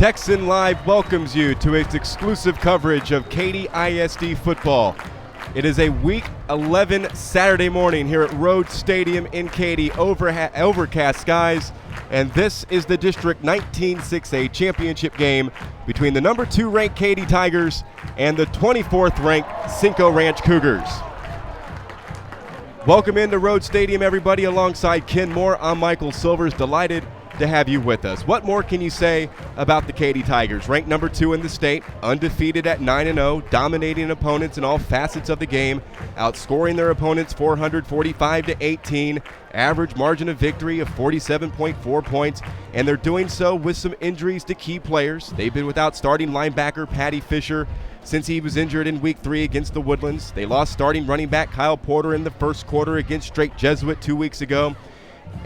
Texan Live welcomes you to its exclusive coverage of Katy ISD football. It is a Week 11 Saturday morning here at Rhodes Stadium in Katy, overcast skies, and this is the District 19 6A championship game between the number 2 ranked Katy Tigers and the 24th ranked Cinco Ranch Cougars. Welcome into Rhodes Stadium, everybody. Alongside Ken Moore, I'm Michael Silvers. Delighted to have you with us. What more can you say about the Katy Tigers? Ranked number 2 in the state, undefeated at 9-0, dominating opponents in all facets of the game, outscoring their opponents 445-18, average margin of victory of 47.4 points, and they're doing so with some injuries to key players. They've been without starting linebacker Patty Fisher since he was injured in Week 3 against the Woodlands. They lost starting running back Kyle Porter in the first quarter against Straight Jesuit 2 weeks ago.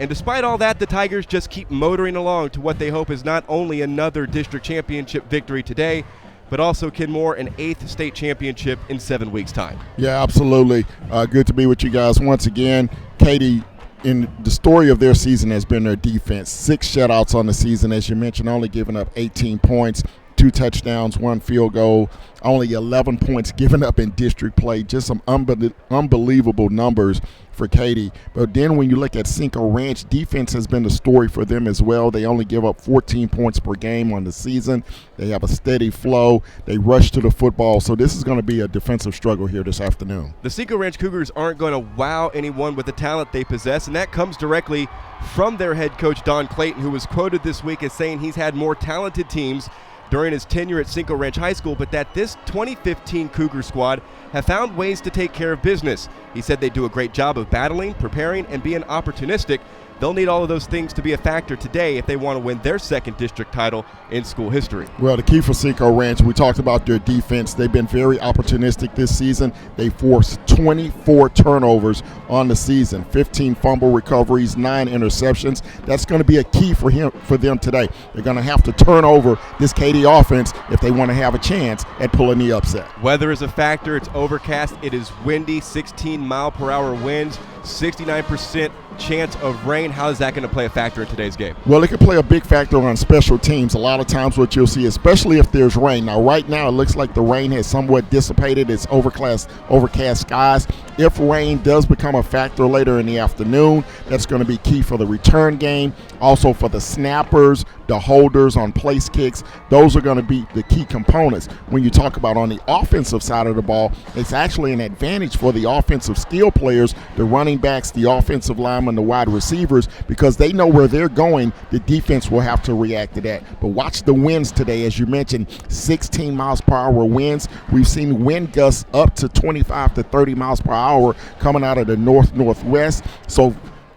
And despite all that, the Tigers just keep motoring along to what they hope is not only another district championship victory today, but also, Ken Moore, an 8th state championship in 7 weeks' time. Yeah, absolutely. Good to be with you guys once again. Katy, in the story of their season has been their defense. 6 shutouts on the season, as you mentioned, only giving up 18 points. 2 touchdowns, 1 field goal, only 11 points given up in district play. Just some unbelievable numbers for Katy. But then when you look at Cinco Ranch, defense has been the story for them as well. They only give up 14 points per game on the season. They have a steady flow. They rush to the football. So this is going to be a defensive struggle here this afternoon. The Cinco Ranch Cougars aren't going to wow anyone with the talent they possess, and that comes directly from their head coach, Don Clayton, who was quoted this week as saying he's had more talented teams during his tenure at Cinco Ranch High School, but that this 2015 Cougar squad have found ways to take care of business. He said they do a great job of battling, preparing, and being opportunistic. They'll need all of those things to be a factor today if they want to win their 2nd district title in school history. Well, the key for Cinco Ranch, we talked about their defense. They've been very opportunistic this season. They forced 24 turnovers on the season, 15 fumble recoveries, 9 interceptions. That's going to be a key for them today. They're going to have to turn over this Katy offense if they want to have a chance at pulling the upset. Weather is a factor. It's overcast. It is windy, 16-mile-per-hour winds, 69% chance of rain. How is that going to play a factor in today's game? Well, it could play a big factor on special teams. A lot of times what you'll see, especially if there's rain. Now, right now, it looks like the rain has somewhat dissipated. It's overcast skies. If rain does become a factor later in the afternoon, that's going to be key for the return game. Also for the snappers, the holders on place kicks. Those are going to be the key components. When you talk about on the offensive side of the ball, it's actually an advantage for the offensive skill players, the running backs, the offensive linemen, the wide receivers, because they know where they're going. The defense will have to react to that. But watch the winds today. As you mentioned, 16 miles per hour winds. We've seen wind gusts up to 25 to 30 miles per hour coming out of the northwest. So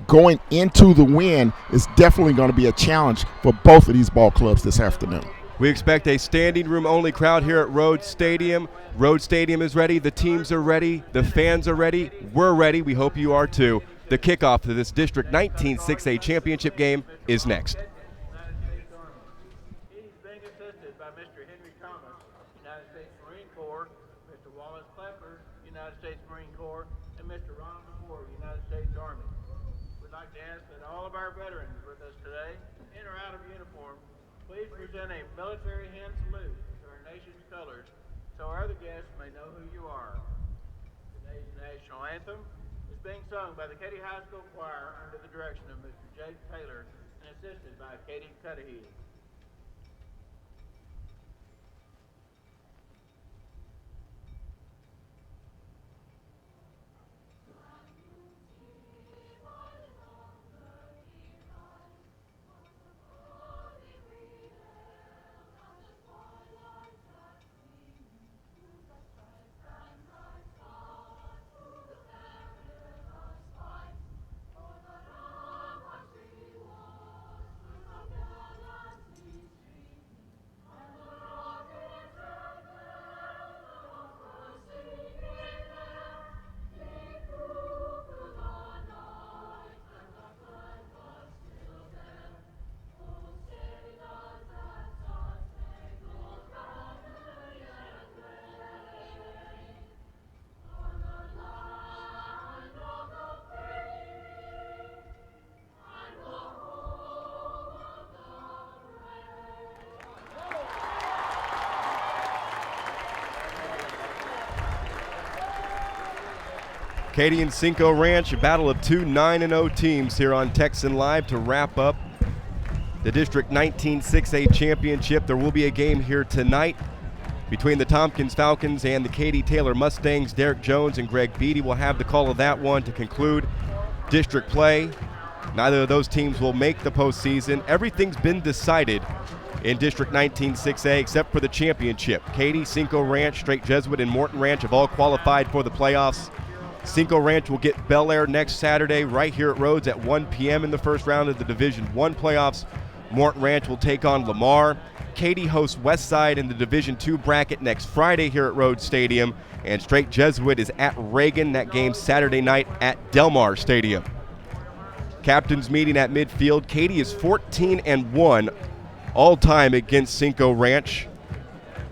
going into the wind is definitely going to be a challenge for both of these ball clubs this afternoon. We expect a standing room only crowd here at Rhodes Stadium. Rhodes Stadium is ready. The teams are ready. The fans are ready. We're ready. We hope you are too. The kickoff to this District 19 6A championship game is next. He's being assisted by Mr. Henry Thomas, United States Marine Corps, Mr. Wallace Klepper, United States Marine Corps, and Mr. Ronald DeFore, United States Army. We'd like to ask that all of our veterans with us today, in or out of uniform, please present a military hand salute to our nation's colors so our other guests may know who you are. Today's national anthem is being sung by the Katy High School Choir under the direction of Mr. Jake Taylor and assisted by Katy ISD. Katy and Cinco Ranch, a battle of two 9-0 teams here on Texan Live to wrap up the District 19 6A Championship. There will be a game here tonight between the Tompkins Falcons and the Katy Taylor Mustangs. Derek Jones and Greg Beatty will have the call of that one to conclude district play. Neither of those teams will make the postseason. Everything's been decided in District 19 6A except for the championship. Katy, Cinco Ranch, Straight Jesuit, and Morton Ranch have all qualified for the playoffs. Cinco Ranch will get Bel Air next Saturday right here at Rhodes at 1 p.m. in the first round of the Division I playoffs. Morton Ranch will take on Lamar. Katy hosts Westside in the Division II bracket next Friday here at Rhodes Stadium. And Straight Jesuit is at Reagan. That game Saturday night at Delmar Stadium. Captains meeting at midfield. Katy is 14-1 all-time against Cinco Ranch.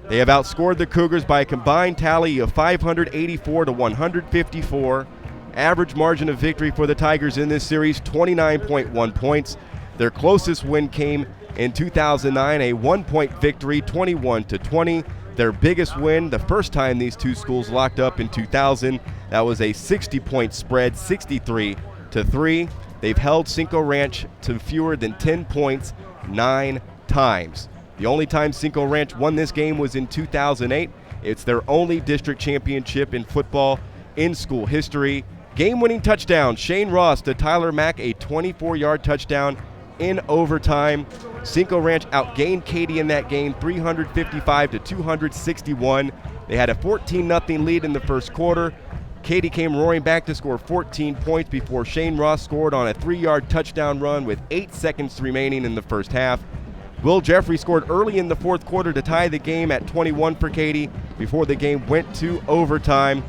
They have outscored the Cougars by a combined tally of 584 to 154. Average margin of victory for the Tigers in this series, 29.1 points. Their closest win came in 2009, a 1-point victory, 21-20. Their biggest win, the first time these two schools locked up in 2000, that was a 60-point spread, 63-3. They've held Cinco Ranch to fewer than 10 points 9 times. The only time Cinco Ranch won this game was in 2008. It's their only district championship in football in school history. Game-winning touchdown, Shane Ross to Tyler Mack, a 24-yard touchdown in overtime. Cinco Ranch outgained Katy in that game, 355 to 261. They had a 14-0 lead in the first quarter. Katy came roaring back to score 14 points before Shane Ross scored on a 3-yard touchdown run with 8 seconds remaining in the first half. Will Jeffrey scored early in the fourth quarter to tie the game at 21 for Katy before the game went to overtime.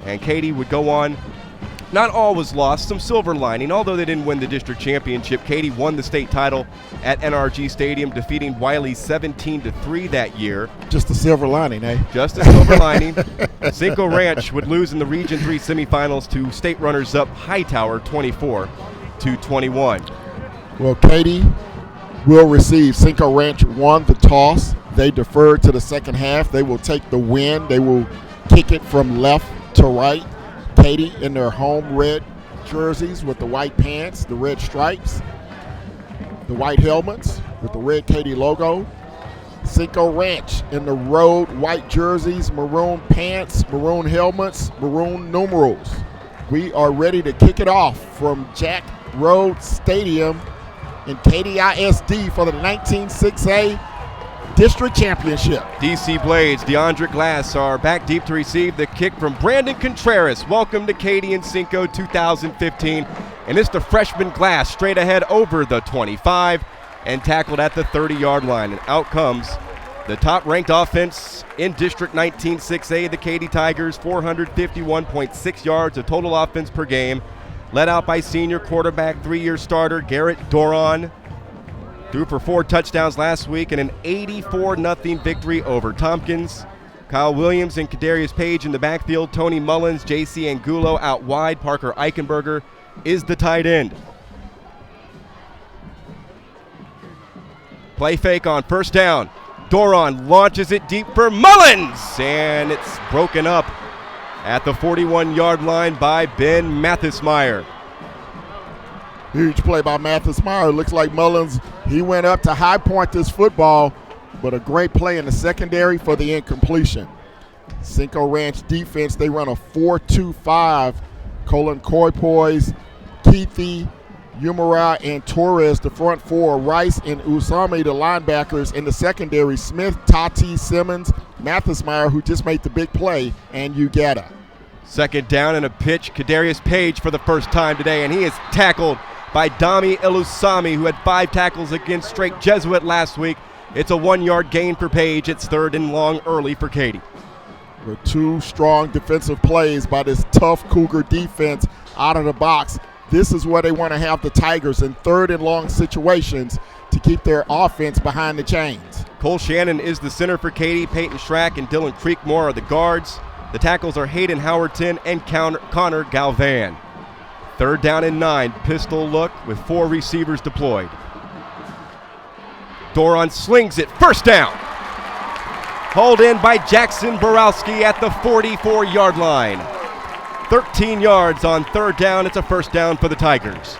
And Katy would go on. Not all was lost, some silver lining. Although they didn't win the district championship, Katy won the state title at NRG Stadium, defeating Wiley 17-3 that year. Just a silver lining, eh? Just a silver lining. Cinco Ranch would lose in the Region 3 semifinals to state runners-up Hightower 24-21. Well, Katy will receive. Cinco Ranch won the toss. They deferred to the second half. They will take the win. They will kick it from left to right. Katy in their home red jerseys with the white pants, the red stripes, the white helmets with the red Katy logo. Cinco Ranch in the road white jerseys, maroon pants, maroon helmets, maroon numerals. We are ready to kick it off from Jack Road Stadium in Katy ISD for the 19-6A District Championship. DC Blades, DeAndre Glass are back deep to receive the kick from Brandon Contreras. Welcome to Katy and Cinco 2015. And it's the freshman Glass straight ahead over the 25 and tackled at the 30-yard line. And out comes the top-ranked offense in District 19 6A, the Katy Tigers, 451.6 yards of total offense per game. Led out by senior quarterback, 3-year starter Garrett Doron. Threw for 4 touchdowns last week and an 84-0 victory over Tompkins. Kyle Williams and Kadarius Page in the backfield. Tony Mullins, J.C. Angulo out wide. Parker Eichenberger is the tight end. Play fake on first down. Doron launches it deep for Mullins, and it's broken up at the 41-yard line by Ben Mathismeyer. Huge play by Mathismeyer. Looks like Mullins, he went up to high point this football, but a great play in the secondary for the incompletion. Cinco Ranch defense, they run a 4-2-5. Colin Koipois, Keithy, Umara, and Torres, the front four. Rice and Usami, the linebackers. In the secondary, Smith, Tati, Simmons, Mathismeyer, who just made the big play, and Ugetta. Second down and a pitch. Kadarius Page for the first time today, and he is tackled by Dami Ilusami, who had 5 tackles against Straight Jesuit last week. It's a 1-yard gain for Page. It's 3rd and long early for Katy. With 2 strong defensive plays by this tough Cougar defense out of the box. This is where they want to have the Tigers in 3rd and long situations to keep their offense behind the chains. Cole Shannon is the center for Katy. Peyton Schrack and Dylan Creekmore are the guards. The tackles are Hayden Howerton and Connor Galvan. 3rd down and 9, pistol look with 4 receivers deployed. Doron slings it, first down. Hauled in by Jackson Borowski at the 44-yard line. 13 yards on third down. It's a first down for the Tigers.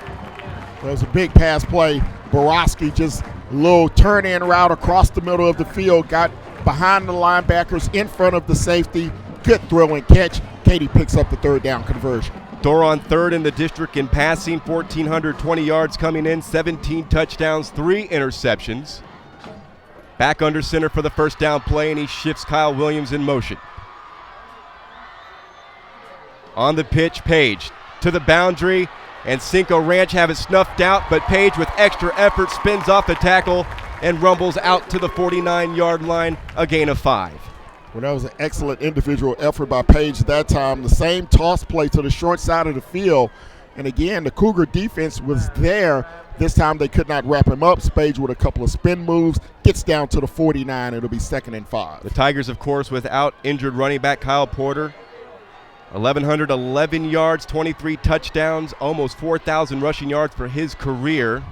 That was a big pass play. Borowski just a little turn-in route across the middle of the field, got behind the linebackers, in front of the safety. Good throw and catch. Katy picks up the third down conversion. Doron third in the district in passing, 1,420 yards coming in, 17 touchdowns, 3 interceptions. Back under center for the first down play, and he shifts Kyle Williams in motion. On the pitch, Page to the boundary, and Cinco Ranch have it snuffed out, but Page with extra effort spins off the tackle and rumbles out to the 49-yard line, a gain of 5. Well, that was an excellent individual effort by Page that time. The same toss play to the short side of the field. And again, the Cougar defense was there. This time they could not wrap him up. Page with a couple of spin moves, gets down to the 49. It'll be 2nd and 5. The Tigers, of course, without injured running back Kyle Porter. 1,111 yards, 23 touchdowns, almost 4,000 rushing yards for his career.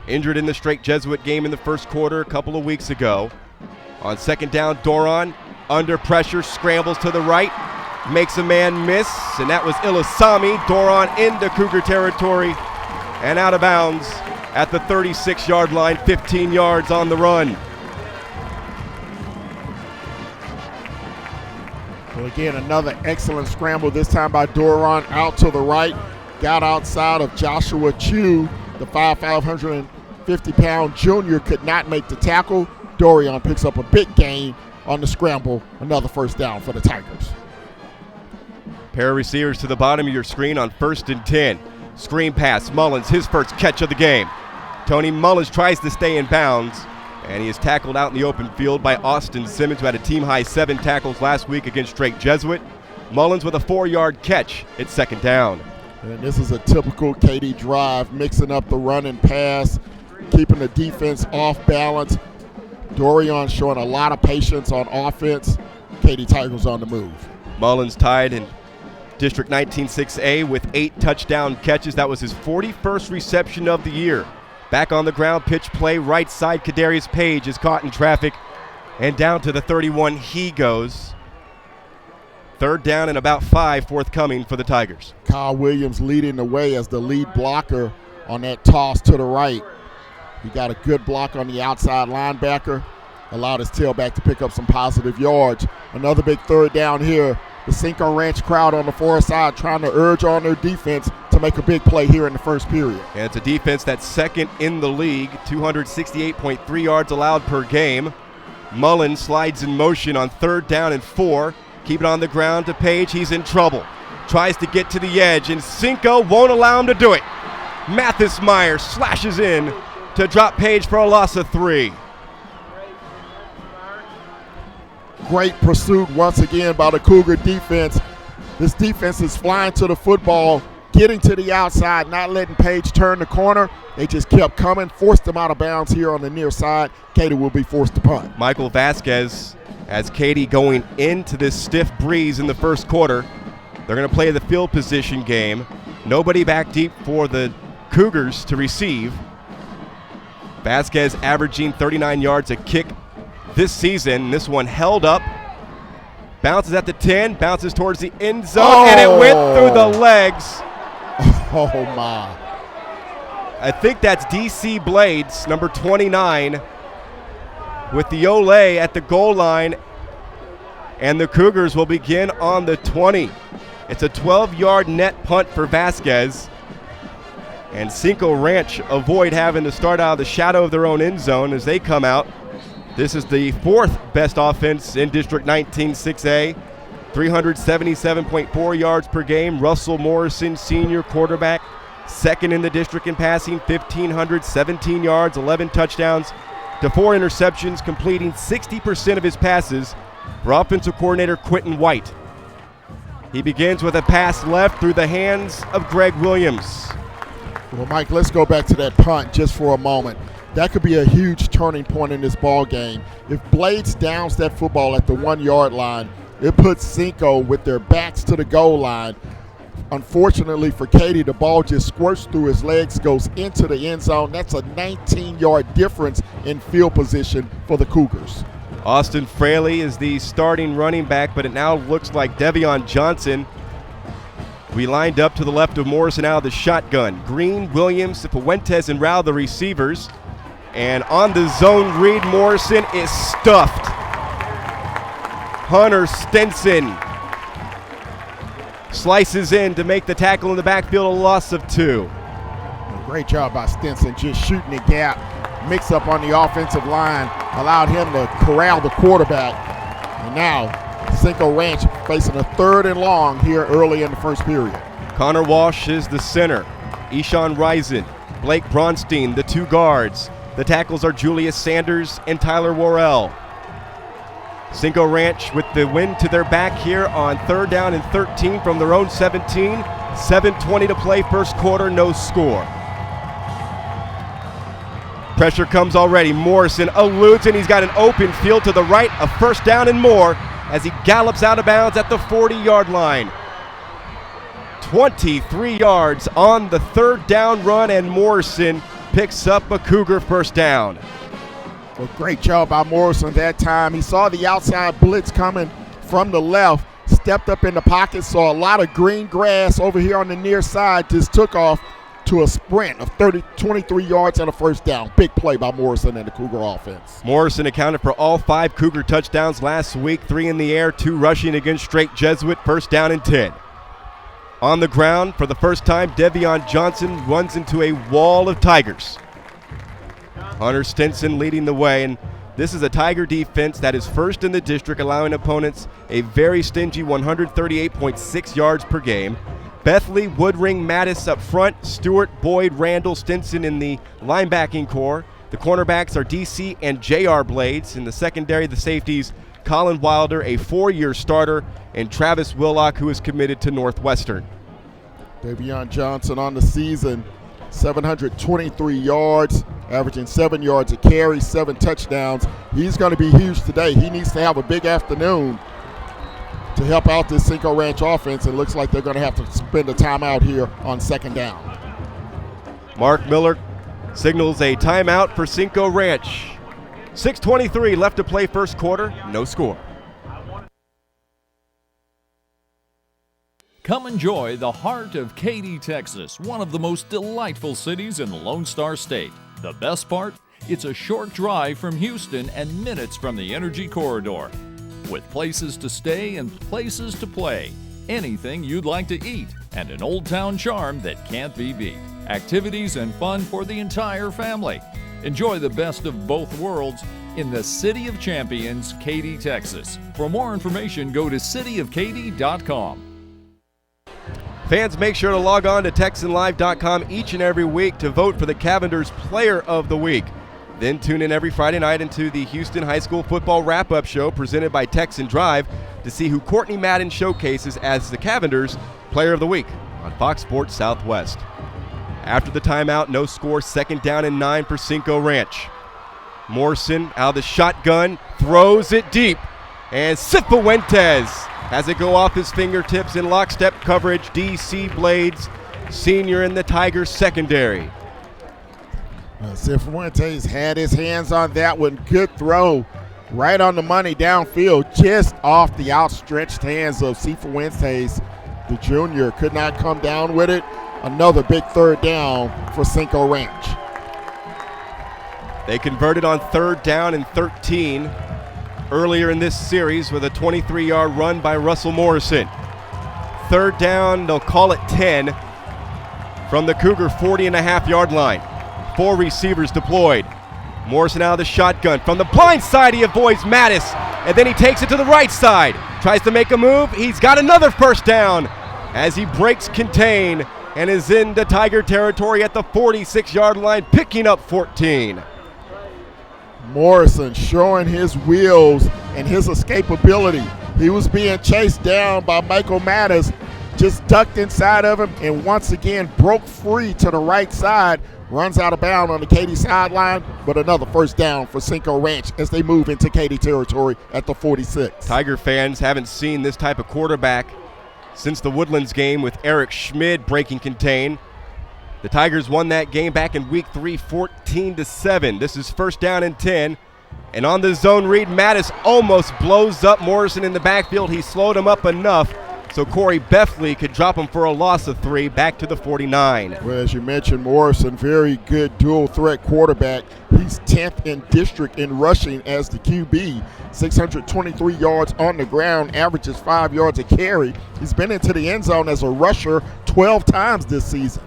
Injured in the straight Jesuit game in the first quarter a couple of weeks ago. On second down, Doron under pressure, scrambles to the right, makes a man miss, and that was Ilasami. Doron into Cougar territory and out of bounds at the 36-yard line, 15 yards on the run. Well, again, another excellent scramble, this time by Doron out to the right. Got outside of Joshua Chu, the 550-pound junior, could not make the tackle. Dorian picks up a big gain on the scramble, another first down for the Tigers. Pair of receivers to the bottom of your screen on 1st and 10. Screen pass, Mullins, his first catch of the game. Tony Mullins tries to stay in bounds, and he is tackled out in the open field by Austin Simmons, who had a team-high 7 tackles last week against Straight Jesuit. Mullins with a 4-yard catch. It's 2nd down. And this is a typical Katy drive, mixing up the run and pass, keeping the defense off balance. Dorian showing a lot of patience on offense. Katy Tigers on the move. Mullins tied in District 19-6A with 8 touchdown catches. That was his 41st reception of the year. Back on the ground, pitch play, right side, Kadarius Page is caught in traffic, and down to the 31 he goes. 3rd down and about 5 forthcoming for the Tigers. Kyle Williams leading the way as the lead blocker on that toss to the right. He got a good block on the outside linebacker, allowed his tailback to pick up some positive yards. Another big 3rd down here. The Cinco Ranch crowd on the far side trying to urge on their defense to make a big play here in the first period. And it's a defense that's 2nd in the league, 268.3 yards allowed per game. Mullins slides in motion on 3rd down and 4. Keep it on the ground to Page. He's in trouble. Tries to get to the edge, and Cinco won't allow him to do it. Mathis Meyer slashes in to drop Page for a loss of 3. Great pursuit once again by the Cougar defense. This defense is flying to the football, getting to the outside, not letting Page turn the corner. They just kept coming, forced them out of bounds here on the near side. Katy will be forced to punt. Michael Vasquez as Katy going into this stiff breeze in the first quarter. They're going to play the field position game. Nobody back deep for the Cougars to receive. Vasquez averaging 39 yards a kick this season. This one held up. Bounces at the 10, bounces towards the end zone, and it went through the legs. Oh, my. I think that's DC Blades, number 29, with the Olay at the goal line, and the Cougars will begin on the 20. It's a 12-yard net punt for Vasquez, and Cinco Ranch avoid having to start out of the shadow of their own end zone as they come out. This is the 4th best offense in District 19-6A, 377.4 yards per game. Russell Morrison, senior quarterback, 2nd in the district in passing, 1,517 yards, 11 touchdowns to 4 interceptions, completing 60% of his passes for offensive coordinator Quentin White. He begins with a pass left through the hands of Greg Williams. Well, Mike, let's go back to that punt just for a moment. That could be a huge turning point in this ball game. If Blades downs that football at the 1-yard line, it puts Cinco with their backs to the goal line. Unfortunately for Katy, the ball just squirts through his legs, goes into the end zone. That's a 19-yard difference in field position for the Cougars. Austin Fraley is the starting running back, but it now looks like Devion Johnson We lined up to the left of Morrison out of the shotgun. Green, Williams, Fuentes, and Rao the receivers. And on the zone read, Morrison is stuffed. Hunter Stinson slices in to make the tackle in the backfield, a loss of 2. Great job by Stinson, just shooting the gap. Mix up on the offensive line, allowed him to corral the quarterback. And now Cinco Ranch facing a 3rd and long here early in the first period. Connor Walsh is the center. Eshawn Risen, Blake Bronstein, the 2 guards. The tackles are Julius Sanders and Tyler Worrell. Cinco Ranch with the win to their back here on 3rd down and 13 from their own 17. 7:20 to play, first quarter, no score. Pressure comes already. Morrison eludes, and he's got an open field to the right, a first down and more as he gallops out of bounds at the 40-yard line. 23 yards on the 3rd down run, and Morrison picks up a Cougar first down. Well, great job by Morrison that time. He saw the outside blitz coming from the left, stepped up in the pocket, saw a lot of green grass over here on the near side, just took off to a sprint of 23 yards and a first down. Big play by Morrison and the Cougar offense. Morrison accounted for all 5 Cougar touchdowns last week, 3 in the air, 2 rushing against Straight Jesuit, first down and 10. On the ground, for the first time, Devion Johnson runs into a wall of Tigers. Hunter Stinson leading the way, and this is a Tiger defense that is first in the district, allowing opponents a very stingy 138.6 yards per game. Bethley, Woodring, Mattis up front, Stewart, Boyd, Randall, Stinson in the linebacking core. The cornerbacks are DC and JR Blades. In the secondary, the safeties, Colin Wilder, a 4-year starter, and Travis Willock, who is committed to Northwestern. Devion Johnson on the season, 723 yards, averaging 7 yards a carry, 7 touchdowns. He's going to be huge today. He needs to have a big afternoon to help out this Cinco Ranch offense. It looks like they're going to have to spend a timeout here on 2nd down. Mark Miller signals a timeout for Cinco Ranch. 6:23 left to play first quarter, no score. Come enjoy the heart of Katy, Texas, one of the most delightful cities in the Lone Star State. The best part? It's a short drive from Houston and minutes from the Energy Corridor. With places to stay and places to play, anything you'd like to eat, and an old town charm that can't be beat. Activities and fun for the entire family. Enjoy the best of both worlds in the City of Champions, Katy, Texas. For more information, go to cityofkaty.com. Fans, make sure to log on to TexanLive.com each and every week to vote for the Cavender's Player of the Week. Then tune in every Friday night into the Houston High School Football Wrap-Up Show presented by Texan Drive to see who Courtney Madden showcases as the Cavender's Player of the Week on Fox Sports Southwest. After the timeout, no score, 2nd down and 9 for Cinco Ranch. Morrison out of the shotgun, throws it deep, and Fuentes has it go off his fingertips in lockstep coverage. DC Blades, senior in the Tigers secondary. Fuentes had his hands on that one. Good throw, right on the money downfield, just off the outstretched hands of Fuentes. The junior could not come down with it. Another big 3rd down for Cinco Ranch. They converted on 3rd down and 13 earlier in this series with a 23-yard run by Russell Morrison. 3rd down, they'll call it 10 from the Cougar 40.5-yard line. 4 receivers deployed. Morrison out of the shotgun. From the blind side, he avoids Mattis, and then he takes it to the right side. Tries to make a move. He's got another first down as he breaks contain and is into Tiger territory at the 46-yard line, picking up 14. Morrison showing his wheels and his escapability. He was being chased down by Michael Mattis, just ducked inside of him, and once again broke free to the right side. Runs out of bounds on the Katy sideline, but another first down for Cinco Ranch as they move into Katy territory at the 46. Tiger fans haven't seen this type of quarterback since the Woodlands game with Eric Schmid breaking contain. The Tigers won that game back in week 3, 14-7. This is 1st down and 10. And on the zone read, Mattis almost blows up Morrison in the backfield. He slowed him up enough so Corey Beffley could drop him for a loss of 3 back to the 49. Well, as you mentioned, Morrison, very good dual threat quarterback. He's 10th in district in rushing as the QB, 623 yards on the ground, averages 5 yards a carry. He's been into the end zone as a rusher 12 times this season.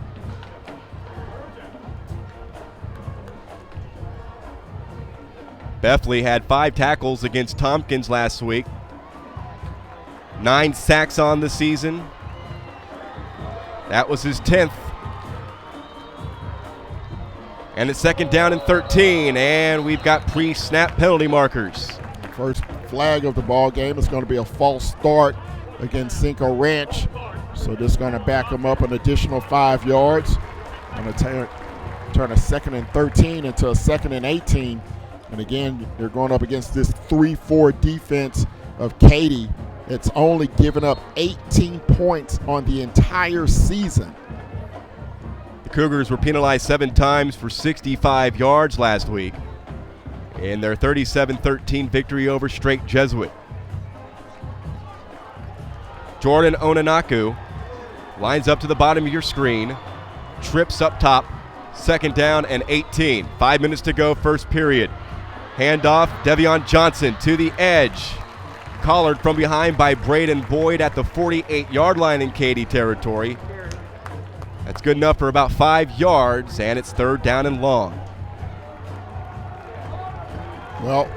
Beffley had 5 tackles against Tompkins last week. 9 sacks on the season. That was his 10th. And it's 2nd down and 13, and we've got pre-snap penalty markers. First flag of the ball game is going to be a false start against Cinco Ranch. So this is going to back them up an additional 5 yards. Going to turn a 2nd and 13 into a 2nd and 18. And again, they're going up against this 3-4 defense of Katy. It's only given up 18 points on the entire season. The Cougars were penalized 7 times for 65 yards last week in their 37-13 victory over Straight Jesuit. Jordan Onanaku lines up to the bottom of your screen, trips up top, 2nd down and 18. 5 minutes to go, first period. Handoff, Devion Johnson to the edge. Collared from behind by Braden Boyd at the 48-yard line in Katy territory. That's good enough for about 5 yards, and it's 3rd down and long. Well,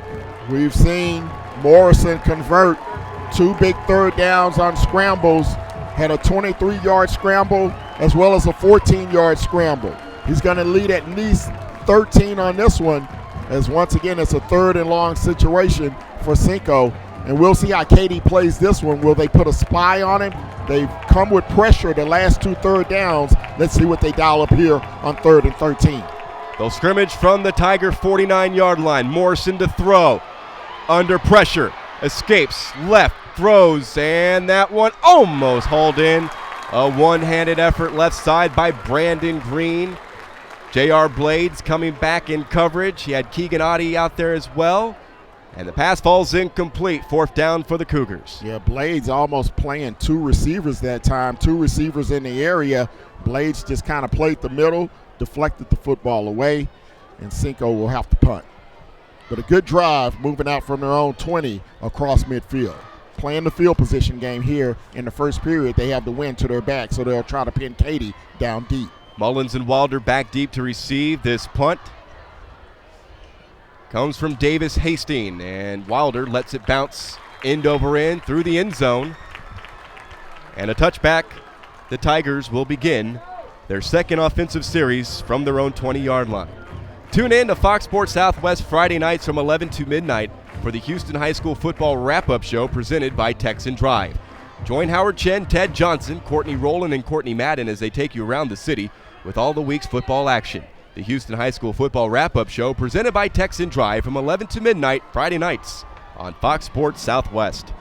we've seen Morrison convert 2 big 3rd downs on scrambles. Had a 23-yard scramble as well as a 14-yard scramble. He's going to lead at least 13 on this one, as once again it's a 3rd and long situation for Cinco. And we'll see how Katy plays this one. Will they put a spy on him? They've come with pressure the last 2 3rd downs. Let's see what they dial up here on 3rd and 13. They'll scrimmage from the Tiger 49-yard line. Morrison to throw. Under pressure. Escapes. Left. Throws. And that one almost hauled in. A one-handed effort left side by Brandon Green. J.R. Blades coming back in coverage. He had Keegan Oddie out there as well. And the pass falls incomplete. 4th down for the Cougars. Yeah, Blades almost playing 2 receivers that time. 2 receivers in the area. Blades just kind of played the middle, deflected the football away, and Cinco will have to punt. But a good drive moving out from their own 20 across midfield. Playing the field position game here in the first period. They have the wind to their back, so they'll try to pin Katy down deep. Mullins and Wilder back deep to receive this punt. Comes from Davis Hastings, and Wilder lets it bounce end over end through the end zone. And a touchback. The Tigers will begin their 2nd offensive series from their own 20-yard line. Tune in to Fox Sports Southwest Friday nights from 11 to midnight for the Houston High School Football Wrap-Up Show presented by Texan Drive. Join Howard Chen, Ted Johnson, Courtney Rowland, and Courtney Madden as they take you around the city with all the week's football action. The Houston High School Football Wrap-Up Show presented by Texan Drive from 11 to midnight Friday nights on Fox Sports Southwest.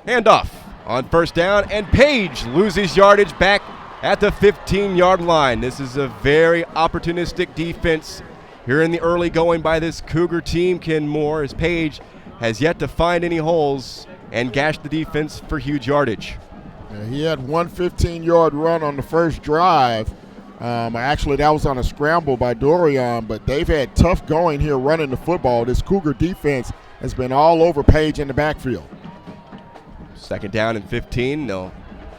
Handoff on 1st down, and Page loses yardage back at the 15-yard line. This is a very opportunistic defense here in the early going by this Cougar team, Ken Moore, as Page has yet to find any holes and gash the defense for huge yardage. Yeah, he had one 15-yard run on the first drive. Actually, that was on a scramble by Dorian, but they've had tough going here running the football. This Cougar defense has been all over Page in the backfield. 2nd down and 15. They'll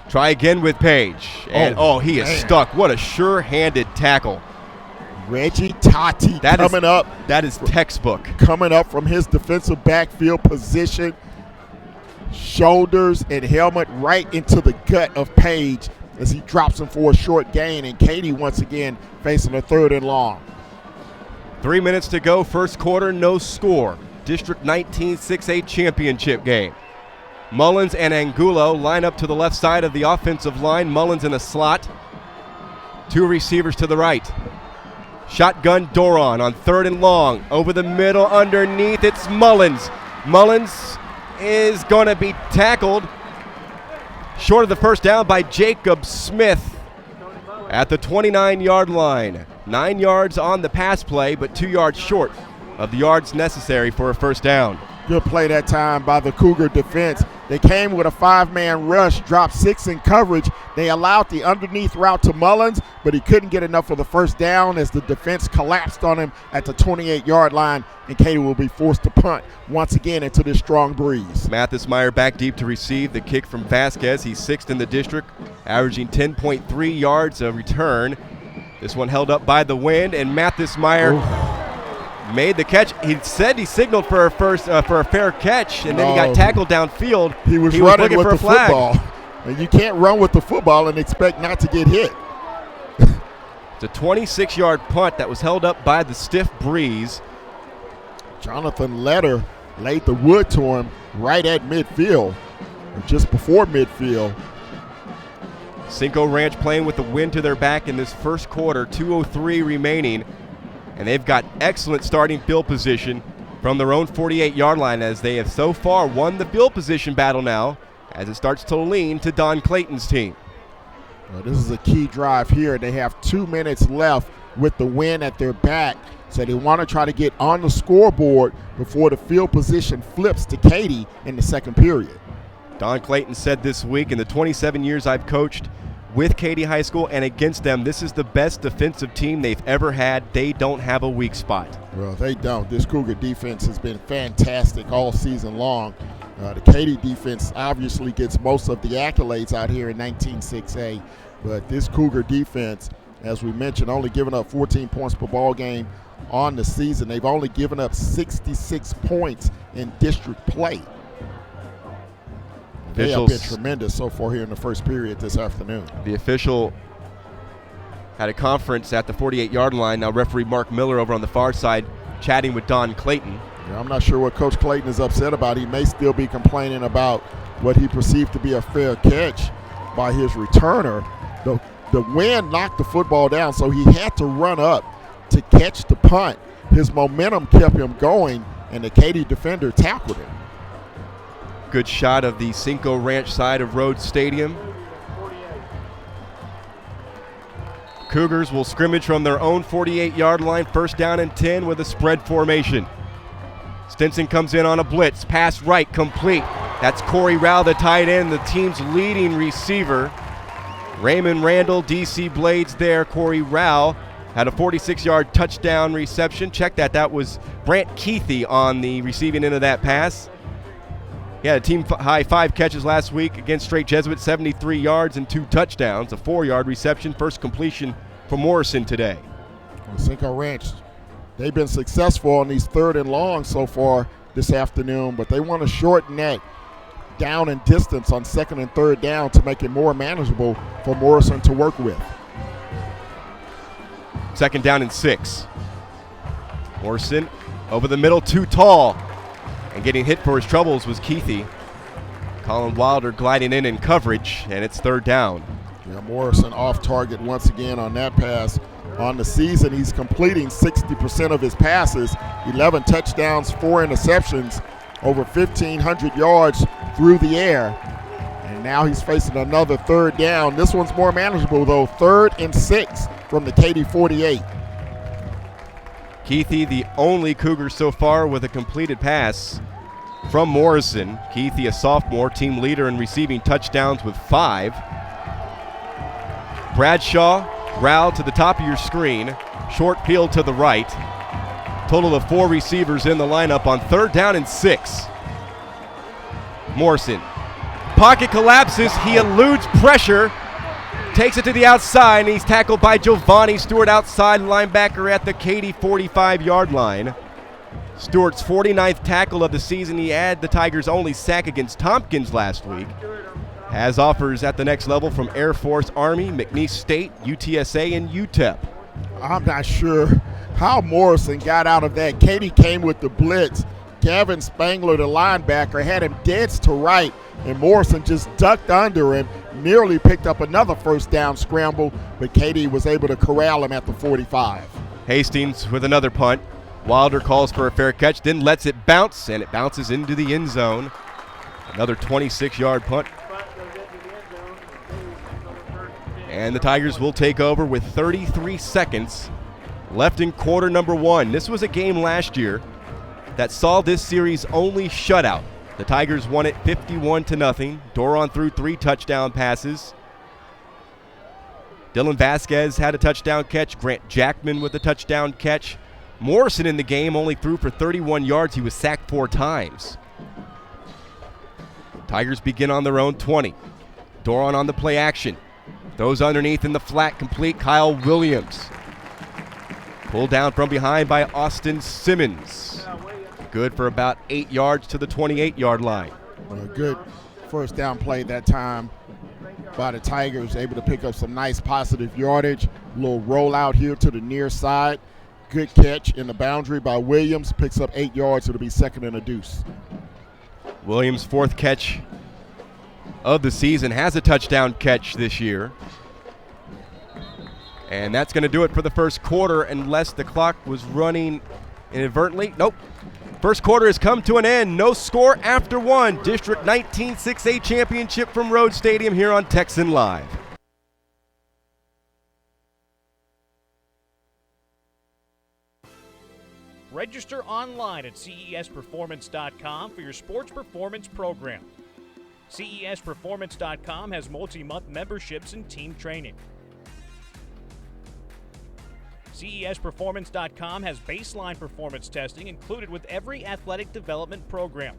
try again with Page. And he is stuck. What a sure-handed tackle. Reggie Tati coming up. That is textbook. Coming up from his defensive backfield position. Shoulders and helmet right into the gut of Page as he drops him for a short gain. And Katy once again facing a 3rd and long. 3 minutes to go, first quarter, no score. District 19 6A championship game. Mullins and Angulo line up to the left side of the offensive line. Mullins in a slot. 2 receivers to the right. Shotgun Doron on 3rd and long. Over the middle, underneath, it's Mullins. Mullins is going to be tackled short of the 1st down by Jacob Smith at the 29-yard line. 9 yards on the pass play, but 2 yards short of the yards necessary for a 1st down. Good play that time by the Cougar defense. They came with a 5-man rush, dropped 6 in coverage. They allowed the underneath route to Mullins, but he couldn't get enough for the first down as the defense collapsed on him at the 28-yard line, and Katy will be forced to punt once again into this strong breeze. Mathis Meyer back deep to receive the kick from Vasquez. He's 6th in the district, averaging 10.3 yards a return. This one held up by the wind, and Mathis Meyer made the catch. He said he signaled for a fair catch, and then he got tackled downfield. He was running with the football. And you can't run with the football and expect not to get hit. It's a 26-yard punt that was held up by the stiff breeze. Jonathan Letter laid the wood to him right at midfield, or just before midfield. Cinco Ranch playing with the wind to their back in this first quarter, 2:03 remaining. And they've got excellent starting field position from their own 48-yard line, as they have so far won the field position battle now as it starts to lean to Don Clayton's team. Well, this is a key drive here. They have 2 minutes left with the wind at their back, so they want to try to get on the scoreboard before the field position flips to Katy in the second period. Don Clayton said this week, in the 27 years I've coached with Katy High School and against them, this is the best defensive team they've ever had. They don't have a weak spot. Well, they don't. This Cougar defense has been fantastic all season long. The Katy defense obviously gets most of the accolades out here in 19-6A, but this Cougar defense, as we mentioned, only giving up 14 points per ball game on the season. They've only given up 66 points in district play. They have been tremendous so far here in the first period this afternoon. The official had a conference at the 48-yard line. Now referee Mark Miller over on the far side chatting with Don Clayton. Yeah, I'm not sure what Coach Clayton is upset about. He may still be complaining about what he perceived to be a fair catch by his returner. The wind knocked the football down, so he had to run up to catch the punt. His momentum kept him going, and the Katy defender tackled him. Good shot of the Cinco Ranch side of Rhodes Stadium. Cougars will scrimmage from their own 48-yard line, 1st down and 10 with a spread formation. Stinson comes in on a blitz, pass right, complete. That's Corey Rao, the tight end, the team's leading receiver. Raymond Randall, DC Blades there. Corey Rao had a 46-yard touchdown reception. Check that. That was Brant Keithy on the receiving end of that pass. He had a team-high 5 catches last week against Straight Jesuit, 73 yards and 2 touchdowns, a 4-yard reception, first completion for Morrison today. Well, Cinco Ranch, they've been successful on these 3rd and long so far this afternoon, but they want to shorten that down and distance on 2nd and 3rd down to make it more manageable for Morrison to work with. 2nd down and 6. Morrison over the middle, too tall. And getting hit for his troubles was Keithy. Colin Wilder gliding in coverage, and it's 3rd down. Yeah, Morrison off target once again on that pass. On the season, he's completing 60% of his passes, 11 touchdowns, 4 interceptions, over 1,500 yards through the air. And now he's facing another 3rd down. This one's more manageable, though, 3rd and 6 from the Katy 48. Keithy, the only Cougar so far with a completed pass from Morrison. Keithy, a sophomore, team leader in receiving touchdowns with 5. Bradshaw, Rao to the top of your screen. Short peel to the right. Total of 4 receivers in the lineup on 3rd down and 6. Morrison. Pocket collapses. He eludes pressure. Takes it to the outside, and he's tackled by Giovanni Stewart, outside linebacker at the Katy 45-yard line. Stewart's 49th tackle of the season. He had the Tigers' only sack against Tompkins last week. Has offers at the next level from Air Force, Army, McNeese State, UTSA, and UTEP. I'm not sure how Morrison got out of that. Katy came with the blitz. Kevin Spangler, the linebacker, had him dead to right, and Morrison just ducked under him, nearly picked up another 1st down scramble, but Katy was able to corral him at the 45. Hastings with another punt. Wilder calls for a fair catch, then lets it bounce, and it bounces into the end zone. Another 26-yard punt. And the Tigers will take over with 33 seconds left in quarter number 1. This was a game last year that saw this series only shutout. The Tigers won it 51-0. Doron threw 3 touchdown passes. Dylan Vasquez had a touchdown catch. Grant Jackman with a touchdown catch. Morrison in the game only threw for 31 yards. He was sacked 4 times. Tigers begin on their own 20. Doron on the play action. Throws underneath in the flat, complete. Kyle Williams. Pulled down from behind by Austin Simmons. Good for about 8 yards to the 28-yard line. A good first down play that time by the Tigers, able to pick up some nice positive yardage. A little rollout here to the near side. Good catch in the boundary by Williams. Picks up 8 yards. It'll be second and a deuce. Williams' 4th catch of the season, has a touchdown catch this year. And that's going to do it for the first quarter, unless the clock was running inadvertently. Nope. First quarter has come to an end. No score after 1. District 19 6A championship from Road Stadium here on Texan Live. Register online at cesperformance.com for your sports performance program. cesperformance.com has multi-month memberships and team training. cesperformance.com has baseline performance testing included with every athletic development program.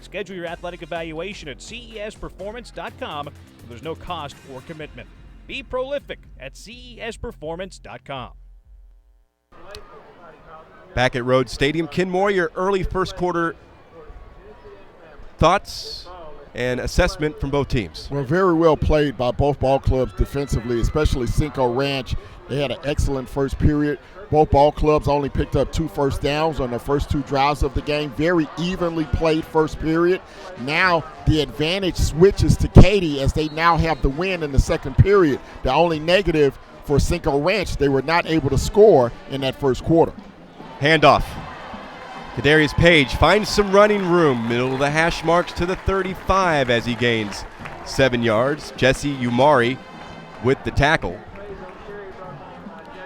Schedule your athletic evaluation at cesperformance.com. There's no cost or commitment. Be prolific at cesperformance.com. Back at Road Stadium, Ken Moore, your early first quarter thoughts and assessment from both teams. Well, very well played by both ball clubs defensively, especially Cinco Ranch. They had an excellent first period. Both ball clubs only picked up 2 first downs on the first 2 drives of the game. Very evenly played first period. Now the advantage switches to Katy as they now have the win in the second period. The only negative for Cinco Ranch, they were not able to score in that first quarter. Handoff. Kadarius Page finds some running room, middle of the hash marks to the 35 as he gains 7 yards. Jesse Umari with the tackle.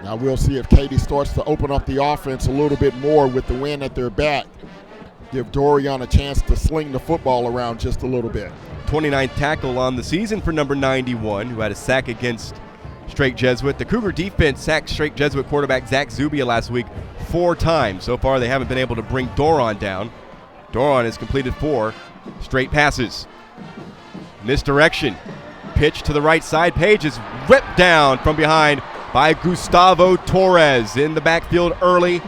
Now we'll see if Katy starts to open up the offense a little bit more with the win at their back. Give Dorian a chance to sling the football around just a little bit. 29th tackle on the season for number 91, who had a sack against Straight Jesuit. The Cougar defense sacked Straight Jesuit quarterback Zach Zubia last week 4 times. So far, they haven't been able to bring Doron down. Doron has completed 4 straight passes. Misdirection. Pitch to the right side. Page is ripped down from behind by Gustavo Torres in the backfield early.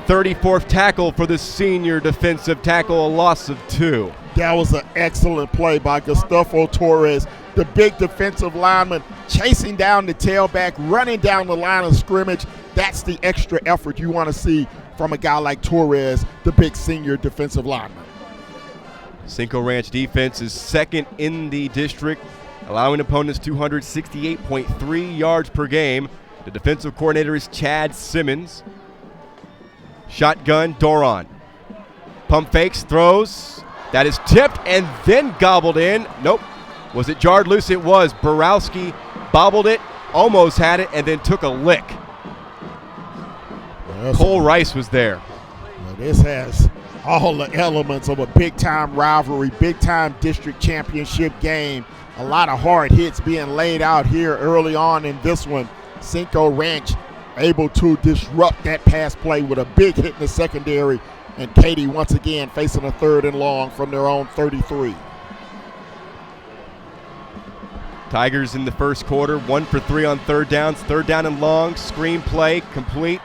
34th tackle for the senior defensive tackle, a loss of 2. That was an excellent play by Gustavo Torres, the big defensive lineman, chasing down the tailback, running down the line of scrimmage. That's the extra effort you want to see from a guy like Torres, the big senior defensive lineman. Cinco Ranch defense is second in the district, allowing opponents 268.3 yards per game. The defensive coordinator is Chad Simmons. Shotgun, Doron. Pump fakes, throws. That is tipped and then gobbled in. Nope. Was it jarred loose? It was. Borowski bobbled it, almost had it, and then took a lick. Cole Rice was there. Well, this has all the elements of a big-time rivalry, big-time district championship game. A lot of hard hits being laid out here early on in this one. Cinco Ranch able to disrupt that pass play with a big hit in the secondary, and Katy once again facing a 3rd and long from their own 33. Tigers in the first quarter, 1 for 3 on 3rd downs. 3rd down and long, screen play, complete.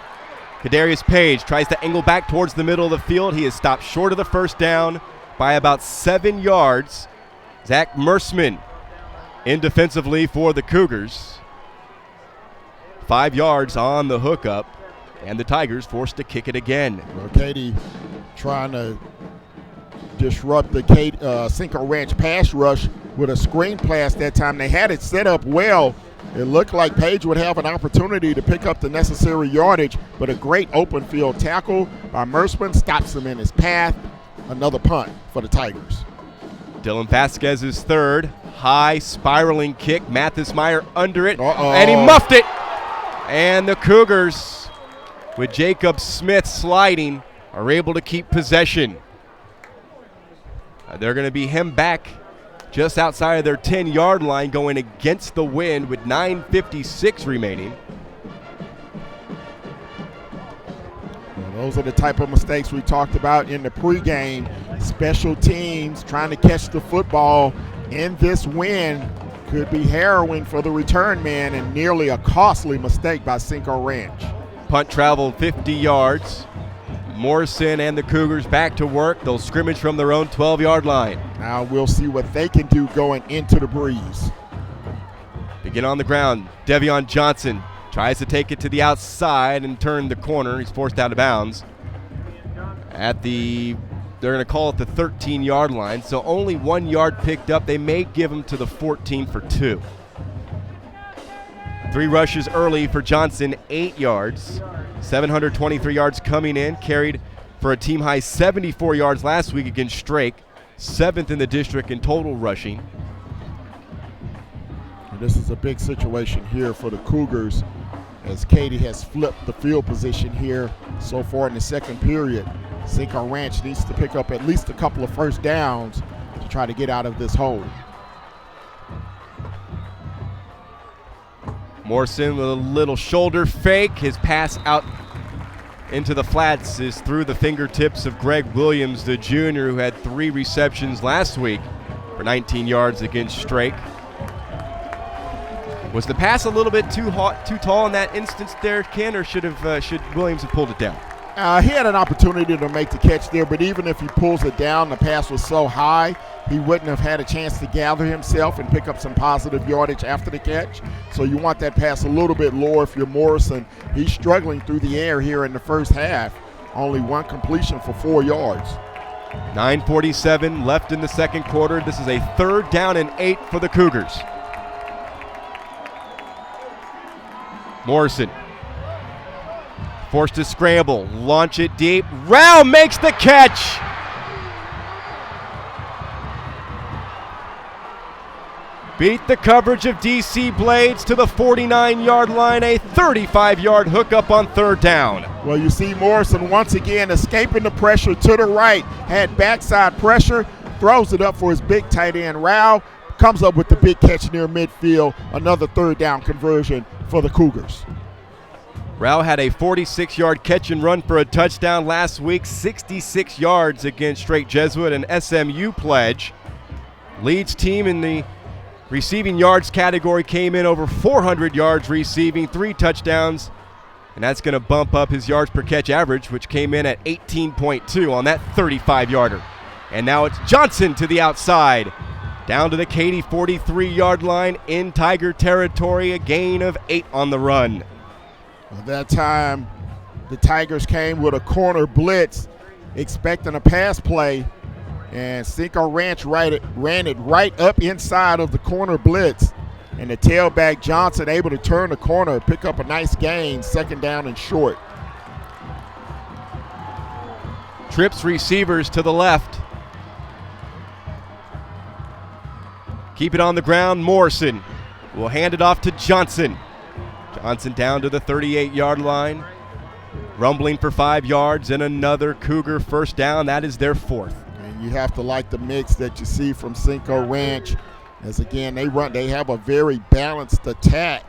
Kadarius Page tries to angle back towards the middle of the field. He is stopped short of the first down by about 7 yards. Zach Mersman in defensively for the Cougars. 5 yards on the hookup, and the Tigers forced to kick it again. Well, Katy trying to disrupt the Cinco Ranch pass rush with a screen pass that time. They had it set up well. It looked like Page would have an opportunity to pick up the necessary yardage, but a great open field tackle by Mersman stops him in his path. Another punt for the Tigers. Dylan Vasquez is 3rd. High spiraling kick. Mathis Meyer under it, Uh-oh. and he muffed it. And the Cougars, with Jacob Smith sliding, are able to keep possession. They're going to be hemmed back just outside of their 10-yard line, going against the wind with 9:56 remaining. Well, those are the type of mistakes we talked about in the pregame. Special teams trying to catch the football in this wind could be harrowing for the return man and nearly a costly mistake by Cinco Ranch. Punt traveled 50 yards. Morrison and the Cougars back to work. They'll scrimmage from their own 12-yard line. Now we'll see what they can do going into the breeze. Begin on the ground. Devion Johnson tries to take it to the outside and turn the corner. He's forced out of bounds. They're going to call it the 13-yard line, so only 1 yard picked up. They may give him to the 14 for 2. 3 rushes early for Johnson, 8 yards. 723 yards coming in, carried for a team-high 74 yards last week against Strake, 7th in the district in total rushing. And this is a big situation here for the Cougars as Katy has flipped the field position here so far in the second period. Cinco Ranch needs to pick up at least a couple of first downs to try to get out of this hole. Morrison with a little shoulder fake. His pass out into the flats is through the fingertips of Greg Williams, the junior, who had 3 receptions last week for 19 yards against Strake. Was the pass a little bit too tall in that instance there, Ken, or should Williams have pulled it down? He had an opportunity to make the catch there, but even if he pulls it down, the pass was so high, he wouldn't have had a chance to gather himself and pick up some positive yardage after the catch. So you want that pass a little bit lower if you're Morrison. He's struggling through the air here in the first half. Only 1 completion for 4 yards. 9:47 left in the second quarter. This is a 3rd down and 8 for the Cougars. Morrison forced to scramble, launch it deep. Rao makes the catch. Beat the coverage of DC Blades to the 49-yard line, a 35-yard hookup on 3rd down. Well, you see Morrison once again escaping the pressure to the right, had backside pressure, throws it up for his big tight end Rao, comes up with the big catch near midfield, another 3rd down conversion for the Cougars. Rao had a 46-yard catch and run for a touchdown last week, 66 yards against Straight Jesuit, an SMU pledge. Leads team in the receiving yards category, came in over 400 yards receiving, 3 touchdowns, and that's going to bump up his yards per catch average, which came in at 18.2 on that 35-yarder. And now it's Johnson to the outside, down to the Katy 43-yard line in Tiger territory, a gain of 8 on the run. At that time, the Tigers came with a corner blitz, expecting a pass play, and Cinco Ranch ran it right up inside of the corner blitz, and the tailback Johnson able to turn the corner, pick up a nice gain, 2nd down and short. Trips receivers to the left. Keep it on the ground. Morrison will hand it off to Johnson. Johnson down to the 38-yard line. Rumbling for 5 yards and another Cougar first down. That is their 4th. And you have to like the mix that you see from Cinco Ranch. As again, they have a very balanced attack.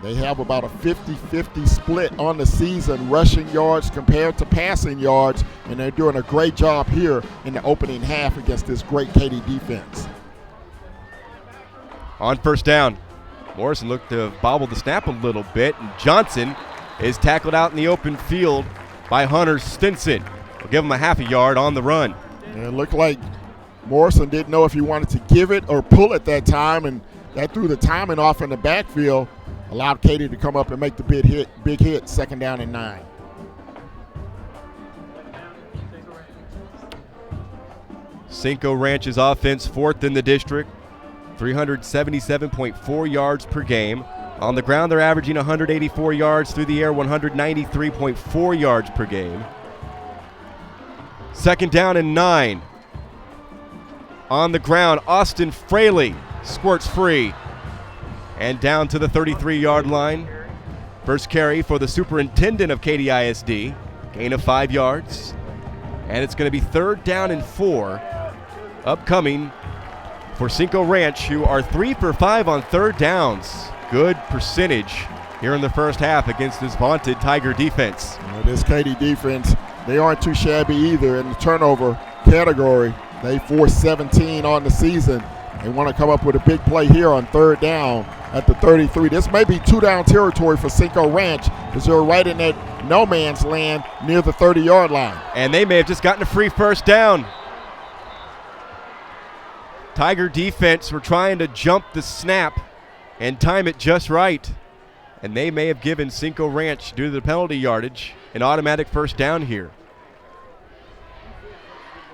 They have about a 50-50 split on the season, rushing yards compared to passing yards, and they're doing a great job here in the opening half against this great Katy defense. On first down, Morrison looked to bobble the snap a little bit, and Johnson is tackled out in the open field by Hunter Stinson. We'll give him a half a yard on the run. And it looked like Morrison didn't know if he wanted to give it or pull it that time, and that threw the timing off in the backfield, allowed Katy to come up and make the big hit, 2nd down and 9. Cinco Ranch's offense 4th in the district, 377.4 yards per game. On the ground, they're averaging 184 yards. Through the air, 193.4 yards per game. 2nd down and 9. On the ground, Austin Fraley squirts free and down to the 33-yard line. First carry for the superintendent of Katy ISD, gain of 5 yards. And it's going to be 3rd down and 4 upcoming for Cinco Ranch, who are 3 for 5 on 3rd downs. Good percentage here in the first half against this vaunted Tiger defense. This Katy defense, they aren't too shabby either in the turnover category. They forced 17 on the season. They want to come up with a big play here on 3rd down at the 33. This may be 2-down territory for Cinco Ranch because they're right in that no man's land near the 30-yard line. And they may have just gotten a free 1st down. Tiger defense were trying to jump the snap and time it just right. And they may have given Cinco Ranch, due to the penalty yardage, an automatic 1st down here.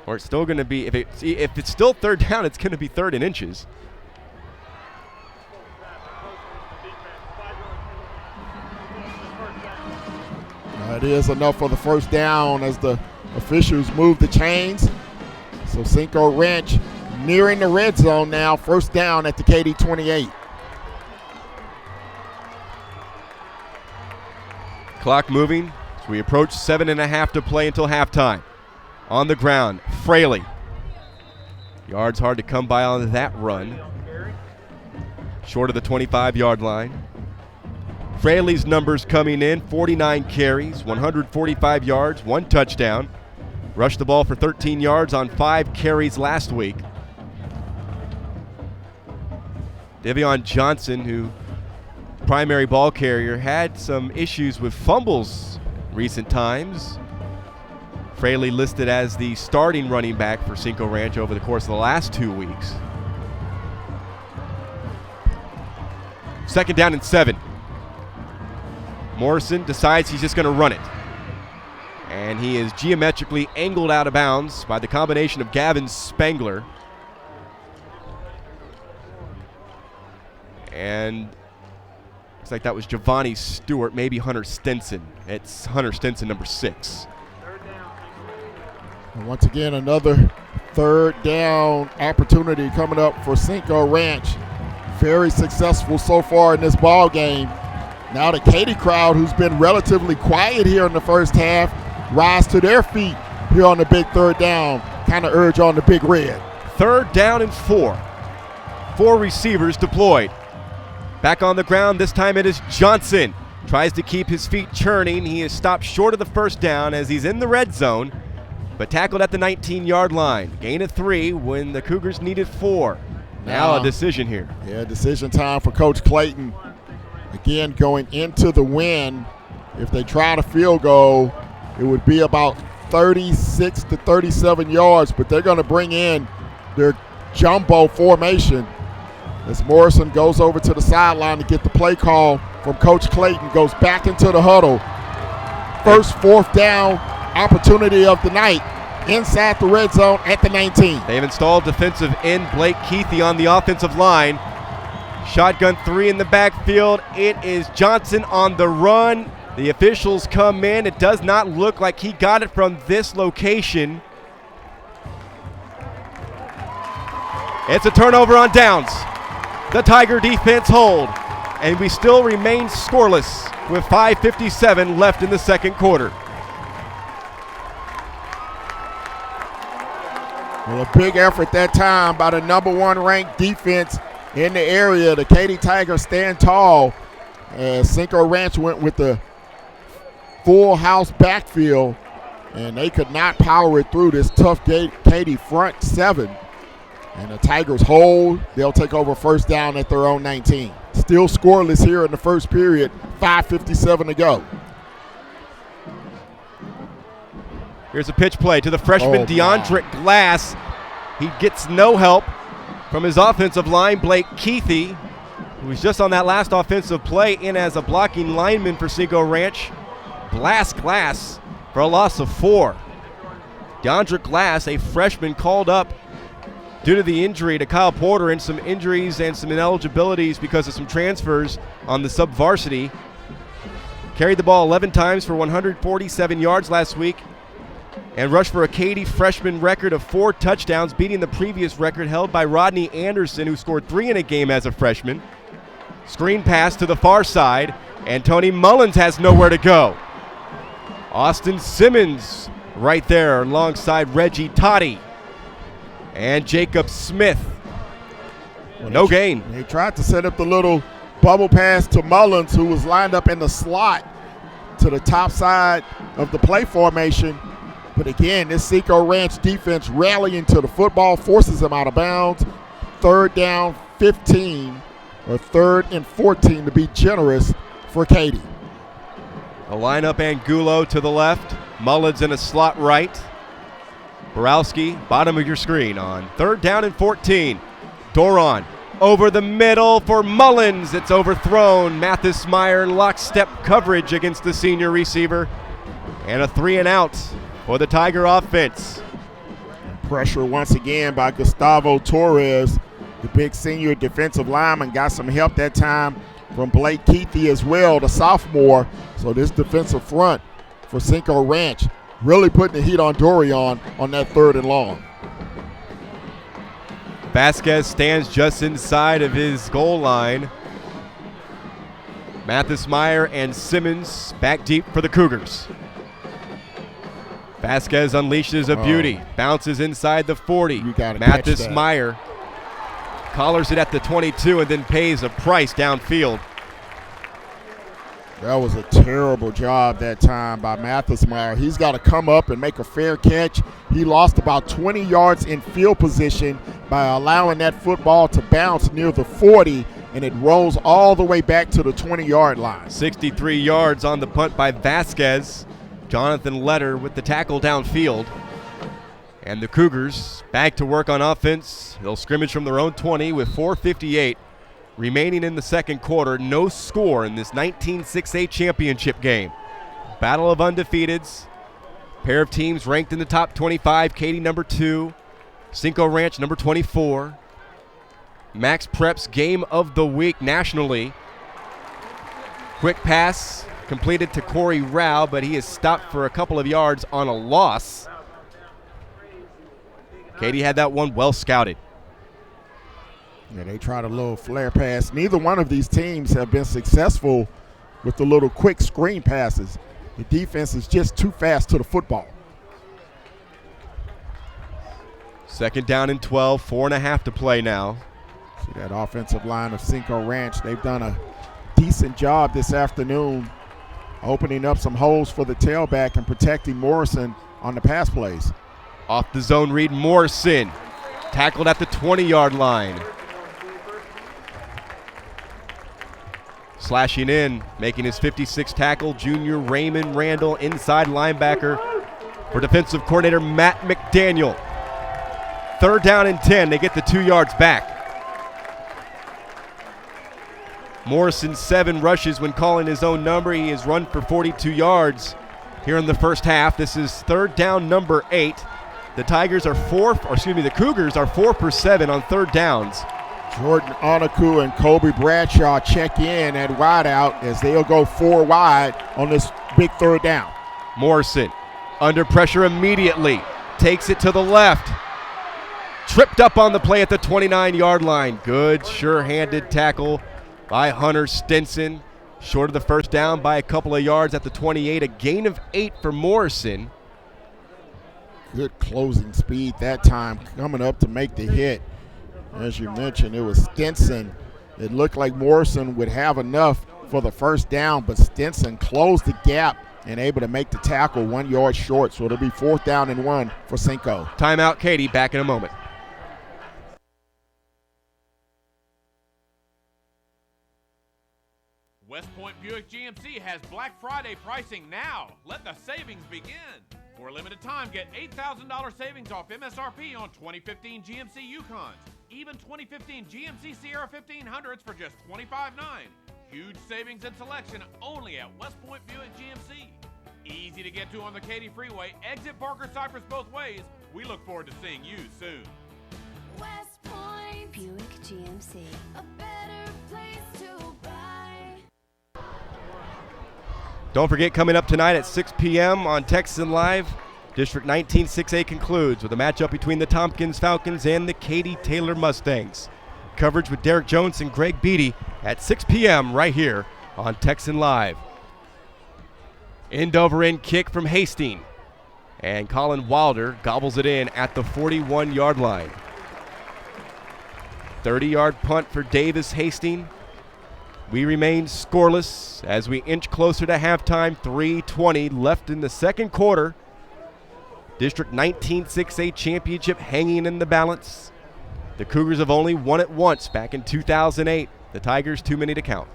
Or it's still going to be, if it's still 3rd down, it's going to be 3rd and inches. It is enough for the 1st down as the officials move the chains. So Cinco Ranch nearing the red zone now, 1st down at the Katy 28. Clock moving as we approach 7.5 to play until halftime. On the ground, Fraley. Yards hard to come by on that run. Short of the 25-yard line. Fraley's numbers coming in, 49 carries, 145 yards, 1 touchdown. Rushed the ball for 13 yards on 5 carries last week. Devion Johnson, who primary ball carrier, had some issues with fumbles recent times. Fraley listed as the starting running back for Cinco Ranch over the course of the last 2 weeks. 2nd down and 7. Morrison decides he's just going to run it. And he is geometrically angled out of bounds by the combination of Gavin Spangler and looks like that was Giovanni Stewart, maybe Hunter Stinson. It's Hunter Stinson, number 6. And once again, another 3rd down opportunity coming up for Cinco Ranch. Very successful so far in this ball game. Now the Katy crowd, who's been relatively quiet here in the first half, rise to their feet here on the big 3rd down, kind of urge on the big red. 3rd down and 4. 4 receivers deployed. Back on the ground, this time it is Johnson. Tries to keep his feet churning. He is stopped short of the 1st down as he's in the red zone, but tackled at the 19-yard line. Gain of 3 when the Cougars needed 4. Now a decision here. Yeah, decision time for Coach Clayton. Again, going into the win, if they try to field goal, it would be about 36 to 37 yards, but they're going to bring in their jumbo formation as Morrison goes over to the sideline to get the play call from Coach Clayton, goes back into the huddle. First 4th down opportunity of the night inside the red zone at the 19. They've installed defensive end Blake Keithy on the offensive line. Shotgun 3 in the backfield. It is Johnson on the run. The officials come in. It does not look like he got it from this location. It's a turnover on downs. The Tiger defense hold, and we still remain scoreless with 5:57 left in the 2nd quarter. Well, a big effort that time by the number 1 ranked defense in the area. The Katy Tigers stand tall as Cinco Ranch went with the full house backfield, and they could not power it through this tough Katy front 7. And the Tigers hold. They'll take over 1st down at their own 19. Still scoreless here in the first period. 5:57 to go. Here's a pitch play to the freshman DeAndre Glass. He gets no help from his offensive line, Blake Keithy, who was just on that last offensive play in as a blocking lineman for Cinco Ranch. Blast Glass for a loss of 4. DeAndre Glass, a freshman, called up due to the injury to Kyle Porter and some injuries and some ineligibilities because of some transfers on the sub-varsity. Carried the ball 11 times for 147 yards last week and rushed for a Katy freshman record of 4 touchdowns, beating the previous record held by Rodney Anderson, who scored 3 in a game as a freshman. Screen pass to the far side, and Tony Mullins has nowhere to go. Austin Simmons right there alongside Reggie Toddy and Jacob Smith. No gain. They tried to set up the little bubble pass to Mullins, who was lined up in the slot to the top side of the play formation. But again, this Cinco Ranch defense rallying to the football forces him out of bounds. 3rd down 15, or 3rd and 14 to be generous for Katy. A lineup, Angulo to the left, Mullins in a slot right. Borowski, bottom of your screen on 3rd down and 14. Doron over the middle for Mullins. It's overthrown. Mathis Meyer lockstep coverage against the senior receiver. And a 3 and out for the Tiger offense. Pressure once again by Gustavo Torres, the big senior defensive lineman. Got some help that time from Blake Keithy as well, the sophomore. So this defensive front for Cinco Ranch really putting the heat on Dorion on that 3rd and long. Vasquez stands just inside of his goal line. Mathis Meyer and Simmons back deep for the Cougars. Vasquez unleashes a beauty, bounces inside the 40. Mathis Meyer collars it at the 22 and then pays a price downfield. That was a terrible job that time by Mathis Meyer. He's got to come up and make a fair catch. He lost about 20 yards in field position by allowing that football to bounce near the 40, and it rolls all the way back to the 20-yard line. 63 yards on the punt by Vasquez. Jonathan Letter with the tackle downfield. And the Cougars back to work on offense. They'll scrimmage from their own 20 with 4:58 remaining in the second quarter. No score in this 19-6A championship game. Battle of undefeateds. Pair of teams ranked in the top 25. Katy number 2. Cinco Ranch number 24. Max Prep's game of the week nationally. Quick pass completed to Corey Rao, but he is stopped for a couple of yards on a loss. Katy had that one well scouted. Yeah, they tried a little flare pass. Neither one of these teams have been successful with the little quick screen passes. The defense is just too fast to the football. 2nd down and 12, 4.5 to play now. See that offensive line of Cinco Ranch. They've done a decent job this afternoon opening up some holes for the tailback and protecting Morrison on the pass plays. Off the zone read, Morrison tackled at the 20-yard line. Slashing in, making his 56th tackle, junior Raymond Randall, inside linebacker for defensive coordinator Matt McDaniel. 3rd down and 10, they get the 2 yards back. Morrison 7 rushes when calling his own number. He has run for 42 yards here in the first half. This is 3rd down number 8. The Cougars are 4 for 7 on 3rd downs. Jordan Onaku and Kobe Bradshaw check in at wideout as they'll go 4 wide on this big 3rd down. Morrison under pressure immediately, takes it to the left. Tripped up on the play at the 29-yard line. Good, sure-handed tackle by Hunter Stinson. Short of the first down by a couple of yards at the 28. A gain of 8 for Morrison. Good closing speed that time, coming up to make the hit. As you mentioned, it was Stinson. It looked like Morrison would have enough for the first down, but Stinson closed the gap and able to make the tackle 1 yard short. So it'll be 4th down and 1 for Cinco. Timeout, Katy. Back in a moment. West Point Buick GMC has Black Friday pricing now. Let the savings begin. For a limited time, get $8,000 savings off MSRP on 2015 GMC Yukons. Even 2015 GMC Sierra 1500s for just $25,900. Huge savings and selection only at West Point Buick GMC. Easy to get to on the Katy Freeway. Exit Parker Cypress both ways. We look forward to seeing you soon. West Point Buick GMC. A better place to buy. Don't forget, coming up tonight at 6 p.m. on Texan Live, District 19 6A concludes with a matchup between the Tompkins Falcons and the Katy Taylor Mustangs. Coverage with Derek Jones and Greg Beatty at 6 p.m. right here on Texan Live. End-over-end kick from Hastings. And Colin Wilder gobbles it in at the 41-yard line. 30-yard punt for Davis Hastings. We remain scoreless as we inch closer to halftime. 3:20 left in the second quarter. District 19 6A championship hanging in the balance. The Cougars have only won it once back in 2008. The Tigers too many to count.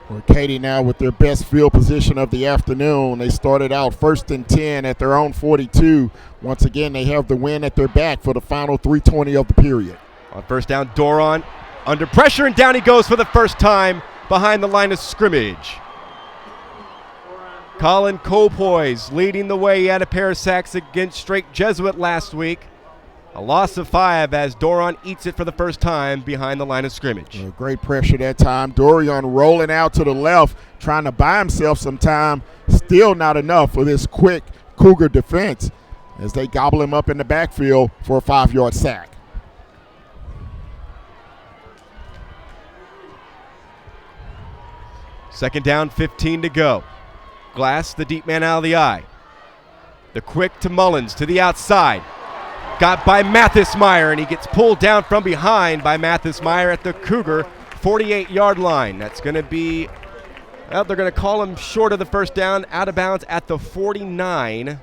Well, Katy now with their best field position of the afternoon. They started out 1st and 10 at their own 42. Once again, they have the win at their back for the final 3:20 of the period. On first down, Doron under pressure, and down he goes for the first time behind the line of scrimmage. Colin Copoise leading the way. He had a pair of sacks against Strake Jesuit last week. A loss of 5 as Doron eats it for the first time behind the line of scrimmage. Great pressure that time. Dorian rolling out to the left, trying to buy himself some time. Still not enough for this quick Cougar defense as they gobble him up in the backfield for a 5-yard sack. Second down, 15 to go. Glass, the deep man out of the eye. The quick to Mullins to the outside. Got by Mathismeyer, and he gets pulled down from behind by Mathismeyer at the Cougar 48-yard line. That's going to be, well, they're going to call him short of the first down, out of bounds at the 49.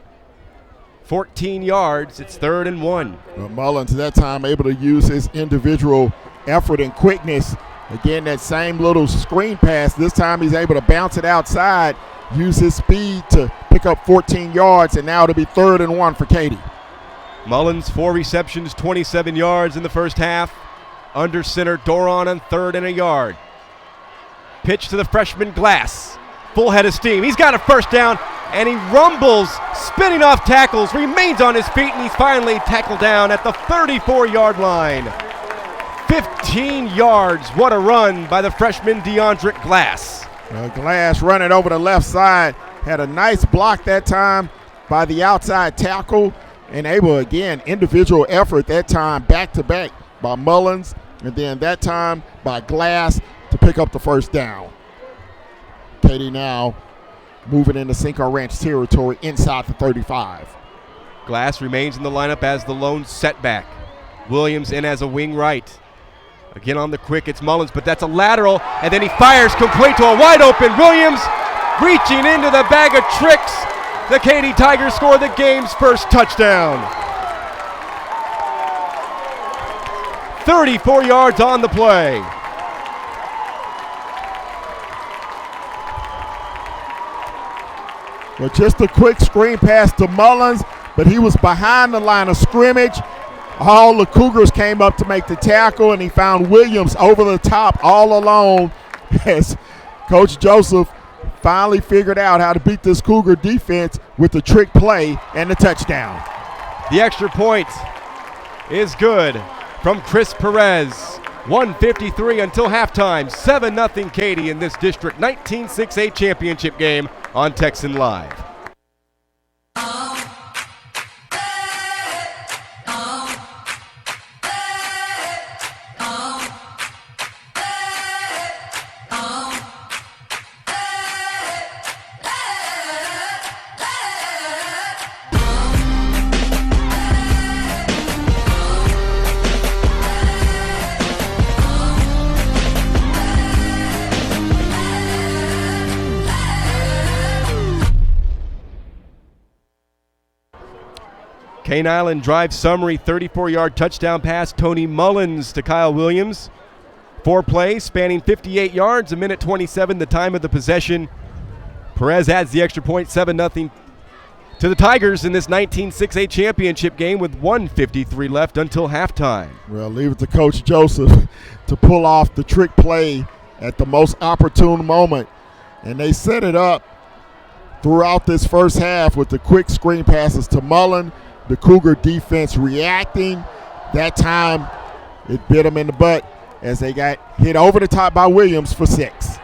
14 yards, it's 3rd and 1. Well, Mullins that time able to use his individual effort and quickness. Again, that same little screen pass. This time he's able to bounce it outside, use his speed to pick up 14 yards, and now it'll be 3rd and 1 for Katy. Mullins, 4 receptions, 27 yards in the first half. Under center, Doron on 3rd and a yard. Pitch to the freshman Glass. Full head of steam. He's got a first down, and he rumbles, spinning off tackles, remains on his feet, and he's finally tackled down at the 34-yard line. 15 yards. What a run by the freshman DeAndre Glass. Glass running over the left side. Had a nice block that time by the outside tackle. And able, again, individual effort that time back-to-back by Mullins. And then that time by Glass to pick up the first down. Katy now moving into Cinco Ranch territory inside the 35. Glass remains in the lineup as the lone setback. Williams in as a wing right. Again on the quick, it's Mullins, but that's a lateral, and then he fires complete to a wide-open Williams, reaching into the bag of tricks. The Katy Tigers score the game's first touchdown. 34 yards on the play. Well, just a quick screen pass to Mullins, but he was behind the line of scrimmage. All the Cougars came up to make the tackle, and he found Williams over the top all alone as Coach Joseph finally figured out how to beat this Cougar defense with the trick play and the touchdown. The extra point is good from Chris Perez. 1:53 until halftime. 7-0 Katy in this District 19 6A championship game on Texan Live. Cane Island drive summary, 34-yard touchdown pass, Tony Mullins to Kyle Williams. 4 plays spanning 58 yards, 1:27 the time of the possession. Perez adds the extra point, 7-0 to the Tigers in this 19 6A championship game with 1:53 left until halftime. Well, leave it to Coach Joseph to pull off the trick play at the most opportune moment. And they set it up throughout this first half with the quick screen passes to Mullen. The Cougar defense reacting. That time, it bit them in the butt as they got hit over the top by Williams for 6.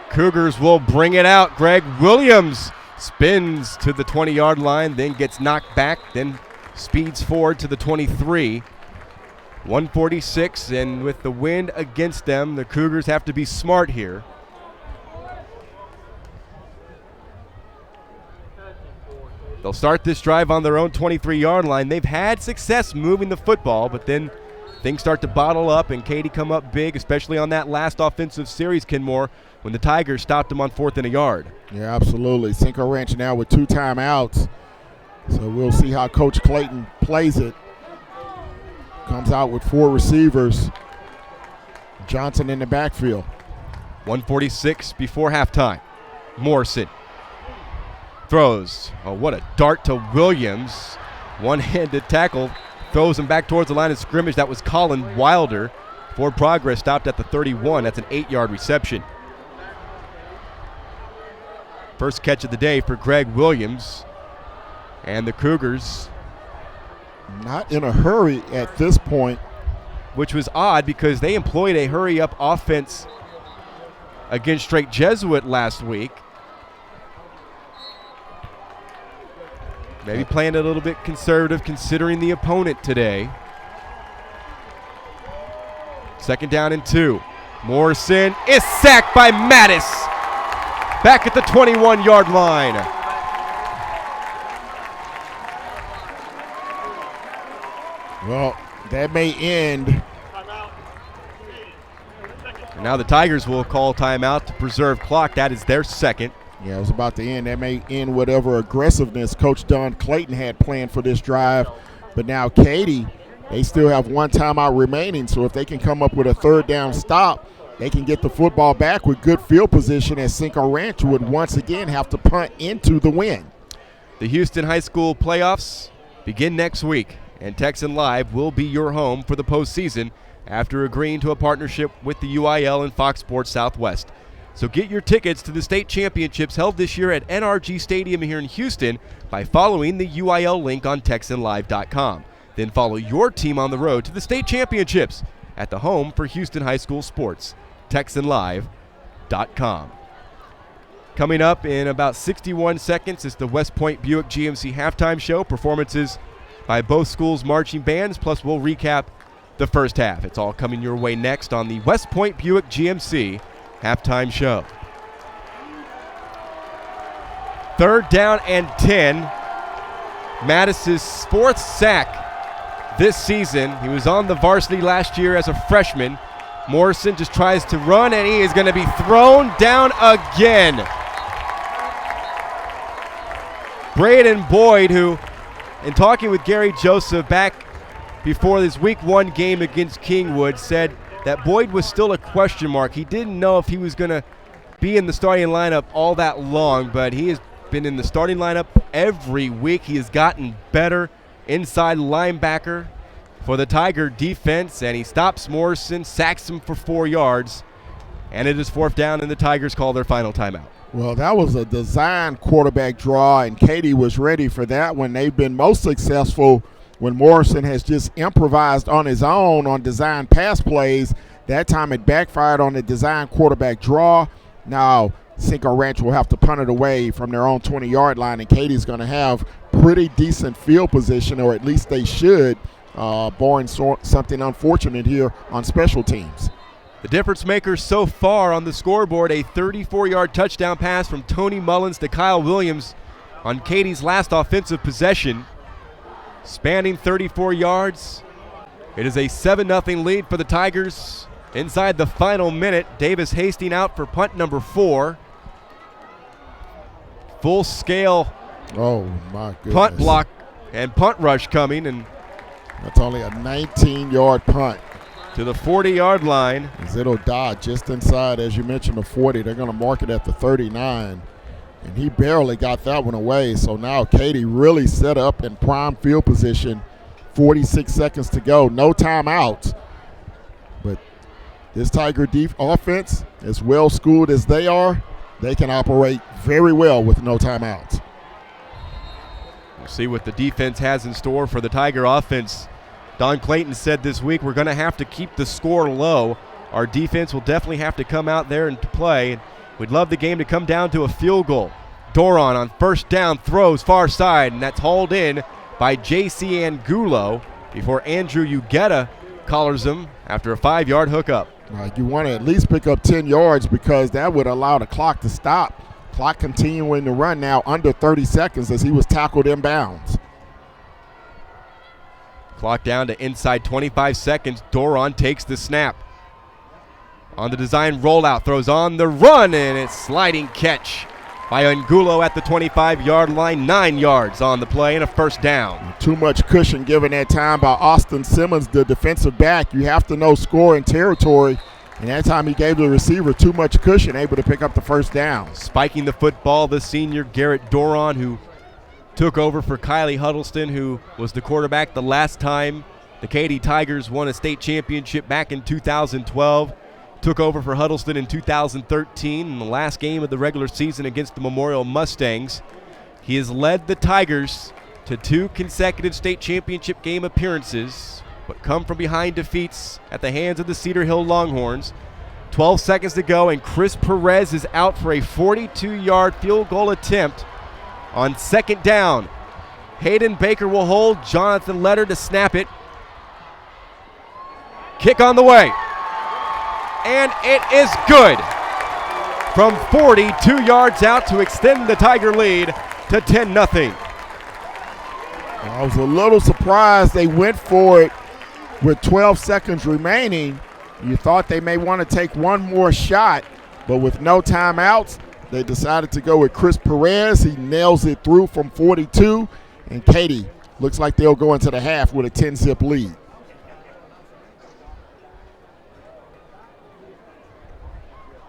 Cougars will bring it out. Greg Williams spins to the 20-yard line, then gets knocked back, then speeds forward to the 23. 146, and with the wind against them, the Cougars have to be smart here. They'll start this drive on their own 23-yard line. They've had success moving the football, but then things start to bottle up, and Katy come up big, especially on that last offensive series, Kenmore, when the Tigers stopped them on 4th and a yard. Yeah, absolutely. Cinco Ranch now with 2 timeouts. So we'll see how Coach Clayton plays it. Comes out with 4 receivers. Johnson in the backfield. 1:46 before halftime. Morrison throws. Oh, what a dart to Williams. One-handed tackle. Throws him back towards the line of scrimmage. That was Colin Wilder. Forward progress stopped at the 31. That's an 8-yard reception. First catch of the day for Greg Williams. And the Cougars, not in a hurry at this point. Which was odd because they employed a hurry-up offense against Straight Jesuit last week. Maybe playing a little bit conservative considering the opponent today. 2nd down and 2. Morrison is sacked by Mattis. Back at the 21-yard line. Well, that may end. And now the Tigers will call timeout to preserve clock. That is their 2nd. Yeah, it was about to end. That may end whatever aggressiveness Coach Don Clayton had planned for this drive. But now Katy, they still have 1 timeout remaining. So if they can come up with a 3rd down stop, they can get the football back with good field position, as Cinco Ranch would once again have to punt into the win. The Houston High School playoffs begin next week, and Texan Live will be your home for the postseason after agreeing to a partnership with the UIL and Fox Sports Southwest. So get your tickets to the state championships held this year at NRG Stadium here in Houston by following the UIL link on TexanLive.com. Then follow your team on the road to the state championships at the home for Houston High School sports, TexanLive.com. Coming up in about 61 seconds is the West Point Buick GMC halftime show. Performances by both schools' marching bands, plus we'll recap the first half. It's all coming your way next on the West Point Buick GMC halftime show. 3rd down and 10. Mattis' 4th sack this season. He was on the varsity last year as a freshman. Morrison just tries to run, and he is going to be thrown down again. Braden Boyd, who, in talking with Gary Joseph back before this week 1 game against Kingwood, said that Boyd was still a question mark. He didn't know if he was going to be in the starting lineup all that long, but he has been in the starting lineup every week. He has gotten better. Inside linebacker for the Tiger defense, and he stops Morrison, sacks him for 4 yards, and it is 4th down, and the Tigers call their final timeout. Well, that was a design quarterback draw, and Katy was ready for that one. They've been most successful when Morrison has just improvised on his own on design pass plays. That time it backfired on the design quarterback draw. Now Cinco Ranch will have to punt it away from their own 20-yard line, and Katy's going to have pretty decent field position, or at least they should, barring something unfortunate here on special teams. The difference makers so far on the scoreboard, a 34-yard touchdown pass from Tony Mullins to Kyle Williams on Katy's last offensive possession, spanning 34 yards. It is a 7-0 lead for the Tigers. Inside the final minute, Davis Hastings out for punt number 4. Full scale punt block and punt rush coming, and that's only a 19-yard punt to the 40-yard line. It'll die just inside, as you mentioned, the 40. They're going to mark it at the 39, and he barely got that one away. So now Katy really set up in prime field position. 46 seconds to go, no timeouts. But this Tiger offense, as well schooled as they are, they can operate very well with no timeouts. We'll see what the defense has in store for the Tiger offense. Don Clayton said this week, we're going to have to keep the score low. Our defense will definitely have to come out there and play. We'd love the game to come down to a field goal. Doron on 1st down throws far side, and that's hauled in by J.C. Angulo before Andrew Ugetta collars him after a 5-yard hookup. You want to at least pick up 10 yards because that would allow the clock to stop Clock continuing to run now, under 30 seconds as he was tackled inbounds. Clock down to inside 25 seconds. Doron takes the snap. On the design rollout, throws on the run, and it's sliding catch by Angulo at the 25-yard line. 9 yards on the play and a first down. Too much cushion given that time by Austin Simmons, the defensive back. You have to know score and territory. And that time he gave the receiver too much cushion, able to pick up the first down. Spiking the football, the senior Garrett Doron, who took over for Kylie Huddleston, who was the quarterback the last time the Katy Tigers won a state championship back in 2012. Took over for Huddleston in 2013 in the last game of the regular season against the Memorial Mustangs. He has led the Tigers to 2 consecutive state championship game appearances, but come from behind defeats at the hands of the Cedar Hill Longhorns. 12 seconds to go, and Chris Perez is out for a 42-yard field goal attempt on second down. Hayden Baker will hold. Jonathan Letter to snap it. Kick on the way. And it is good. From 42 yards out to extend the Tiger lead to 10-0. I was a little surprised they went for it with 12 seconds remaining. You thought they may want to take one more shot, but with no timeouts, they decided to go with Chris Perez. He nails it through from 42, and Katy looks like they'll go into the half with a 10-zip lead.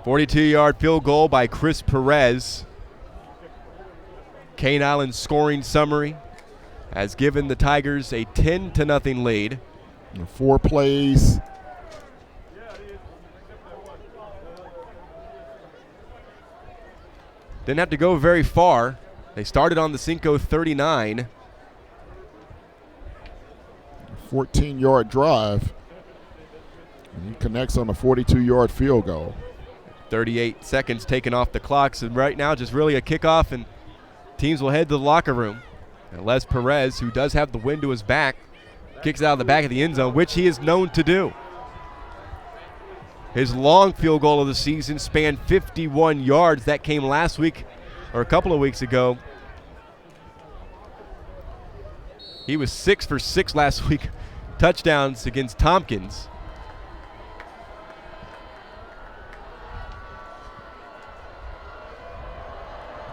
.42-yard field goal by Chris Perez. Cane Island's scoring summary has given the Tigers a 10-0 lead. 4 plays. Didn't have to go very far. They started on the Cinco 39. 14-yard drive. And he connects on a 42-yard field goal. 38 seconds taken off the clock. So right now just really a kickoff, and teams will head to the locker room. And Les Perez, who does have the wind to his back, kicks out of the back of the end zone, which he is known to do. His long field goal of the season spanned 51 yards. That came last week, or a couple of weeks ago. He was 6 for 6 last week. Touchdowns against Tompkins.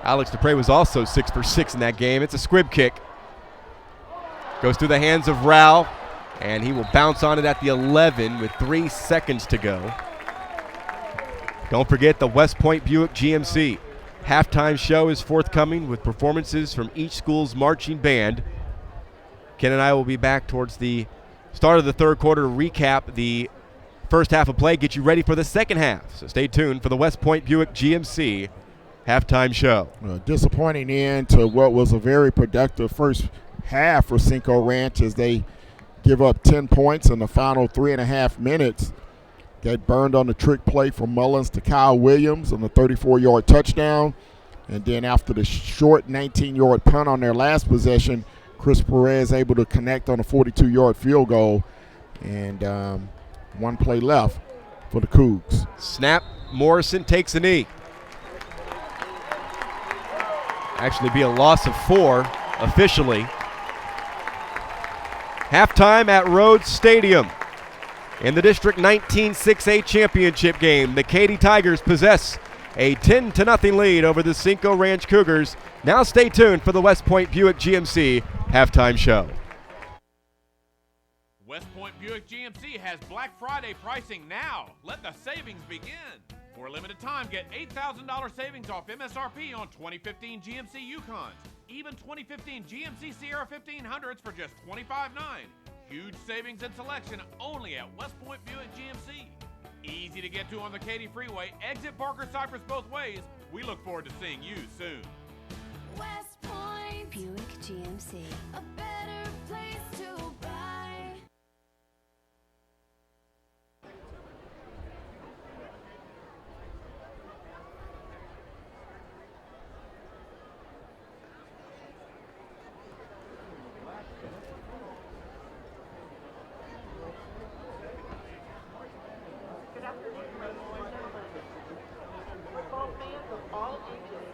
Alex Dupre was also 6 for 6 in that game. It's a squib kick. Goes through the hands of Rao, and he will bounce on it at the 11 with 3 seconds to go. Don't forget the West Point Buick GMC halftime show is forthcoming with performances from each school's marching band. Ken and I will be back towards the start of the third quarter to recap the first half of play, get you ready for the second half. So stay tuned for the West Point Buick GMC halftime show. Disappointing end to what was a very productive first half for Cinco Ranch as they give up 10 points in the final 3.5 minutes. Got burned on the trick play from Mullins to Kyle Williams on the 34-yard touchdown. And then after the short 19-yard punt on their last possession, Chris Perez able to connect on a 42-yard field goal. And 1 play left for the Cougs. Snap, Morrison takes a knee. Actually be a loss of 4 officially. Halftime at Rhodes Stadium. In the District 19 6A championship game, the Katy Tigers possess a 10-0 lead over the Cinco Ranch Cougars. Now stay tuned for the West Point Buick GMC halftime show. West Point Buick GMC has Black Friday pricing now. Let the savings begin. For a limited time, get $8,000 savings off MSRP on 2015 GMC Yukons. Even 2015 GMC Sierra 1500s for just $25,900. Huge savings and selection only at West Point Buick GMC. Easy to get to on the Katy Freeway. Exit Parker Cypress both ways. We look forward to seeing you soon. West Point Buick GMC, a better place to buy. Football fans of all ages,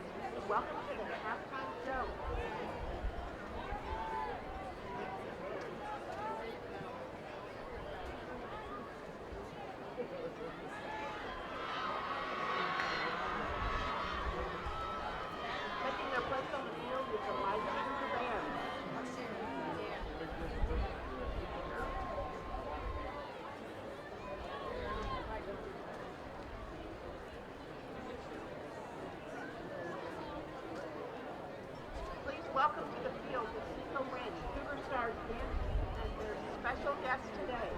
best today.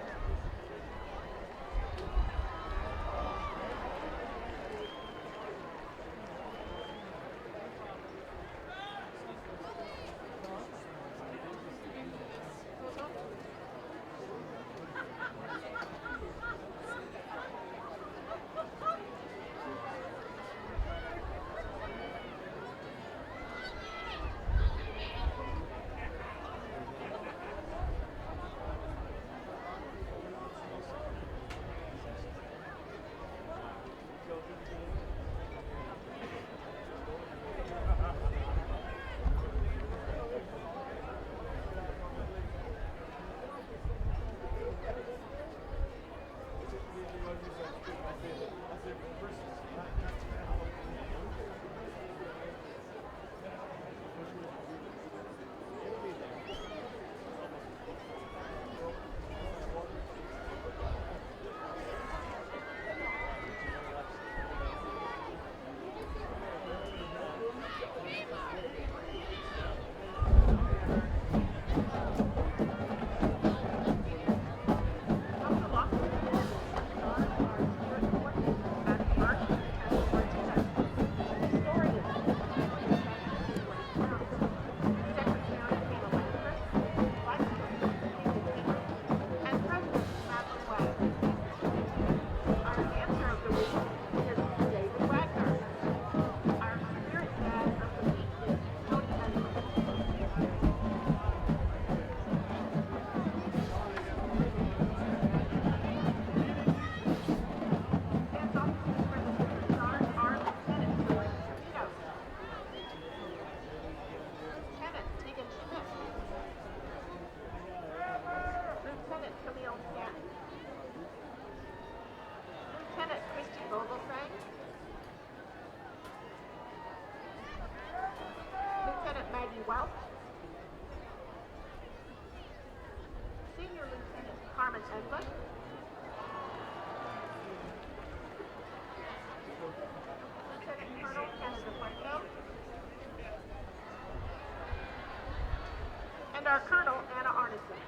And our Colonel, Anna Arneson.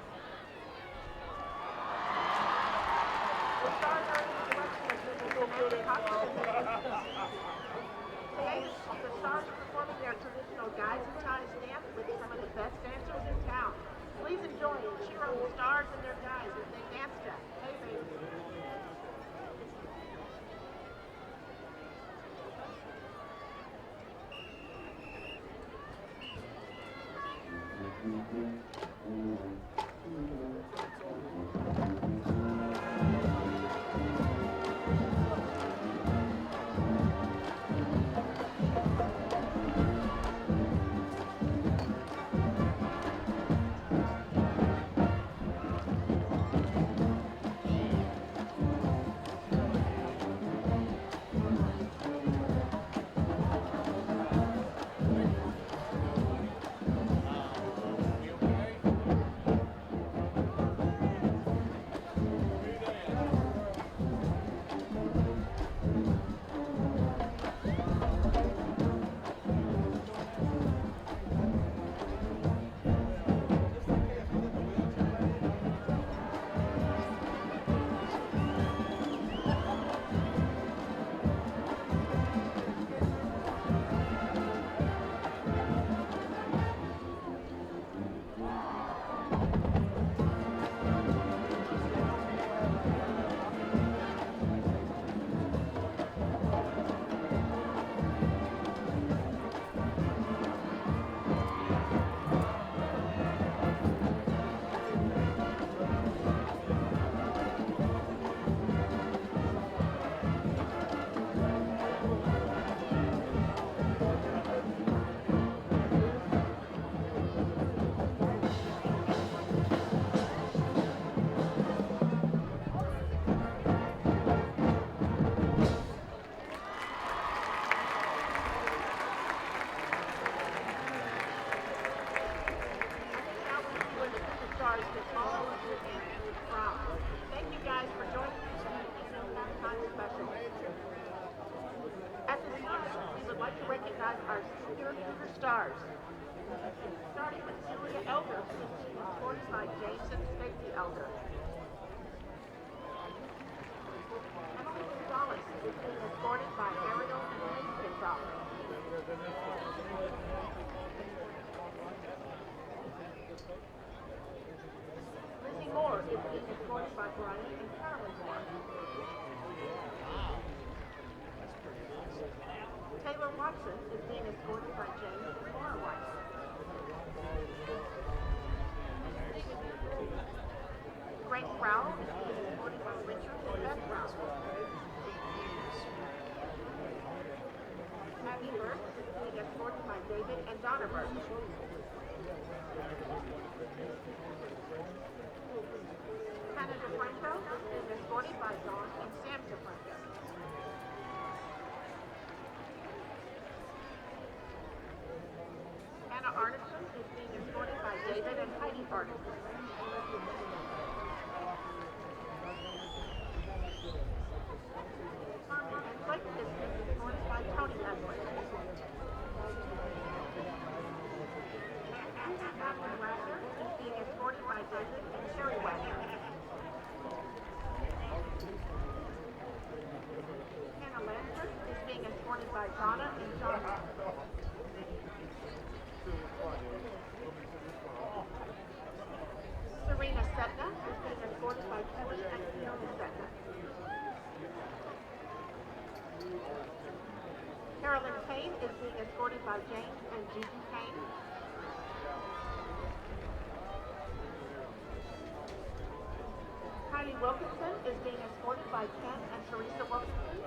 The stars are in the selection of Lieutenant Atascocita. Today, the stars are performing their traditional guys and ties dance with some of the best dancers in town. Please enjoy and cheer on the stars and their guys as they dance to Hey Baby. Thank you guys for joining us for the Valentine's special. At this time, we would like to recognize our senior Cougar stars. Starting with Julia Elder, who is being supported by James and Stacy Elder. escorted by Brian and Carolyn Moore. Taylor Watson is being escorted by James and Laura Watson. Grace Rowell is being escorted by Richard and Beth Rowell. Abby Burke is being escorted by David and Donna Burke. Hannah DeFranco is being escorted by Dawn and Sam DeFranco. Anna Arneson is being escorted by David and Heidi Arneson. And Clayton is being escorted by Tony Leslie. Catherine Wagner is being escorted by David and Sherry Wagner. Hannah Lansford is being escorted by Donna and John. Serena Setna is being escorted by Kelly and Fiona Setna. Carolyn Kane is being escorted by James and Gigi Kane. Kylie Wilkinson is being escorted by Ken and Teresa Wilkinson.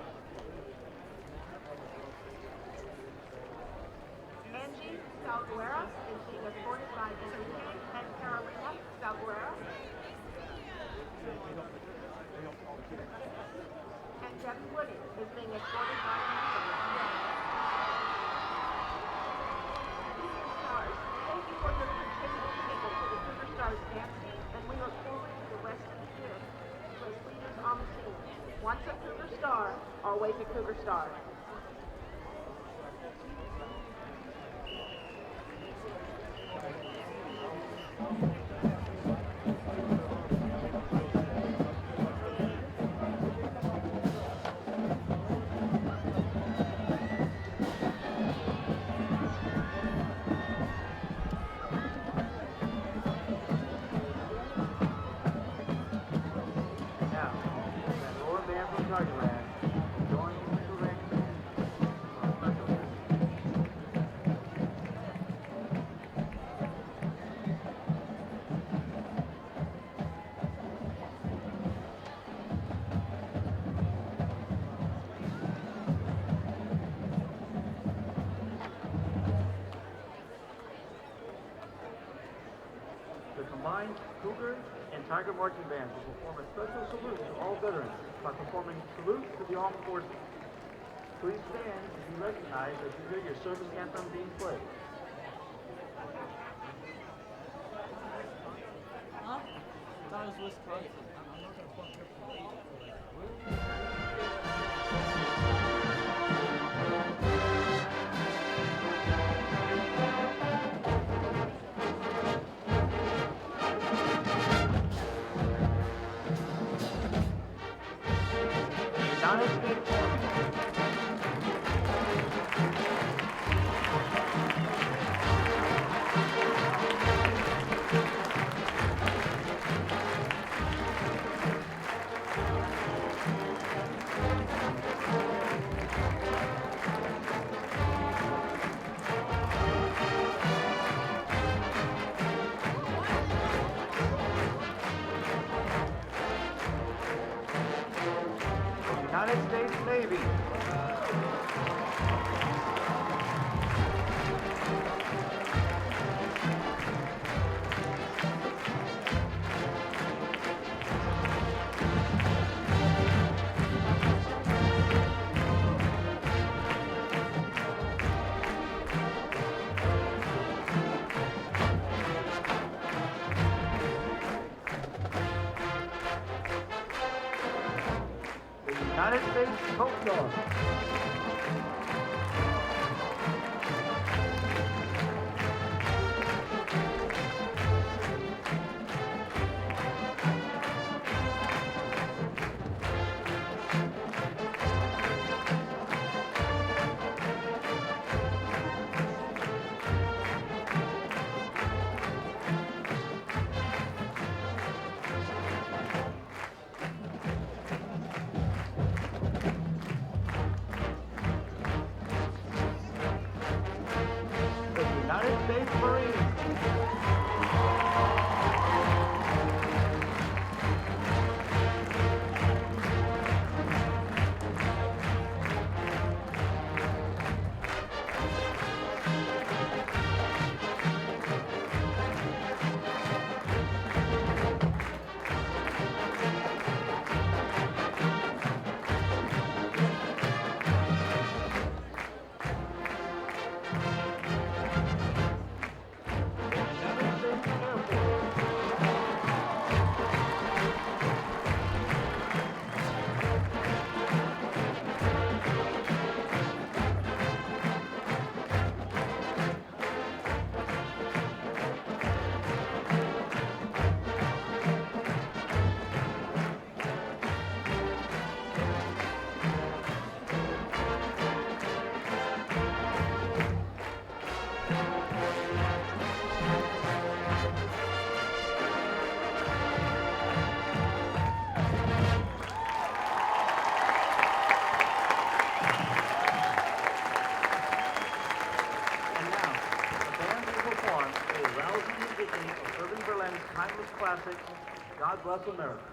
Angie Salguera is being escorted by Enrique and Carolina Salguera. And Debbie Woody is being escorted by Stars. Thank you for your continued commitment to the Superstars dance team, and we look forward to the rest of the year as leaders on the team. Once a Cougar Star, always a Cougar Star. Cougar and Tiger marching bands will perform a special salute to all veterans by performing salutes to the armed forces. Please stand to be recognized as you hear your service anthem being played. Huh? That was Wisconsin. United States Navy. United States Coast Guard. God bless America.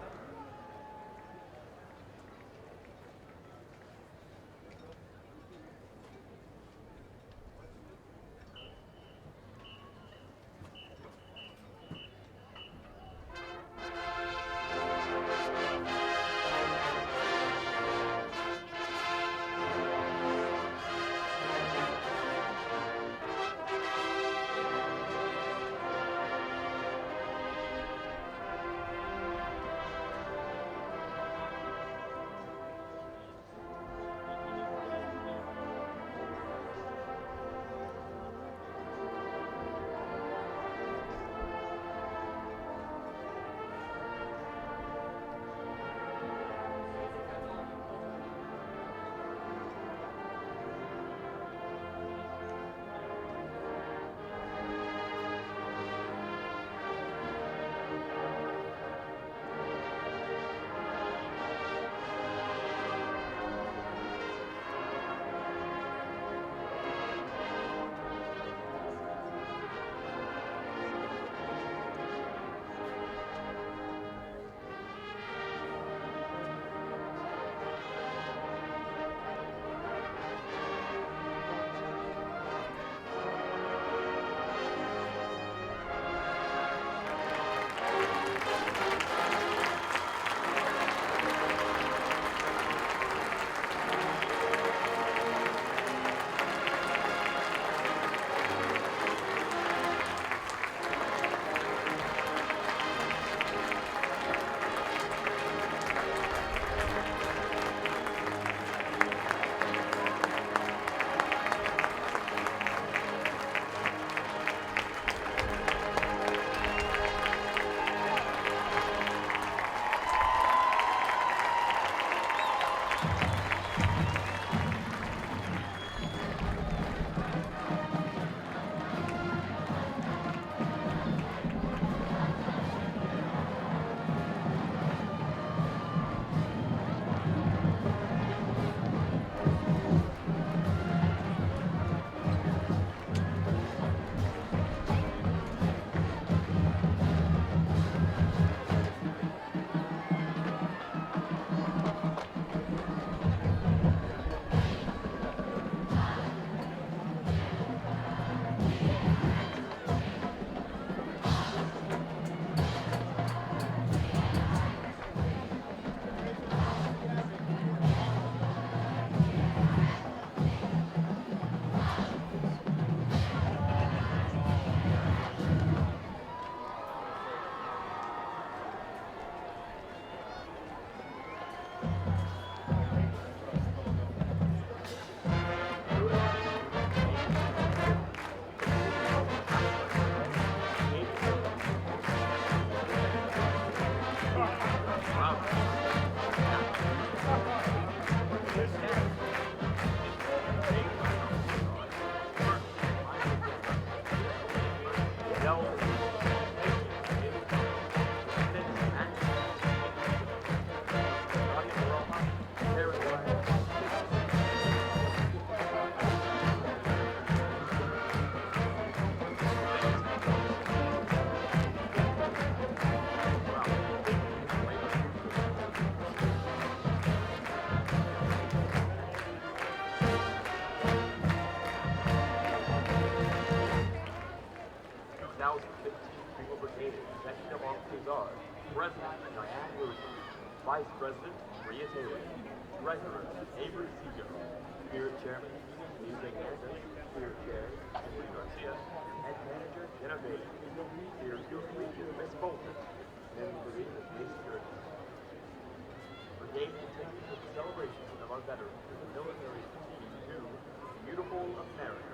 Vice President, Maria Taylor. Treasurer, Avery Cinco. Spirit Chairman, Music Anderson. Spirit Chair, Henry Garcia. And Manager, Jenna Mayde. Spirit Field Region, Miss Bolton. And the Region of Miss Spirit. Brigade continues with the celebration of our veterans as the military continues to Beautiful America.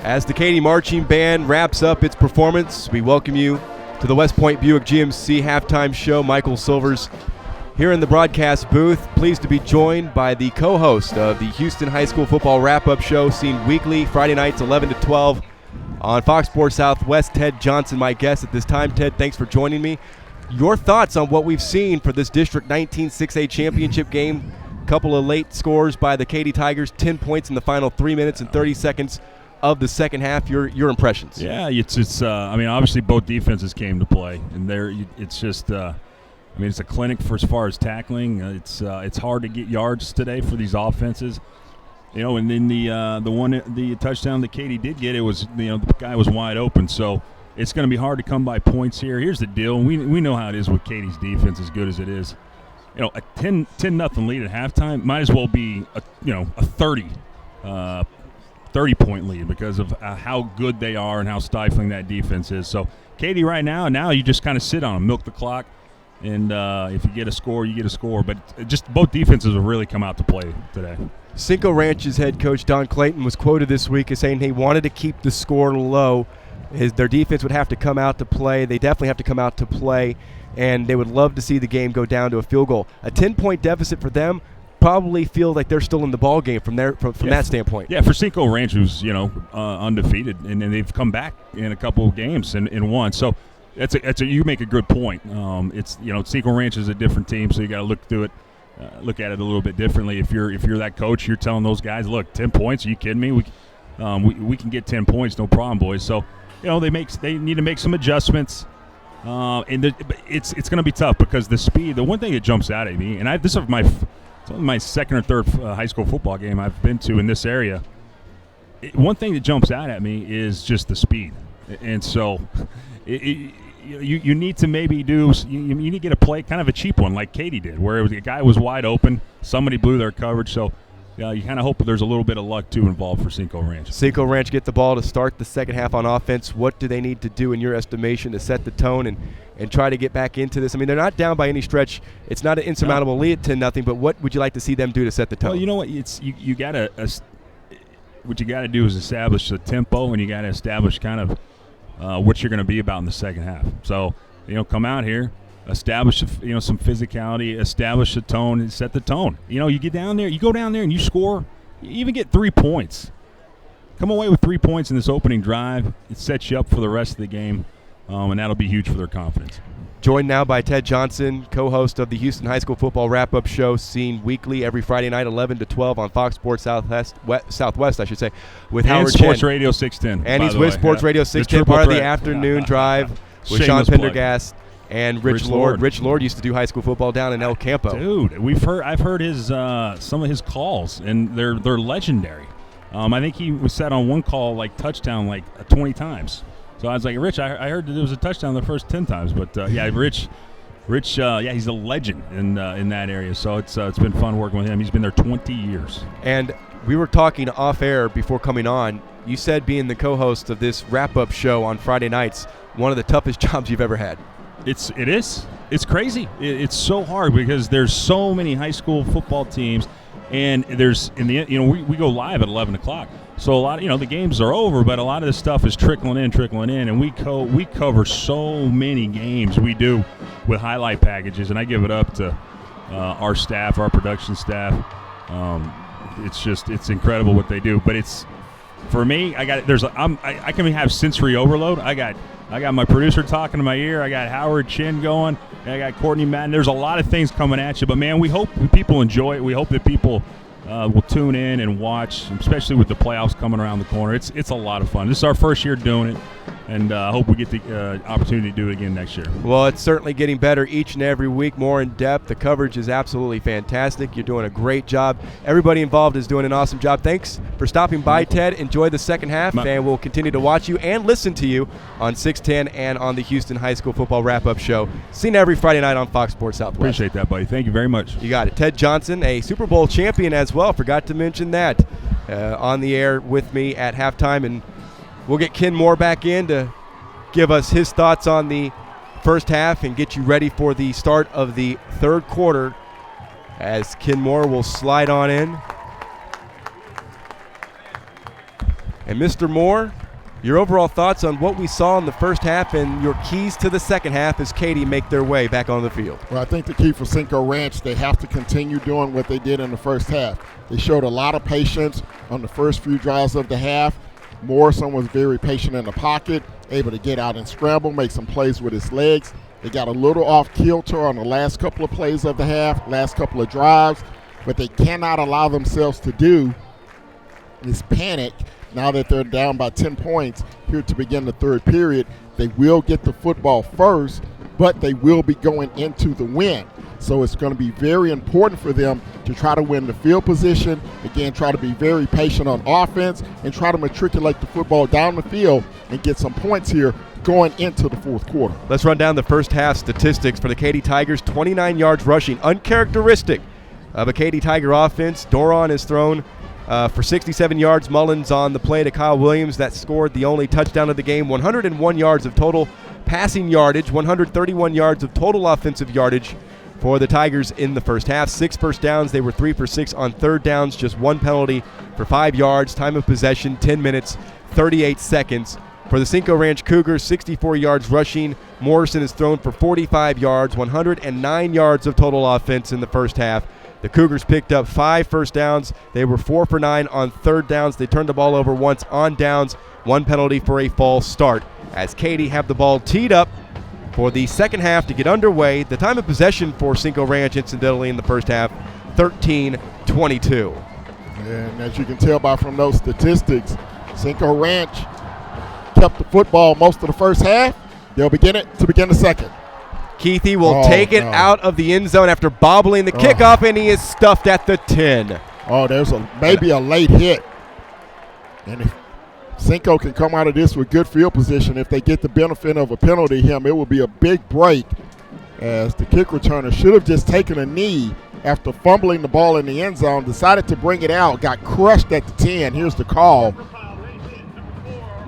As the Katy Marching Band wraps up its performance, we welcome you to the West Point Buick GMC halftime show. Michael Silvers here in the broadcast booth. Pleased to be joined by the co-host of the Houston High School Football Wrap-Up Show, seen weekly, Friday nights 11 to 12 on Fox Sports Southwest, Ted Johnson, my guest at this time. Ted, thanks for joining me. Your thoughts on what we've seen for this District 19 6A championship game. Couple of late scores by the Katy Tigers, 10 points in the final 3 minutes and 30 seconds of the second half. Your impressions? Yeah, it's I mean, obviously both defenses came to play, and it's just I mean, it's a clinic for as far as tackling. It's hard to get yards today for these offenses, you know. And then the touchdown that Katy did get, it was, you know, the guy was wide open, so it's going to be hard to come by points here. Here's the deal: we know how it is with Katy's defense, as good as it is. You know, a 10-0 lead at halftime might as well be a 30-point lead because of how good they are and how stifling that defense is. So Katy right now you just kind of sit on them, milk the clock, and if you get a score, you get a score. But just both defenses have really come out to play today. Cinco Ranch's head coach Don Clayton was quoted this week as saying he wanted to keep the score low. Their defense would have to come out to play. They definitely have to come out to play, and they would love to see the game go down to a field goal. A 10-point deficit for them probably feel like they're still in the ball game from that standpoint. Yeah, for Cinco Ranch, who's undefeated, and they've come back in a couple of games and won. So you make a good point. Cinco Ranch is a different team, so you got to look at it a little bit differently. If you're that coach, you're telling those guys, look, 10 points? Are you kidding me? We can get 10 points, no problem, boys. So they need to make some adjustments. It's going to be tough because the speed. The one thing that jumps out at me, and this is my second or third high school football game I've been to in this area. One thing that jumps out at me is just the speed, and so you need to maybe you need to get a play, kind of a cheap one like Katy did, where a guy was wide open, somebody blew their coverage. So you kind of hope there's a little bit of luck too involved for Cinco Ranch. Cinco Ranch get the ball to start the second half on offense. What do they need to do in your estimation to set the tone and try to get back into this? I mean, they're not down by any stretch. It's not an insurmountable lead at 10-0, but what would you like to see them do to set the tone? Well, you know what? What you got to do is establish the tempo, and you got to establish kind of what you're going to be about in the second half. So, come out here, establish some physicality, establish the tone, and set the tone. You go down there and you score. You even get 3 points. Come away with 3 points in this opening drive. It sets you up for the rest of the game. And that'll be huge for their confidence. Joined now by Ted Johnson, co-host of the Houston High School Football Wrap-Up Show, seen weekly every Friday night, 11 to 12 on Fox Sports Southwest, with Howard Chen. Sports Radio 610. And he's with Sports Radio 610, part of the afternoon drive with Sean Pendergast and Rich Lord. Rich Lord used to do high school football down in El Campo. Dude, I've heard his some of his calls, and they're legendary. I think he was set on one call touchdown 20 times. So I was like, Rich, I heard that there was a touchdown the first 10 times. But, Rich, he's a legend in that area. So it's been fun working with him. He's been there 20 years. And we were talking off air before coming on. You said being the co-host of this wrap-up show on Friday nights, one of the toughest jobs you've ever had. It is. It's crazy. It's so hard because there's so many high school football teams. And we go live at 11 o'clock. So a lot of, the games are over, but a lot of this stuff is trickling in, and we cover so many games we do with highlight packages, and I give it up to our staff, our production staff. It's incredible what they do. But it's, for me, I can have sensory overload. I got my producer talking to my ear. I got Howard Chen going. I got Courtney Madden. There's a lot of things coming at you, but man, we hope people enjoy it. We hope that people will tune in and watch, especially with the playoffs coming around the corner. It's a lot of fun. This is our first year doing it, and I hope we get the opportunity to do it again next year. Well, it's certainly getting better each and every week, more in depth. The coverage is absolutely fantastic. You're doing a great job. Everybody involved is doing an awesome job. Thanks for stopping by, Ted. Enjoy the second half, and we'll continue to watch you and listen to you on 610 and on the Houston High School Football Wrap-Up Show. Seen every Friday night on Fox Sports Southwest. Appreciate that, buddy. Thank you very much. You got it. Ted Johnson, a Super Bowl champion as well. Forgot to mention that on the air with me at halftime, and we'll get Ken Moore back in to give us his thoughts on the first half and get you ready for the start of the third quarter as Ken Moore will slide on in. And Mr. Moore, your overall thoughts on what we saw in the first half and your keys to the second half as Katy make their way back on the field? Well, I think the key for Cinco Ranch, they have to continue doing what they did in the first half. They showed a lot of patience on the first few drives of the half. Morrison was very patient in the pocket, able to get out and scramble, make some plays with his legs. They got a little off kilter on the last couple of plays of the half, last couple of drives. What they cannot allow themselves to do is panic now that they're down by 10 points here to begin the third period. They will get the football first, but they will be going into the win. So it's going to be very important for them to try to win the field position, again, try to be very patient on offense, and try to matriculate the football down the field and get some points here going into the fourth quarter. Let's run down the first half statistics for the Katy Tigers. 29 yards rushing, uncharacteristic of a Katy Tiger offense. Doron is thrown for 67 yards. Mullins on the play to Kyle Williams that scored the only touchdown of the game. 101 yards of total passing yardage, 131 yards of total offensive yardage for the Tigers in the first half. 6 first downs. They were 3 for 6 on third downs, just 1 penalty for 5 yards. Time of possession, 10 minutes, 38 seconds. For the Cinco Ranch Cougars, 64 yards rushing. Morrison is thrown for 45 yards, 109 yards of total offense in the first half. The Cougars picked up 5 first downs. They were 4 for 9 on third downs. They turned the ball over once on downs, 1 penalty for a false start. As Katy have the ball teed up for the second half to get underway. The time of possession for Cinco Ranch, incidentally, in the first half, 13-22. And as you can tell by from those statistics, Cinco Ranch kept the football most of the first half. They'll begin the second. Keithy will take it out of the end zone after bobbling the kickoff, and he is stuffed at the 10. Oh, there's maybe a late hit. And if Cinco can come out of this with good field position, if they get the benefit of a penalty him, it will be a big break, as the kick returner should have just taken a knee after fumbling the ball in the end zone, decided to bring it out, got crushed at the 10. Here's the call.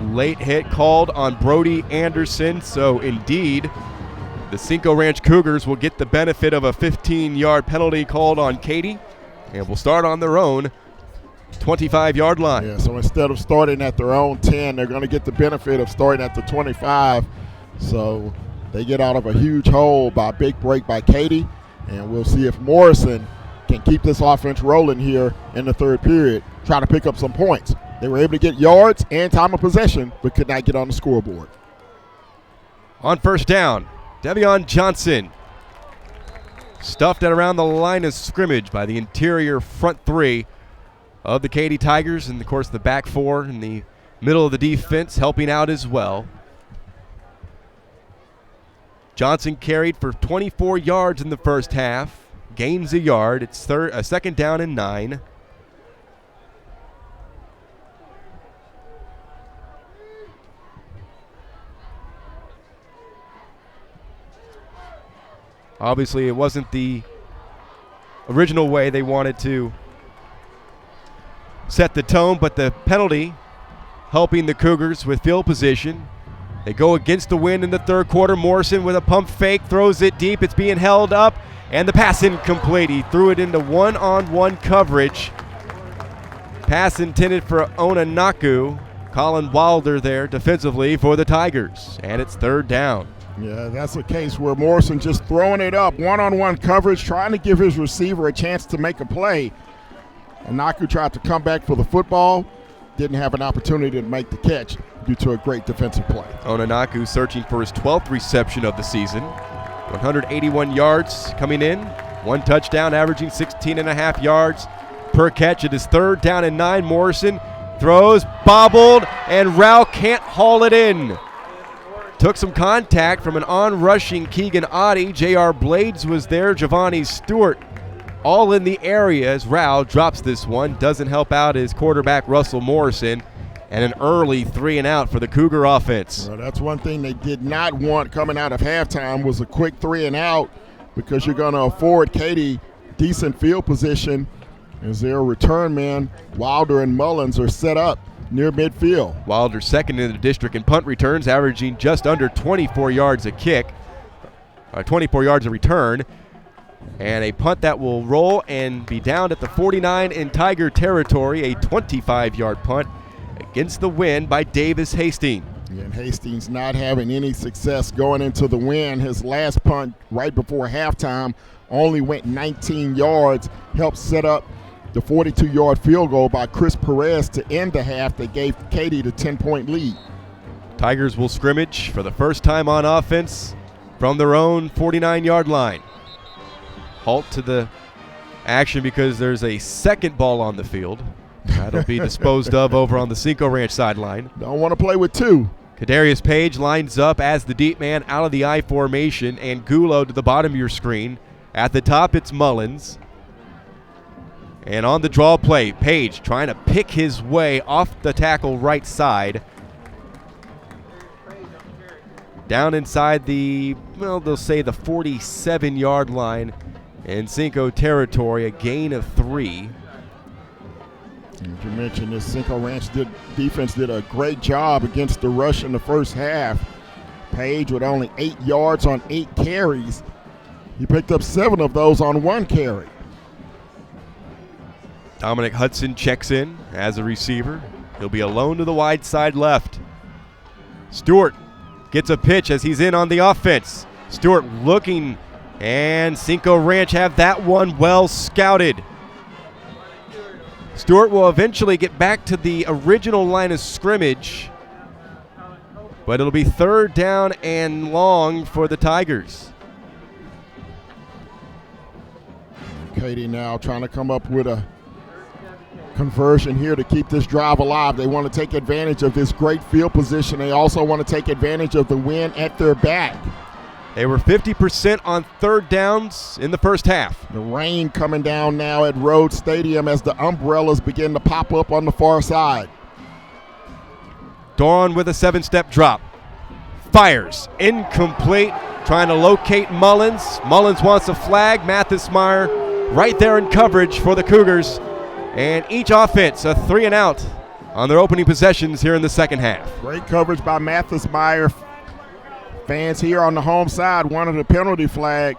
Late hit called on Brody Anderson, so indeed the Cinco Ranch Cougars will get the benefit of a 15-yard penalty called on Katy, and will start on their own 25-yard line. Yeah, so instead of starting at their own 10, they're going to get the benefit of starting at the 25. So they get out of a huge hole by a big break by Katy, and we'll see if Morrison can keep this offense rolling here in the third period, try to pick up some points. They were able to get yards and time of possession, but could not get on the scoreboard. On first down, Devion Johnson stuffed at around the line of scrimmage by the interior front 3 of the Katy Tigers, and of course the back 4 in the middle of the defense helping out as well. Johnson carried for 24 yards in the first half, gains a yard. It's a second down and 9. Obviously, it wasn't the original way they wanted to set the tone, but the penalty helping the Cougars with field position. They go against the wind in the third quarter. Morrison with a pump fake, throws it deep. It's being held up, and the pass incomplete. He threw it into one-on-one coverage. Pass intended for Onanaku. Colin Wilder there defensively for the Tigers, and it's third down. Yeah, that's a case where Morrison just throwing it up, one-on-one coverage, trying to give his receiver a chance to make a play. Anaku tried to come back for the football, didn't have an opportunity to make the catch due to a great defensive play. Onanaku searching for his 12th reception of the season. 181 yards coming in, 1 touchdown, averaging 16.5 yards per catch. It is third down and 9. Morrison throws, bobbled, and Rao can't haul it in. Took some contact from an on-rushing Keegan Oddie. J.R. Blades was there. Giovanni Stewart all in the area as Rao drops this one. Doesn't help out his quarterback, Russell Morrison. And an early 3-and-out for the Cougar offense. Well, that's one thing they did not want coming out of halftime was a quick 3-and-out, because you're going to afford Katy decent field position as their return man, Wilder and Mullins, are set up near midfield. Wilder second in the district in punt returns, averaging just under 24 yards a kick, 24 yards a return, and a punt that will roll and be down at the 49 in Tiger territory, a 25-yard punt. against the wind by Davis Hastings. And Hastings not having any success going into the wind. His last punt right before halftime only went 19 yards, helped set up the 42-yard field goal by Chris Perez to end the half that gave Katy the 10-point lead. Tigers will scrimmage for the first time on offense from their own 49-yard line. Halt to the action because there's a second ball on the field. That'll be disposed of over on the Cinco Ranch sideline. Don't want to play with two. Kadarius Page lines up as the deep man out of the I formation, and Gulo to the bottom of your screen. At the top, it's Mullins. And on the draw play, Page trying to pick his way off the tackle right side. Down inside the, well, they'll say the 47-yard line in Cinco territory, a gain of 3. As you mentioned, this Cinco Ranch defense did a great job against the rush in the first half. Page with only 8 yards on 8 carries. He picked up 7 of those on 1 carry. Dominic Hudson checks in as a receiver. He'll be alone to the wide side left. Stewart gets a pitch as he's in on the offense. Stewart looking, and Cinco Ranch have that one well scouted. Stewart will eventually get back to the original line of scrimmage, but it'll be 3rd down and long for the Tigers. Katy now trying to come up with a conversion here to keep this drive alive. They want to take advantage of this great field position. They also want to take advantage of the wind at their back. They were 50% on 3rd downs in the first half. The rain coming down now at Rhodes Stadium as the umbrellas begin to pop up on the far side. Dawn with a 7-step drop. Fires. Incomplete. Trying to locate Mullins. Mullins wants a flag. Mathis Meyer right there in coverage for the Cougars. And each offense a 3 and out on their opening possessions here in the second half. Great coverage by Mathis Meyer. Fans here on the home side wanted a penalty flag,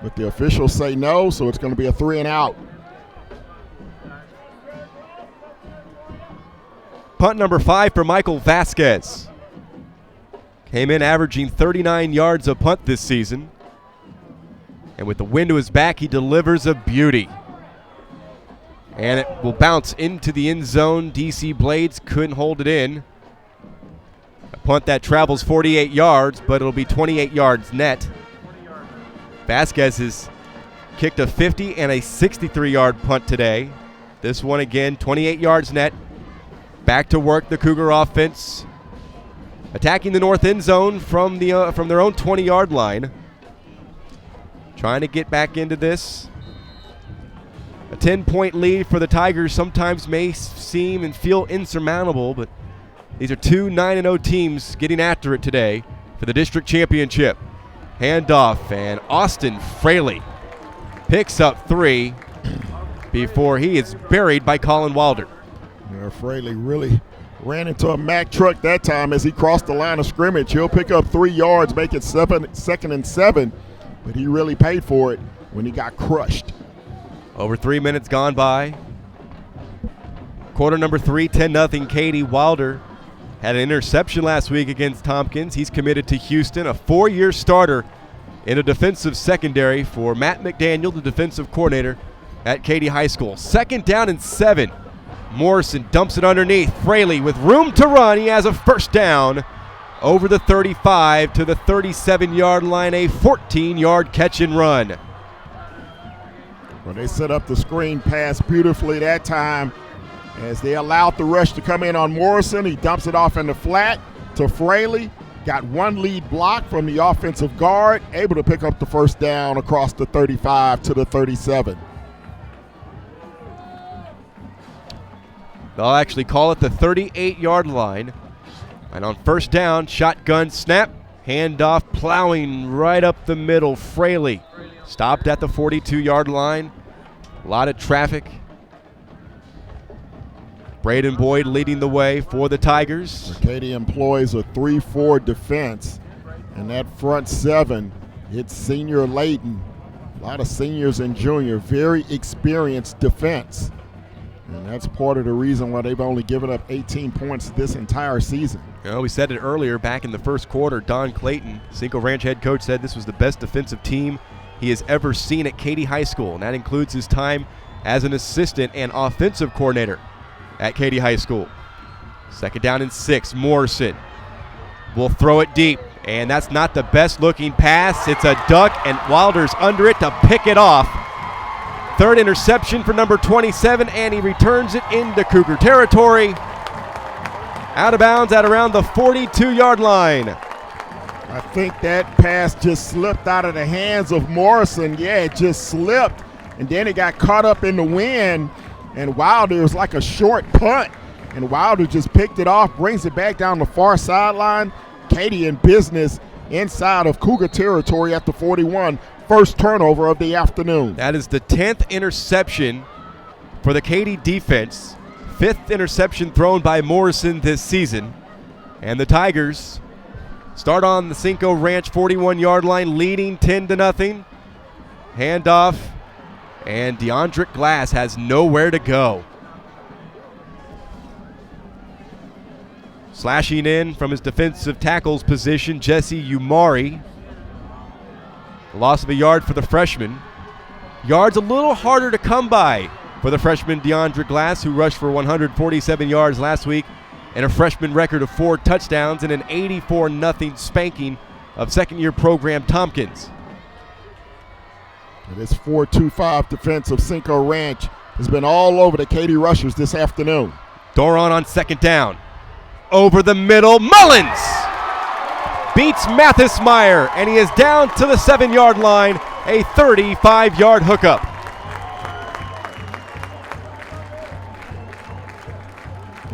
but the officials say no, so it's going to be a 3 and out. Punt number 5 for Michael Vasquez. Came in averaging 39 yards a punt this season. And with the wind to his back, he delivers a beauty. And it will bounce into the end zone. DC Blades couldn't hold it in. A punt that travels 48 yards, but it'll be 28 yards net. Vasquez has kicked a 50 and a 63-yard punt today. This one again, 28 yards net. Back to work, the Cougar offense. Attacking the north end zone from their own 20-yard line. Trying to get back into this. A 10-point lead for the Tigers sometimes may seem and feel insurmountable, but these are 2 9-0 teams getting after it today for the district championship. Handoff, and Austin Fraley picks up 3 before he is buried by Colin Wilder. Yeah, Fraley really ran into a Mack truck that time as he crossed the line of scrimmage. He'll pick up 3 yards, make it 2nd and 7, but he really paid for it when he got crushed. Over 3 minutes gone by. Quarter number 3, 10-0 Katy. Wilder had an interception last week against Tompkins. He's committed to Houston, a 4-year starter in a defensive secondary for Matt McDaniel, the defensive coordinator at Katy High School. 2nd down and 7. Morrison dumps it underneath. Fraley with room to run. He has a 1st down over the 35 to the 37-yard line, a 14-yard catch and run. Well, they set up the screen pass beautifully that time as they allowed the rush to come in on Morrison. He dumps it off in the flat to Fraley. Got 1 lead block from the offensive guard, able to pick up the 1st down across the 35 to the 37. They'll actually call it the 38-yard line. And on 1st down, shotgun snap, handoff plowing right up the middle. Fraley stopped at the 42-yard line. A lot of traffic. Braden Boyd leading the way for the Tigers. Katy employs a 3-4 defense, and that front 7, it's senior Layton. A lot of seniors and junior, very experienced defense. And that's part of the reason why they've only given up 18 points this entire season. You know, we said it earlier back in the first quarter. Don Clayton, Cinco Ranch head coach, said this was the best defensive team he has ever seen at Katy High School, and that includes his time as an assistant and offensive coordinator at Katy High School. Second down and 6. Morrison will throw it deep, and that's not the best looking pass. It's a duck, and Wilder's under it to pick it off. Third interception for number 27, and he returns it into Cougar territory. Out of bounds at around the 42-yard line. I think that pass just slipped out of the hands of Morrison. Yeah, it just slipped, and then it got caught up in the wind, and Wilder, it was like a short punt, and Wilder just picked it off, brings it back down the far sideline. Katy in business inside of Cougar territory at the 41. First turnover of the afternoon. That is the 10th interception for the Katy defense. 5th interception thrown by Morrison this season. And the Tigers start on the Cinco Ranch 41-yard line, leading 10-0. Handoff, and DeAndre Glass has nowhere to go. Slashing in from his defensive tackles position, Jesse Umari. Loss of a yard for the freshman. Yards a little harder to come by for the freshman DeAndre Glass, who rushed for 147 yards last week and a freshman record of 4 touchdowns and an 84-0 spanking of second-year program Tompkins. This 4-2-5 defense of Cinco Ranch has been all over the Katy rushers this afternoon. Doron on second down. Over the middle, Mullins beats Mathis Meyer, and he is down to the 7-yard line, a 35-yard hookup.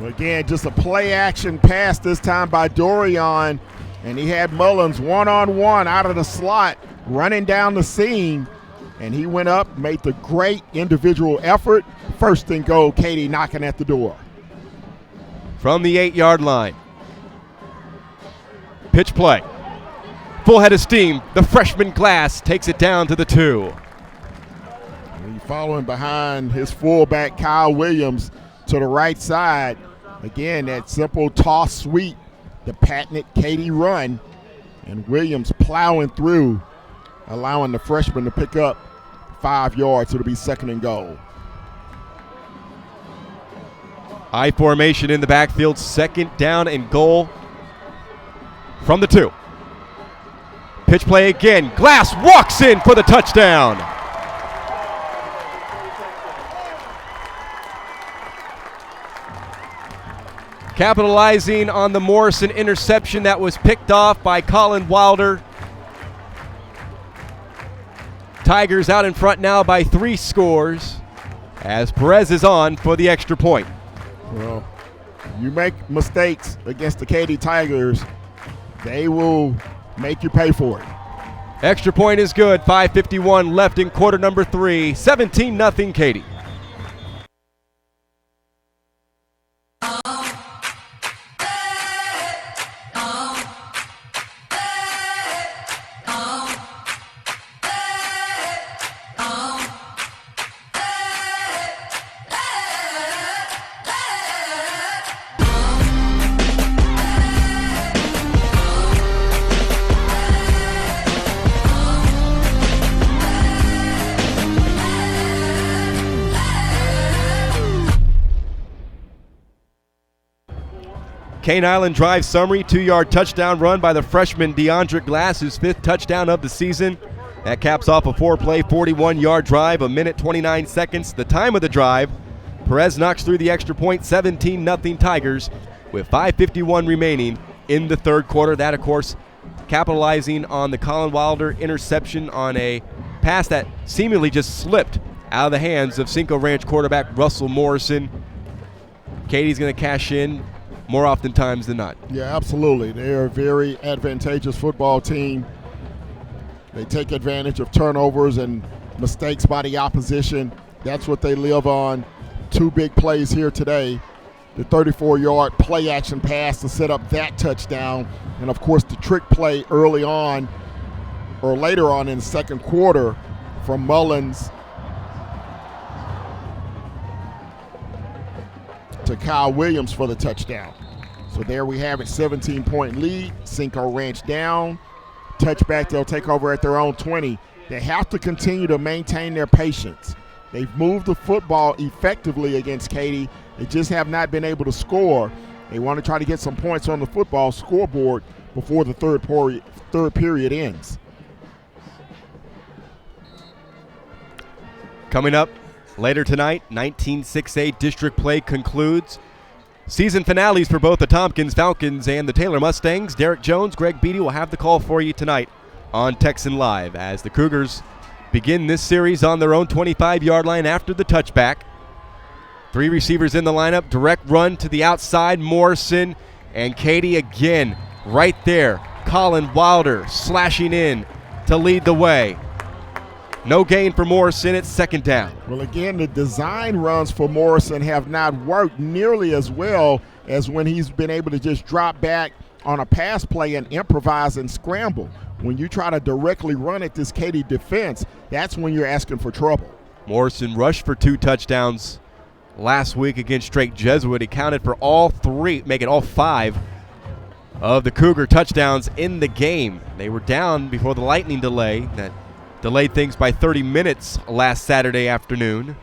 Again, just a play-action pass this time by Dorian, and he had Mullins one-on-one out of the slot, running down the seam, and he went up, made the great individual effort. First and goal, Katy knocking at the door. From the 8-yard line. Pitch play. Full head of steam. The freshman Glass takes it down to the 2. He's following behind his fullback, Kyle Williams, to the right side. Again, that simple toss sweep, the patented Katy run, and Williams plowing through, allowing the freshman to pick up 5 yards. It'll be second and goal. I formation in the backfield, second down and goal from the 2. Pitch play again. Glass walks in for the touchdown. Capitalizing on the Morrison interception that was picked off by Colin Wilder. Tigers out in front now by 3 scores as Perez is on for the extra point. Well, you make mistakes against the Katy Tigers, they will make you pay for it. Extra point is good. 5:51 left in quarter number 3. 17-0 Katy. Cane Island drive summary, 2-yard touchdown run by the freshman DeAndre Glass, his 5th touchdown of the season. That caps off a 4-play, 41-yard drive, 1 minute 29 seconds. The time of the drive, Perez knocks through the extra point, 17-0 Tigers, with 5:51 remaining in the third quarter. That, of course, capitalizing on the Colin Wilder interception on a pass that seemingly just slipped out of the hands of Cinco Ranch quarterback Russell Morrison. Katy's going to cash in more oftentimes than not. Yeah, absolutely. They're a very advantageous football team. They take advantage of turnovers and mistakes by the opposition. That's what they live on. 2 big plays here today. The 34-yard play-action pass to set up that touchdown. And, of course, the trick play early on or later on in the second quarter from Mullins. to Kyle Williams for the touchdown. So there we have it, 17-point lead. Cinco Ranch down. Touchback, they'll take over at their own 20. They have to continue to maintain their patience. They've moved the football effectively against Katy. They just have not been able to score. They want to try to get some points on the football scoreboard before the third period ends. Coming up later tonight, 19-6A district play concludes. Season finales for both the Tompkins Falcons and the Taylor Mustangs. Derek Jones, Greg Beatty will have the call for you tonight on Texan Live as the Cougars begin this series on their own 25-yard line after the touchback. 3 receivers in the lineup, direct run to the outside, Morrison, and Katy again right there. Colin Wilder slashing in to lead the way. No gain for Morrison, it's second down. Well, again, the design runs for Morrison have not worked nearly as well as when he's been able to just drop back on a pass play and improvise and scramble. When you try to directly run at this Katy defense, that's when you're asking for trouble. Morrison rushed for 2 touchdowns last week against Straight Jesuit. He counted for all 3, making all 5 of the Cougar touchdowns in the game. They were down before the lightning delay that delayed things by 30 minutes last Saturday afternoon.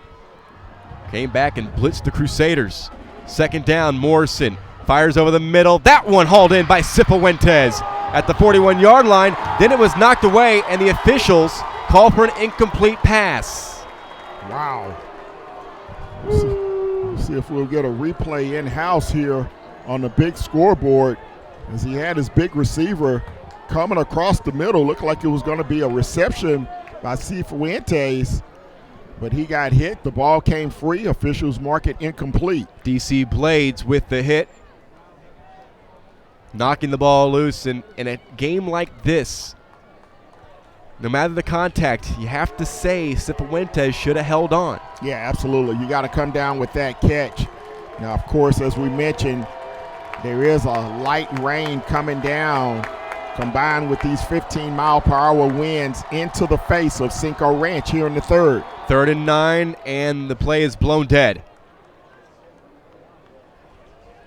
Came back and blitzed the Crusaders. Second down, Morrison fires over the middle. That one hauled in by Cifuentes at the 41-yard line. Then it was knocked away, and the officials call for an incomplete pass. Wow. Let's see if we'll get a replay in-house here on the big scoreboard as he had his big receiver coming across the middle. Looked like it was going to be a reception by Cifuentes, but he got hit. The ball came free. Officials mark it incomplete. DC Blades with the hit, knocking the ball loose. And in a game like this, no matter the contact, you have to say Cifuentes should have held on. Yeah, absolutely. You got to come down with that catch. Now, of course, as we mentioned, there is a light rain coming down, combined with these 15-mile-per-hour winds into the face of Cinco Ranch here in the third. 3rd and 9, and the play is blown dead.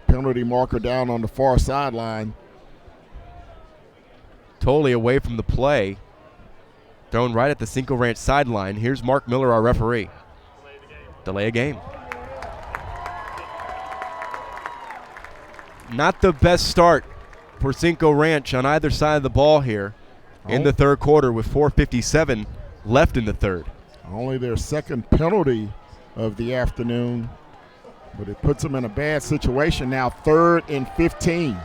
Penalty marker down on the far sideline. Totally away from the play. Thrown right at the Cinco Ranch sideline. Here's Mark Miller, our referee. Delay a game. Not the best start for Cinco Ranch on either side of the ball here in the third quarter with 4:57 left in the third. Only their second penalty of the afternoon, but it puts them in a bad situation now. 3rd and 15.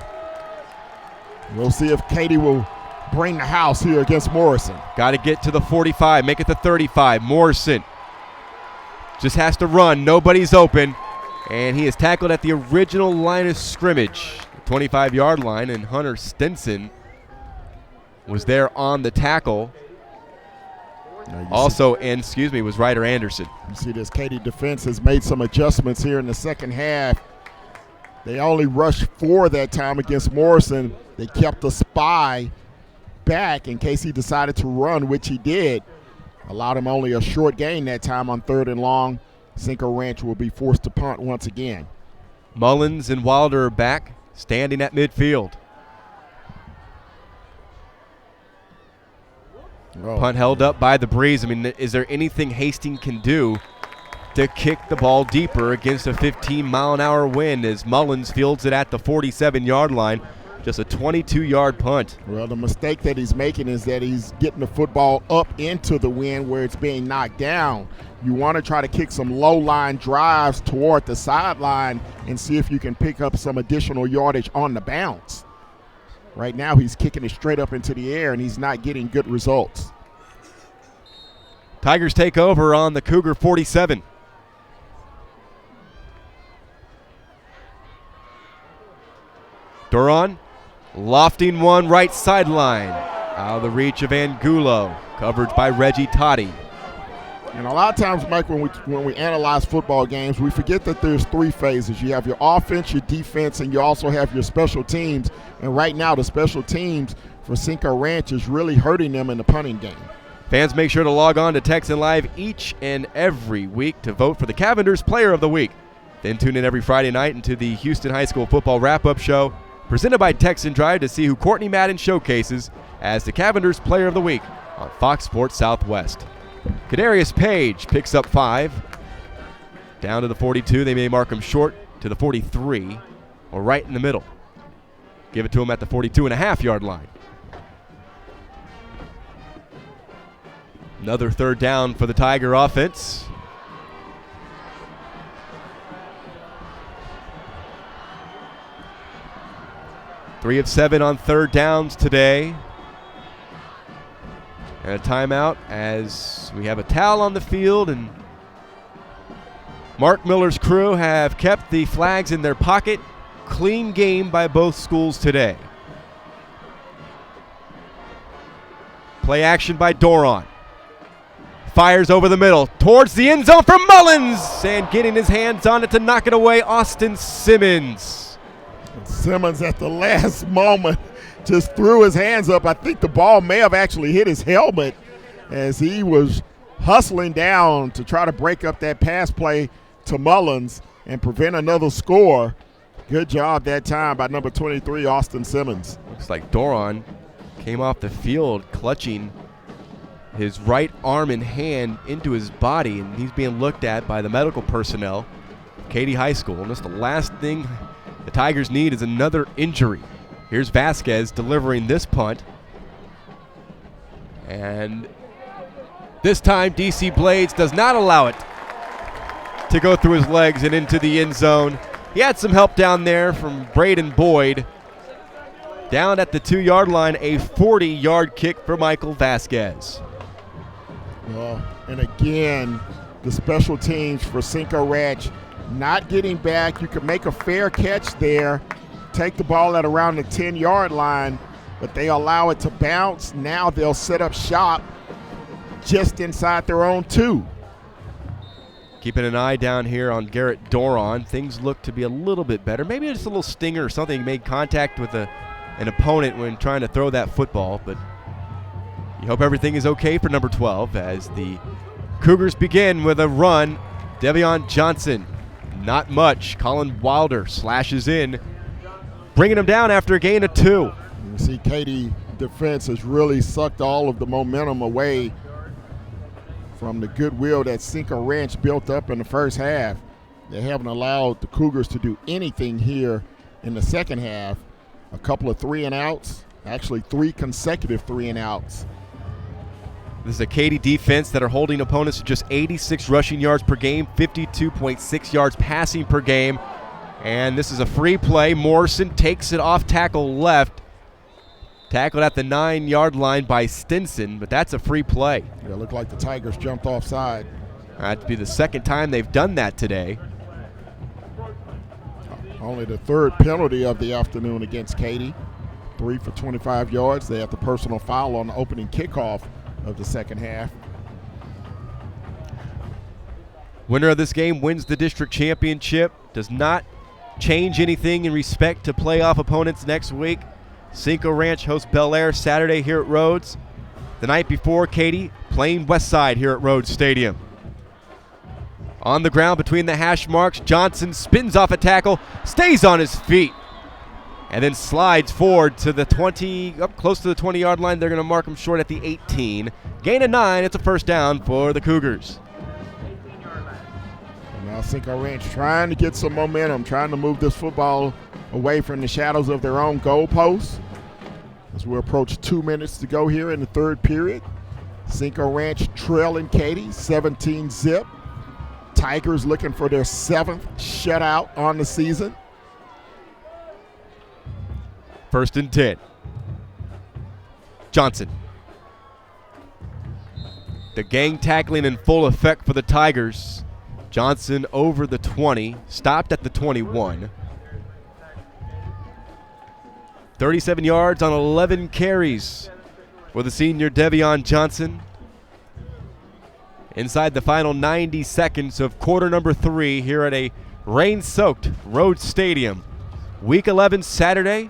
We'll see if Katy will bring the house here against Morrison. Got to get to the 45, make it the 35. Morrison just has to run. Nobody's open, and he is tackled at the original line of scrimmage, 25-yard line, and Hunter Stinson was there on the tackle. Also, was Ryder Anderson. You see this Katy defense has made some adjustments here in the second half. They only rushed 4 that time against Morrison. They kept the spy back in case he decided to run, which he did. Allowed him only a short gain that time on 3rd and long. Cinco Ranch will be forced to punt once again. Mullins and Wilder are back, standing at midfield. Punt held up by the breeze. I mean, is there anything Hastings can do to kick the ball deeper against a 15-mile-an-hour wind as Mullins fields it at the 47-yard line? Just a 22-yard punt. Well, the mistake that he's making is that he's getting the football up into the wind where it's being knocked down. You want to try to kick some low-line drives toward the sideline and see if you can pick up some additional yardage on the bounce. Right now he's kicking it straight up into the air, and he's not getting good results. Tigers take over on the Cougar 47. Duran lofting one right sideline. Out of the reach of Angulo. Coverage by Reggie Totti. And a lot of times, Mike, when we analyze football games, we forget that there's 3 phases. You have your offense, your defense, and you also have your special teams. And right now, the special teams for Cinco Ranch is really hurting them in the punting game. Fans, make sure to log on to Texan Live each and every week to vote for the Cavenders Player of the Week. Then tune in every Friday night into the Houston High School Football Wrap-Up Show, presented by Texan Drive, to see who Courtney Madden showcases as the Cavender's Player of the Week on Fox Sports Southwest. Kadarius Page picks up 5. Down to the 42. They may mark him short to the 43 or right in the middle. Give it to him at the 42.5-yard line. Another third down for the Tiger offense. Three of 7 on third downs today. And a timeout as we have a towel on the field, and Mark Miller's crew have kept the flags in their pocket. Clean game by both schools today. Play action by Doron. Fires over the middle towards the end zone for Mullins, and getting his hands on it to knock it away, Austin Simmons. Simmons at the last moment just threw his hands up. I think the ball may have actually hit his helmet as he was hustling down to try to break up that pass play to Mullins and prevent another score. Good job that time by number 23, Austin Simmons. Looks like Doron came off the field clutching his right arm and hand into his body, and he's being looked at by the medical personnel, Katy High School. And that's the last thing the Tigers need, is another injury. Here's Vasquez delivering this punt. And this time, DC Blades does not allow it to go through his legs and into the end zone. He had some help down there from Braden Boyd. Down at the 2-yard line, a 40-yard kick for Michael Vasquez. Well, and again, the special teams for Cinco Ranch not getting back. You can make a fair catch there, take the ball at around the 10-yard line, but they allow it to bounce. Now they'll set up shop just inside their own 2. Keeping an eye down here on Garrett Doron. Things look to be a little bit better. Maybe just a little stinger or something. He made contact with an opponent when trying to throw that football, but you hope everything is okay for number 12 as the Cougars begin with a run. Devion Johnson, not much. Colin Wilder slashes in, bringing him down after a gain of 2. You see Katy defense has really sucked all of the momentum away from the goodwill that Cinco Ranch built up in the first half. They haven't allowed the Cougars to do anything here in the second half. A couple of 3-and-outs, actually 3 consecutive 3-and-outs. This is a Katy defense that are holding opponents to just 86 rushing yards per game, 52.6 yards passing per game. And this is a free play. Morrison takes it off tackle left. Tackled at the 9-yard line by Stinson, but that's a free play. Yeah, it looked like the Tigers jumped offside. That'd be the second time they've done that today. Only the 3rd penalty of the afternoon against Katy. 3 for 25 yards. They have the personal foul on the opening kickoff of the second half. Winner of this game wins the district championship. Does not change anything in respect to playoff opponents next week. Cinco Ranch hosts Bel Air Saturday here at Rhodes. The night before, Katy playing Westside here at Rhodes Stadium. On the ground between the hash marks, Johnson spins off a tackle, stays on his feet, and then slides forward to the 20, up close to the 20-yard line. They're going to mark him short at the 18. Gain of 9. It's a first down for the Cougars. And now Cinco Ranch trying to get some momentum, trying to move this football away from the shadows of their own goalposts. As we approach 2 minutes to go here in the 3rd period. Cinco Ranch trailing Katy 17-zip. Tigers looking for their 7th shutout on the season. 1st and 10. Johnson. The gang tackling in full effect for the Tigers. Johnson over the 20, stopped at the 21. 37 yards on 11 carries for the senior Devion Johnson. Inside the final 90 seconds of quarter number 3 here at a rain-soaked Rhodes Stadium. Week 11 Saturday.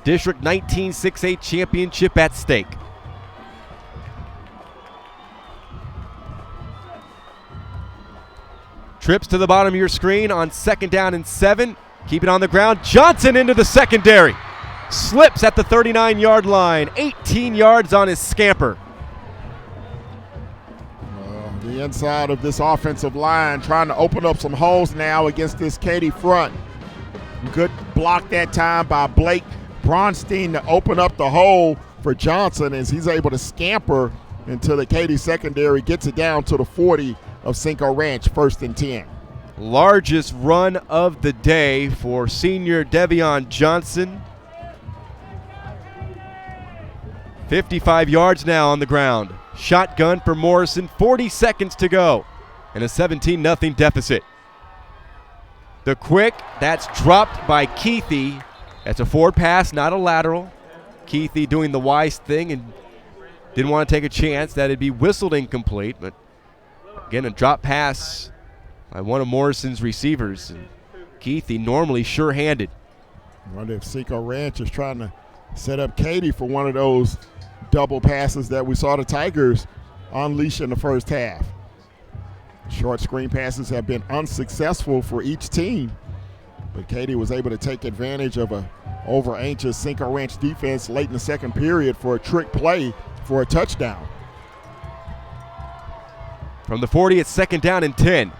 District 19 6A championship at stake. Trips to the bottom of your screen on 2nd down and 7. Keep it on the ground. Johnson into the secondary. Slips at the 39-yard line. 18 yards on his scamper. The inside of this offensive line trying to open up some holes now against this Katy front. Good block that time by Blake Bronstein to open up the hole for Johnson as he's able to scamper until the Katy secondary gets it down to the 40 of Cinco Ranch, 1st and 10. Largest run of the day for senior Devion Johnson. 55 yards now on the ground. Shotgun for Morrison, 40 seconds to go, and a 17-0 deficit. The quick, that's dropped by Keithy. That's a forward pass, not a lateral. Keithy doing the wise thing and didn't want to take a chance that it'd be whistled incomplete, but again, a drop pass by one of Morrison's receivers. And Keithy normally sure-handed. I wonder if Cinco Ranch is trying to set up Katy for one of those double passes that we saw the Tigers unleash in the first half. Short screen passes have been unsuccessful for each team, but Katy was able to take advantage of a over-anxious Cinco Ranch defense late in the second period for a trick play for a touchdown. From the 40, it's 2nd down and 10.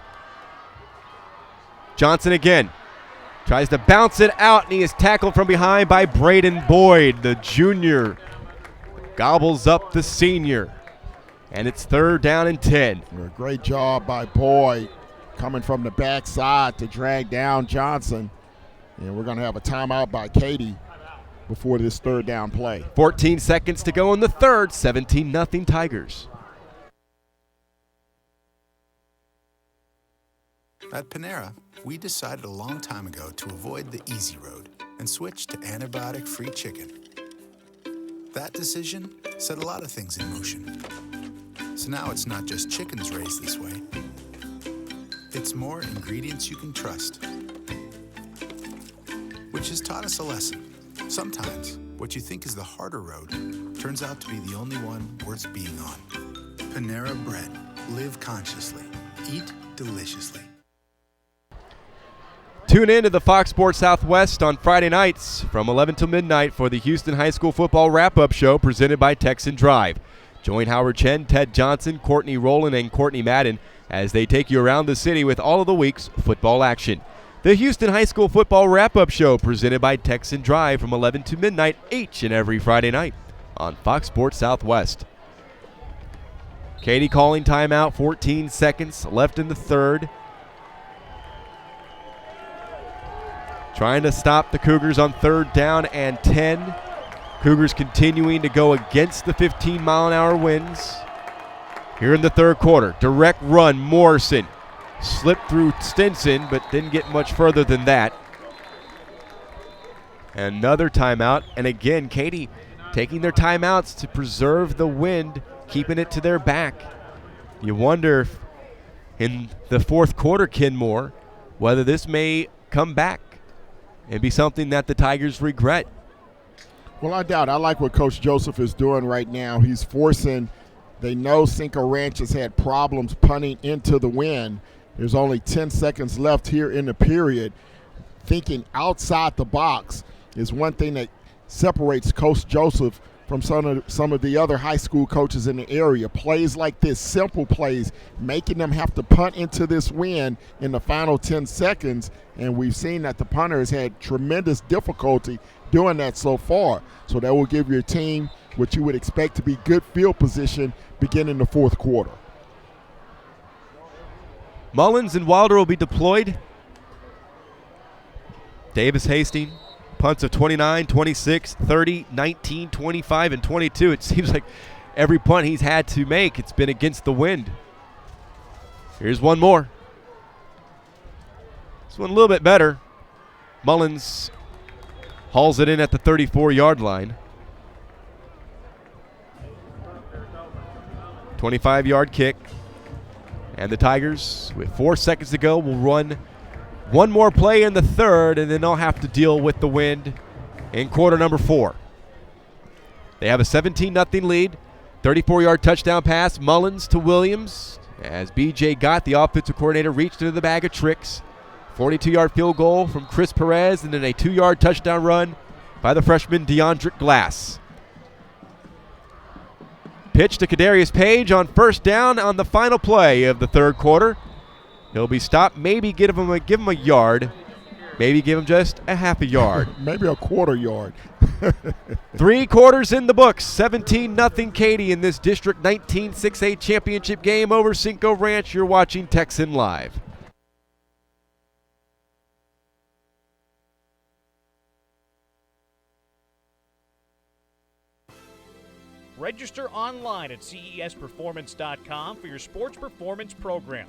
Johnson again tries to bounce it out, and he is tackled from behind by Braden Boyd, the junior. Gobbles up the senior, and it's 3rd down and 10. A great job by Boyd coming from the backside to drag down Johnson, and we're going to have a timeout by Katy before this 3rd down play. 14 seconds to go in the 3rd, 17-0 Tigers. At Panera, we decided a long time ago to avoid the easy road and switch to antibiotic-free chicken. That decision set a lot of things in motion. So now it's not just chickens raised this way. It's more ingredients you can trust. Which has taught us a lesson. Sometimes what you think is the harder road turns out to be the only one worth being on. Panera Bread. Live consciously. Eat deliciously. Tune in to the Fox Sports Southwest on Friday nights from 11 till midnight for the Houston High School Football Wrap-Up Show presented by Texan Drive. Join Howard Chen, Ted Johnson, Courtney Rowland, and Courtney Madden as they take you around the city with all of the week's football action. The Houston High School Football Wrap-Up Show presented by Texan Drive from 11 to midnight each and every Friday night on Fox Sports Southwest. Katy calling timeout, 14 seconds left in the 3rd. Trying to stop the Cougars on 3rd down and 10. Cougars continuing to go against the 15-mile-an-hour winds. Here in the 3rd quarter, direct run, Morrison. Slipped through Stinson, but didn't get much further than that. Another timeout, and again, Katy taking their timeouts to preserve the wind, keeping it to their back. You wonder if in the 4th quarter, Kenmore, whether this may come back and be something that the Tigers regret. Well, I doubt. I like what Coach Joseph is doing right now. He's forcing, they know Cinco Ranch has had problems punting into the wind. There's only 10 seconds left here in the period. Thinking outside the box is one thing that separates Coach Joseph from some of the other high school coaches in the area. Plays like this, simple plays, making them have to punt into this wind in the final 10 seconds, and we've seen that the punter has had tremendous difficulty doing that so far. So that will give your team what you would expect to be good field position beginning the 4th quarter. Mullins and Wilder will be deployed. Davis Hastings. Punts of 29, 26, 30, 19, 25, and 22. It seems like every punt he's had to make, it's been against the wind. Here's one more. This one a little bit better. Mullins hauls it in at the 34-yard line. 25-yard kick. And the Tigers, with 4 seconds to go, will run one more play in the 3rd, and then they'll have to deal with the wind in quarter number 4. They have a 17-0 lead. 34-yard touchdown pass. Mullins to Williams. As BJ Gott, the offensive coordinator, reached into the bag of tricks. 42-yard field goal from Chris Perez, and then a 2-yard touchdown run by the freshman DeAndre Glass. Pitch to Kadarius Page on first down on the final play of the third quarter. He'll be stopped, maybe give him a yard, maybe give him just a half a yard. Maybe a quarter yard. 3 quarters in the books, 17-0 Katy in this District 19 6A championship game over Cinco Ranch. You're watching Texan Live. Register online at CESperformance.com for your sports performance program.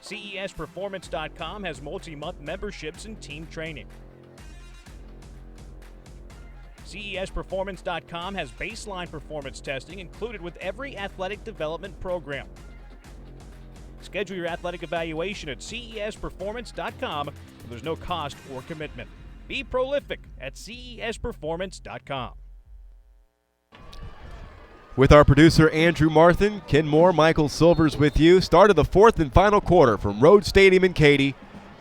CESperformance.com has multi-month memberships and team training. CESperformance.com has baseline performance testing included with every athletic development program. Schedule your athletic evaluation at CESperformance.com. There's no cost or commitment. Be prolific at CESperformance.com. With our producer Andrew Marthin, Ken Moore, Michael Silvers with you. Start of the fourth and final quarter from Rhodes Stadium in Katy.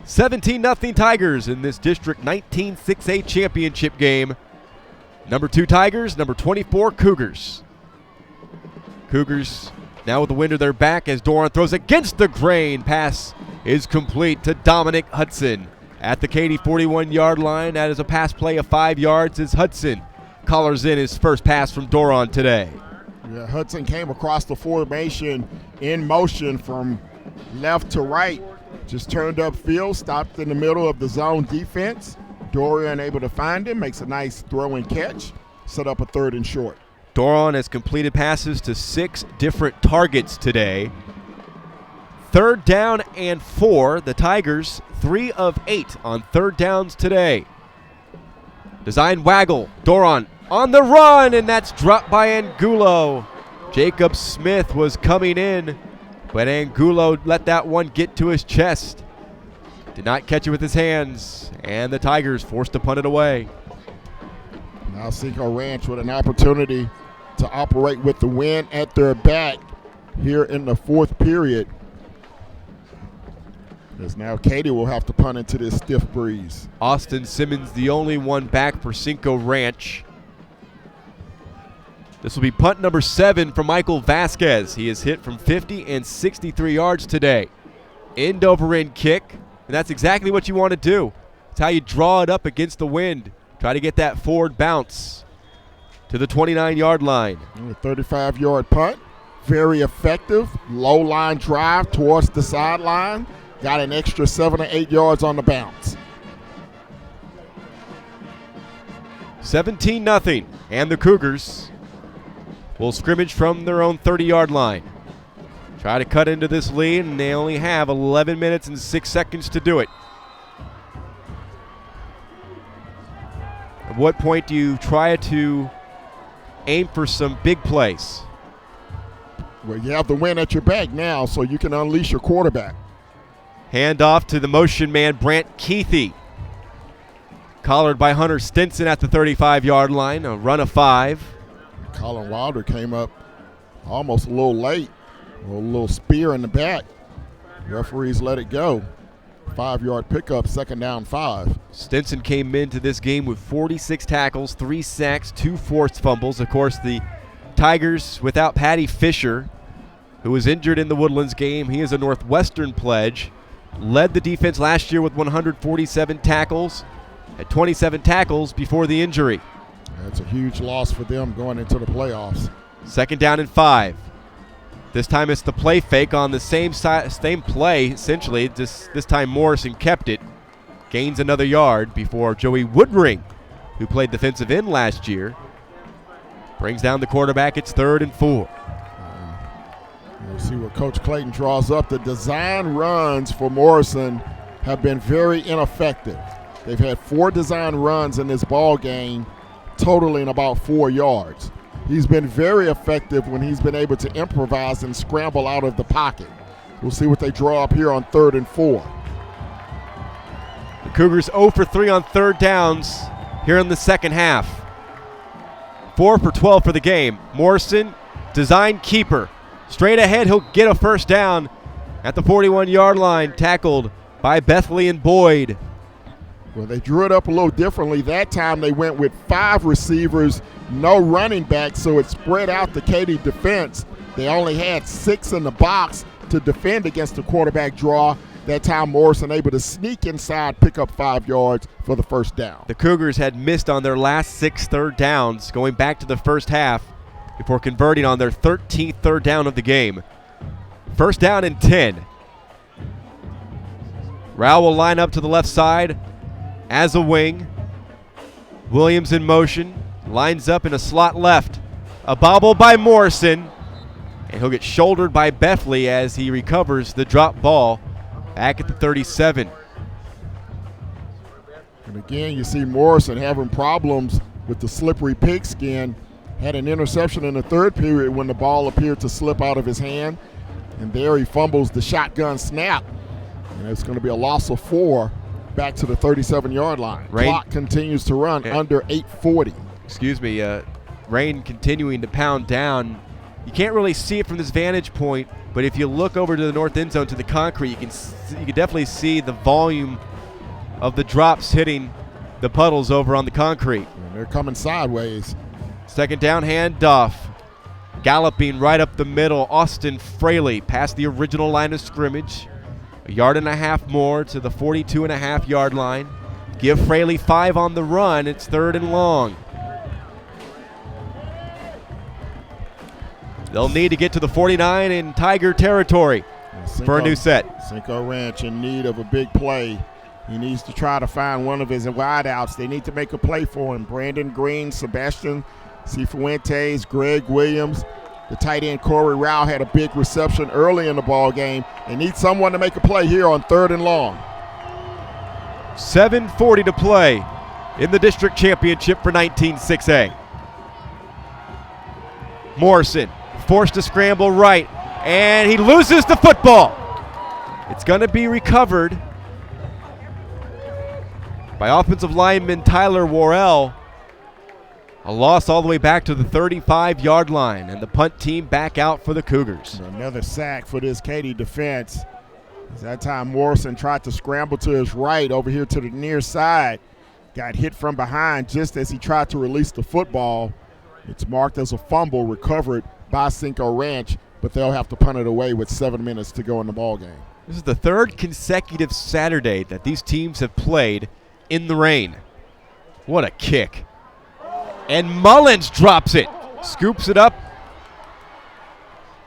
17-0 Tigers in this District 19 6A championship game. Number 2 Tigers, number 24 Cougars. Cougars now with the wind of their back as Doran throws against the grain. Pass is complete to Dominic Hudson at the Katy 41-yard line. That is a pass play of 5 yards as Hudson collars in his first pass from Doran today. Yeah, Hudson came across the formation in motion from left to right. Just turned upfield, stopped in the middle of the zone defense. Dorian able to find him, makes a nice throw and catch, set up a 3rd and short. Doran has completed passes to 6 different targets today. 3rd down and 4. The Tigers 3 of 8 on 3rd downs today. Design waggle. Doran on the run, and that's dropped by Angulo. Jacob Smith was coming in, but Angulo let that one get to his chest. Did not catch it with his hands, and the Tigers forced to punt it away. Now Cinco Ranch with an opportunity to operate with the wind at their back here in the 4th period. As now Katy will have to punt into this stiff breeze. Austin Simmons, the only one back for Cinco Ranch. This will be punt number 7 for Michael Vasquez. He is hit from 50 and 63 yards today. End over end kick, and that's exactly what you want to do. It's how you draw it up against the wind. Try to get that forward bounce to the 29-yard line. 35-yard punt, very effective. Low line drive towards the sideline. Got an extra 7 or 8 yards on the bounce. 17-0, and the Cougars will scrimmage from their own 30-yard line. Try to cut into this lead, and they only have 11 minutes and 6 seconds to do it. At what point do you try to aim for some big plays? Well, you have the wind at your back now, so you can unleash your quarterback. Hand off to the motion man, Brant Keithy. Collared by Hunter Stinson at the 35-yard line, a run of 5. Colin Wilder came up almost a little late. A little spear in the back. Referees let it go. 5-yard pickup, 2nd down 5. Stinson came into this game with 46 tackles, 3 sacks, 2 forced fumbles. Of course, the Tigers without Patty Fisher, who was injured in the Woodlands game. He is a Northwestern pledge. Led the defense last year with 147 tackles. Had 27 tackles before the injury. That's a huge loss for them going into the playoffs. 2nd down and 5. This time it's the play fake on the same play, essentially. This time Morrison kept it. Gains another yard before Joey Woodring, who played defensive end last year, brings down the quarterback. It's 3rd and 4. We'll see what Coach Clayton draws up. The design runs for Morrison have been very ineffective. They've had 4 design runs in this ball game, totaling about 4 yards. He's been very effective when he's been able to improvise and scramble out of the pocket. We'll see what they draw up here on 3rd and 4. The Cougars 0 for 3 on 3rd downs here in the second half. 4 for 12 for the game. Morrison, design keeper, Straight ahead, he'll get a first down at the 41-yard line, tackled by Bethlehem Boyd. Well, they drew it up a little differently. That time they went with 5 receivers, no running back, so it spread out the Katy defense. They only had 6 in the box to defend against the quarterback draw. That time Morrison able to sneak inside, pick up 5 yards for the first down. The Cougars had missed on their last 6 third downs going back to the first half before converting on their 13th third down of the game. First down and 10. Rao will line up to the left side as a wing. Williams in motion, lines up in a slot left. A bobble by Morrison, and he'll get shouldered by Bethley as he recovers the drop ball back at the 37. And again, you see Morrison having problems with the slippery pigskin. Had an interception in the third period when the ball appeared to slip out of his hand. And there he fumbles the shotgun snap. And it's going to be a loss of 4 back to the 37-yard line. Clock continues to run under 8:40. Excuse me, rain continuing to pound down. You can't really see it from this vantage point, but if you look over to the north end zone to the concrete, you can definitely see the volume of the drops hitting the puddles over on the concrete. And they're coming sideways. Second down handoff. Galloping right up the middle, Austin Fraley past the original line of scrimmage. 1.5 yards more to the 42.5-yard line. Give Fraley 5 on the run. It's 3rd and long. They'll need to get to the 49 in Tiger territory for a new set. Cinco Ranch in need of a big play. He needs to try to find one of his wideouts. They need to make a play for him. Brandon Green, Sebastian Cifuentes, Greg Williams. The tight end Corey Rao had a big reception early in the ball game. They need someone to make a play here on 3rd and long. 7:40 to play in the district championship for 19-6A. Morrison forced to scramble right, and he loses the football. It's going to be recovered by offensive lineman Tyler Worrell. A loss all the way back to the 35-yard line, and the punt team back out for the Cougars. Another sack for this Katy defense. That time Morrison tried to scramble to his right over here to the near side. Got hit from behind just as he tried to release the football. It's marked as a fumble recovered by Cinco Ranch, but they'll have to punt it away with 7 minutes to go in the ball game. This is the 3rd consecutive Saturday that these teams have played in the rain. What a kick. And Mullins drops it, scoops it up,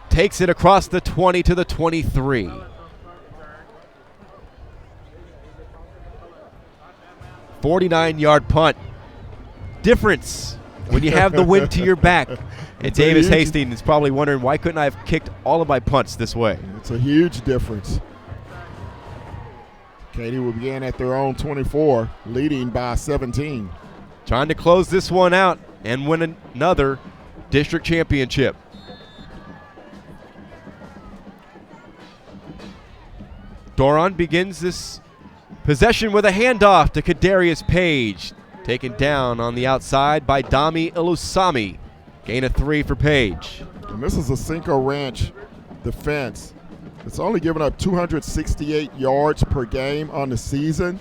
takes it across the 20 to the 23. $49-yard punt. Difference when you have the wind to your back. And Davis Hastings is probably wondering, why couldn't I have kicked all of my punts this way? It's a huge difference. Katy will begin at their own 24, leading by 17. Trying to close this one out and win another district championship. Doron begins this possession with a handoff to Kadarius Page. Taken down on the outside by Dami Ilusami. Gain of 3 for Page. And this is a Cinco Ranch defense. It's only given up 268 yards per game on the season.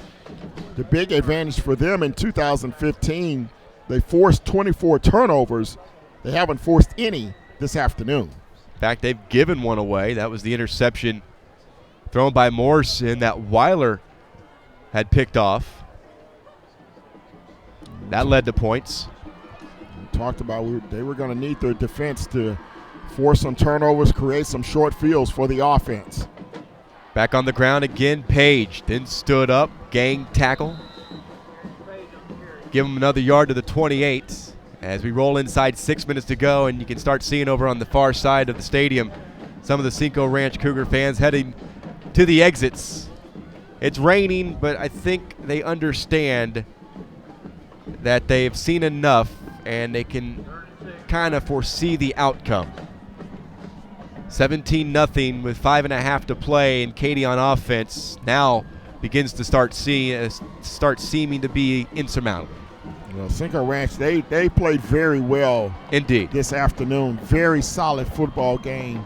The big advantage for them in 2015, they forced 24 turnovers. They haven't forced any this afternoon. In fact, they've given one away. That was the interception thrown by Morrison that Weiler had picked off. That led to points. We talked about they were going to need their defense to force some turnovers, create some short fields for the offense. Back on the ground again, Page, then stood up, gang tackle. Give him another yard to the 28 as we roll inside 6 minutes to go, and you can start seeing over on the far side of the stadium some of the Cinco Ranch Cougar fans heading to the exits. It's raining, but I think they understand that they've seen enough and they can kind of foresee the outcome. 17-0 with 5.5 to play, and Katy on offense now begins to start seeming to be insurmountable. Well, Cinco Ranch, they played very well indeed this afternoon. Very solid football game.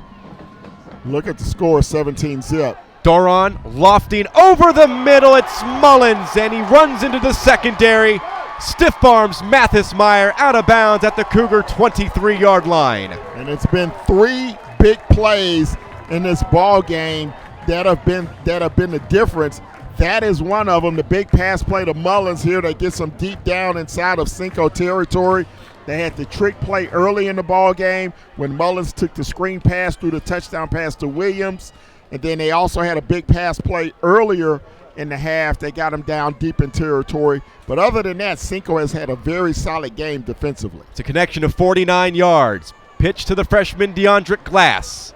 Look at the score, 17-zip. Doron lofting over the middle. It's Mullins, and he runs into the secondary. Stiff arms Mathis Meyer out of bounds at the Cougar 23-yard line. And it's been 3 big plays in this ball game that have been the difference. That is one of them. The big pass play to Mullins here that gets them deep down inside of Cinco territory. They had the trick play early in the ball game when Mullins took the screen pass through the touchdown pass to Williams. And then they also had a big pass play earlier in the half. They got him down deep in territory. But other than that, Cinco has had a very solid game defensively. It's a connection of 49 yards. Pitch to the freshman DeAndre Glass.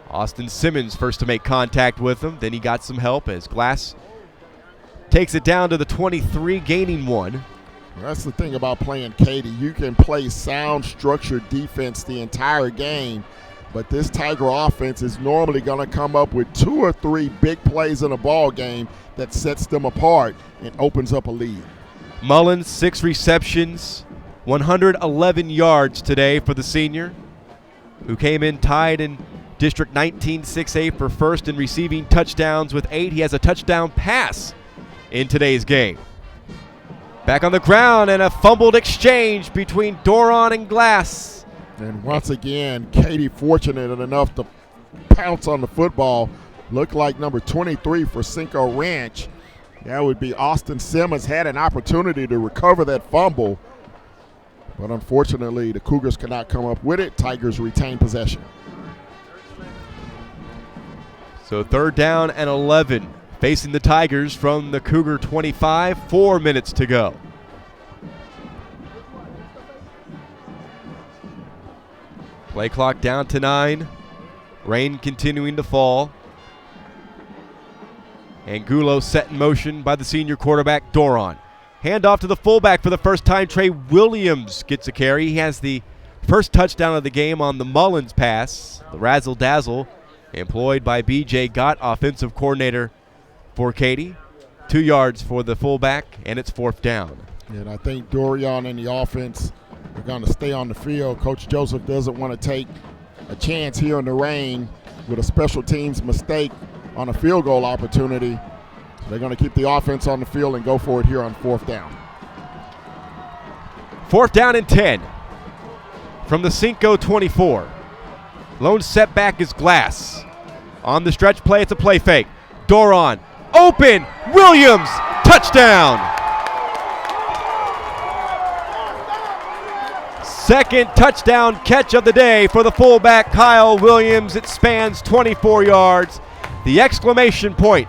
Austin Simmons first to make contact with him. Then he got some help as Glass takes it down to the 23, gaining 1. Well, that's the thing about playing Katy. You can play sound, structured defense the entire game. But this Tiger offense is normally going to come up with 2 or 3 big plays in a ball game that sets them apart and opens up a lead. Mullins, 6 receptions, 111 yards today for the senior, who came in tied in District 19 6A for first in receiving touchdowns with 8. He has a touchdown pass in today's game. Back on the ground, and a fumbled exchange between Doron and Glass. And once again, Katy fortunate enough to pounce on the football. Looked like number 23 for Cinco Ranch. That would be Austin Simmons. Had an opportunity to recover that fumble. But unfortunately, the Cougars could not come up with it. Tigers retain possession. So 3rd down and 11. Facing the Tigers from the Cougar 25. 4 minutes to go. Play clock down to 9. Rain continuing to fall. Angulo set in motion by the senior quarterback, Doron. Handoff to the fullback for the first time. Trey Williams gets a carry. He has the first touchdown of the game on the Mullins pass. The razzle-dazzle employed by B.J. Gott, offensive coordinator for Katy. 2 yards for the fullback, and it's 4th down. And I think Dorian and the offense are going to stay on the field. Coach Joseph doesn't want to take a chance here in the rain with a special teams mistake on a field goal opportunity. So they're going to keep the offense on the field and go for it here on 4th down. 4th down and 10 from the Cinco 24. Lone setback is Glass. On the stretch play, it's a play fake. Doron, open, Williams, touchdown. Second touchdown catch of the day for the fullback, Kyle Williams. It spans 24 yards. The exclamation point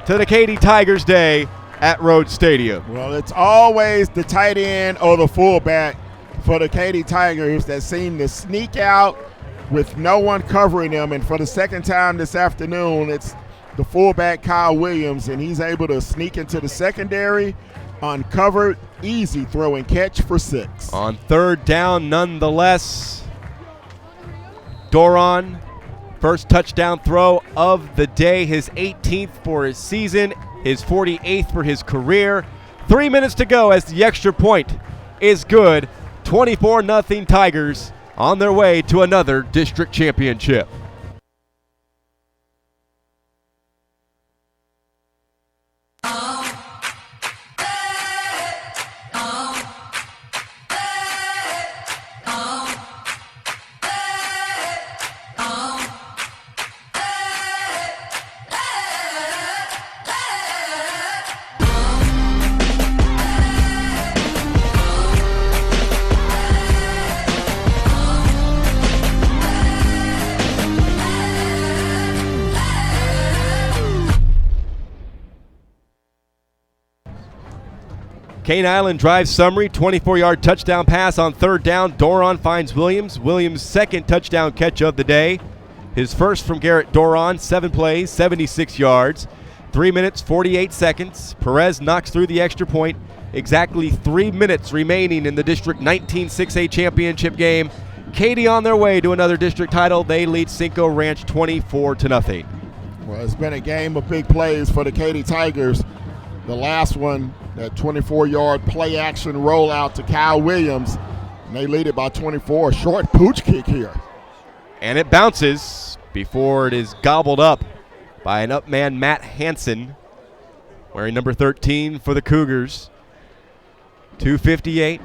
to the Katy Tigers day at Rhodes Stadium. Well, it's always the tight end or the fullback for the Katy Tigers that seem to sneak out with no one covering them. And for the second time this afternoon, it's the fullback, Kyle Williams, and he's able to sneak into the secondary, uncovered, easy throw and catch for 6. On 3rd down, nonetheless, Doron, first touchdown throw of the day, his 18th for his season, his 48th for his career. 3 minutes to go as the extra point is good. 24-0 Tigers on their way to another district championship. Cane Island drive summary, 24-yard touchdown pass on 3rd down. Doron finds Williams. Williams' second touchdown catch of the day. His first from Garrett Doron, 7 plays, 76 yards. 3 minutes, 48 seconds. Perez knocks through the extra point. Exactly 3 minutes remaining in the District 19 6A championship game. Katy on their way to another district title. They lead Cinco Ranch 24-0. Well, it's been a game of big plays for the Katy Tigers. The last one, that 24-yard play action rollout to Kyle Williams, and they lead it by 24. A short pooch kick here. And it bounces before it is gobbled up by an up man, Matt Hansen, wearing number 13 for the Cougars. 2:58.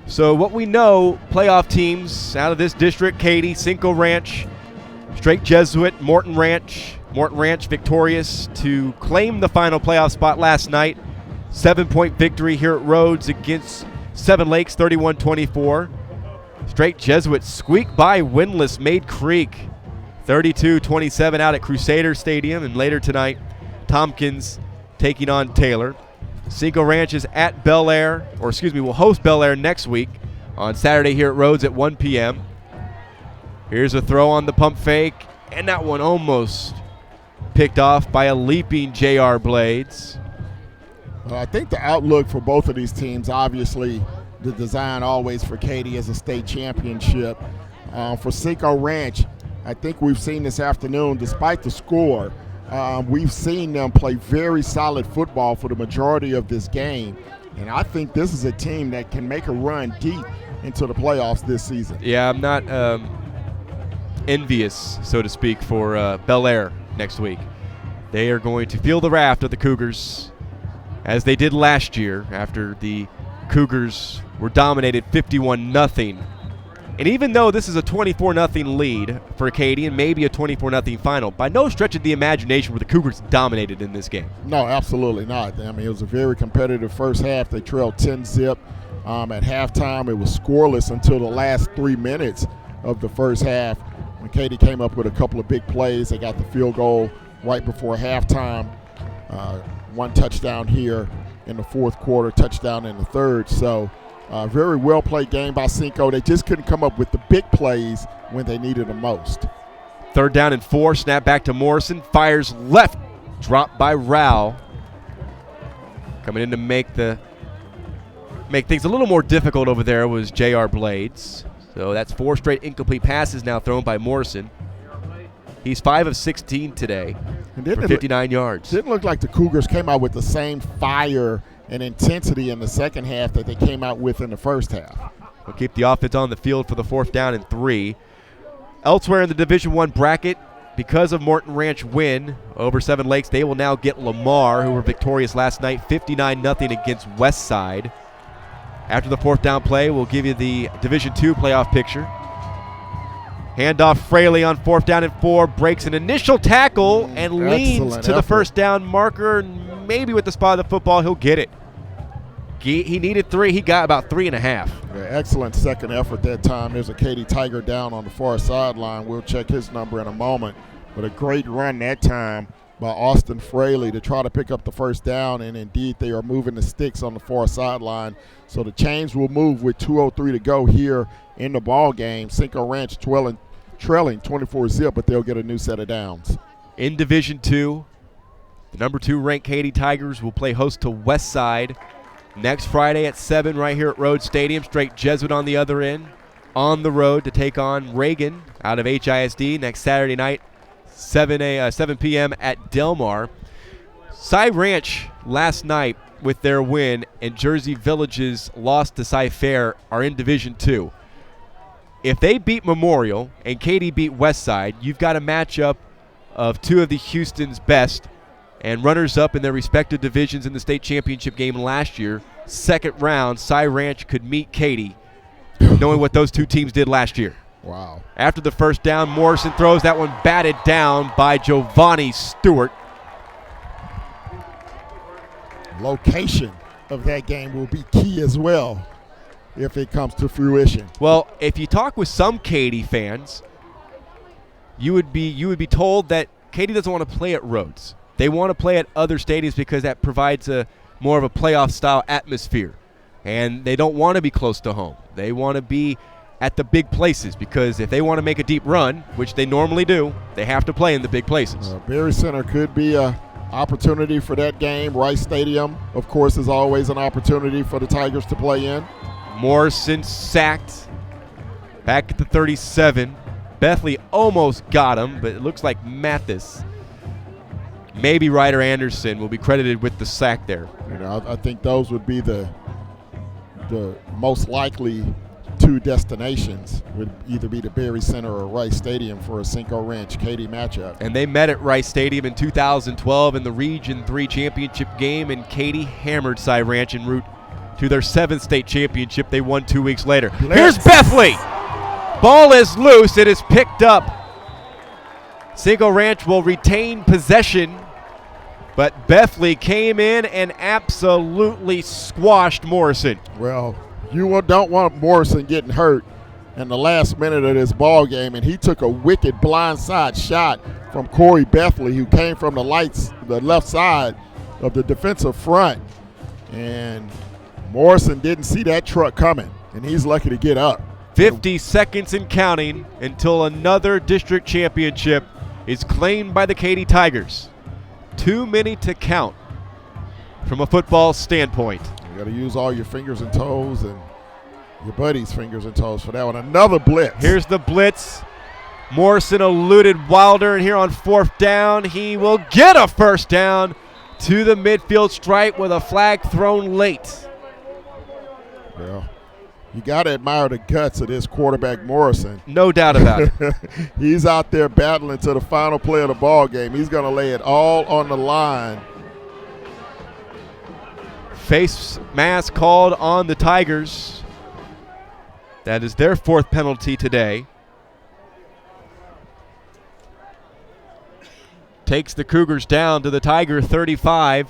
So what we know, playoff teams out of this district, Katy, Cinco Ranch, Straight Jesuit, Morton Ranch. Morton Ranch victorious to claim the final playoff spot last night. 7-point victory here at Rhodes against Seven Lakes, 31-24. Straight Jesuit squeaked by winless Mayde Creek, 32-27 out at Crusader Stadium. And later tonight, Tompkins taking on Taylor. Cinco Ranch is at Bel Air, will host Bel Air next week on Saturday here at Rhodes at 1 p.m. Here's a throw on the pump fake, and that one almost picked off by a leaping J.R. Blades. Well, I think the outlook for both of these teams, obviously the design always for Katy as a state championship. For Cinco Ranch, I think we've seen this afternoon, despite the score, we've seen them play very solid football for the majority of this game. And I think this is a team that can make a run deep into the playoffs this season. Yeah, I'm not envious, so to speak, for Bel Air next week. They are going to feel the wrath of the Cougars, as they did last year after the Cougars were dominated 51-0. And even though this is a 24-0 lead for Katy and maybe a 24-0 final, by no stretch of the imagination were the Cougars dominated in this game. No, absolutely not. I mean, it was a very competitive first half. They trailed 10-0. At halftime, it was scoreless until the last 3 minutes of the first half when Katy came up with a couple of big plays. They got the field goal right before halftime. One touchdown here in the fourth quarter, touchdown in the third. So very well-played game by Cinco. They just couldn't come up with the big plays when they needed them most. 3rd down and 4, snap back to Morrison, fires left, dropped by Rao. Coming in to make things a little more difficult over there was J.R. Blades. So that's 4 straight incomplete passes now thrown by Morrison. He's 5 of 16 today for 59 yards. Didn't look like the Cougars came out with the same fire and intensity in the second half that they came out with in the first half. We'll keep the offense on the field for the 4th down and 3. Elsewhere in the Division I bracket, because of Morton Ranch win over Seven Lakes, they will now get Lamar, who were victorious last night, 59-0 against Westside. After the 4th down play, we'll give you the Division II playoff picture. Handoff Fraley on 4th down and 4, breaks an initial tackle and leans to the first down marker. Maybe with the spot of the football, he'll get it. He needed 3. He got about 3.5. Yeah, excellent second effort that time. There's a Katy Tiger down on the far sideline. We'll check his number in a moment. But a great run that time by Austin Fraley to try to pick up the first down, and indeed they are moving the sticks on the far sideline. So the chains will move with 2:03 to go here in the ball game. Cinco Ranch trailing 24-0, but they'll get a new set of downs. In Division II, the number 2 ranked Katy Tigers will play host to Westside next Friday at 7 right here at Rhodes Stadium. Straight Jesuit on the other end, on the road to take on Reagan out of HISD next Saturday night, 7 p.m. at Del Mar. Cy Ranch last night with their win and Jersey Village's loss to Cy Fair are in Division II. If they beat Memorial and Katy beat Westside, you've got a matchup of 2 of the Houston's best and runners-up in their respective divisions in the state championship game last year. Second round, Cy Ranch could meet Katy, knowing what those 2 teams did last year. Wow. After the first down, Morrison throws that one batted down by Giovanni Stewart. Location of that game will be key as well if it comes to fruition. Well, if you talk with some Katy fans, you would be told that Katy doesn't want to play at Rhodes. They want to play at other stadiums because that provides a more of a playoff-style atmosphere. And they don't want to be close to home. They want to be at the big places because if they want to make a deep run, which they normally do, they have to play in the big places. Berry Center could be a opportunity for that game. Rice Stadium, of course, is always an opportunity for the Tigers to play in. Morrison sacked back at the 37. Bethley almost got him, but it looks like Mathis, maybe Ryder Anderson, will be credited with the sack there. I think those would be the most likely two destinations would either be the Berry Center or Rice Stadium for a Cinco Ranch Katy matchup. And they met at Rice Stadium in 2012 in the Region 3 championship game, and Katy hammered Cy Ranch en route to their 7th state championship they won 2 weeks later. Here's Bethley. Ball is loose. It is picked up. Cinco Ranch will retain possession, but Bethley came in and absolutely squashed Morrison. Well, you don't want Morrison getting hurt in the last minute of this ball game, and he took a wicked blindside shot from Corey Bethley, who came from the left side of the defensive front, and Morrison didn't see that truck coming, and he's lucky to get up. 50 seconds and counting until another district championship is claimed by the Katy Tigers. Too many to count from a football standpoint. You got to use all your fingers and toes and your buddy's fingers and toes for that one. Another blitz. Here's the blitz. Morrison eluded Wilder, and here on 4th down, he will get a first down to the midfield stripe with a flag thrown late. Well, you got to admire the guts of this quarterback, Morrison. No doubt about it. He's out there battling to the final play of the ball game. He's going to lay it all on the line. Face mask called on the Tigers. That is their 4th penalty today. Takes the Cougars down to the Tiger 35.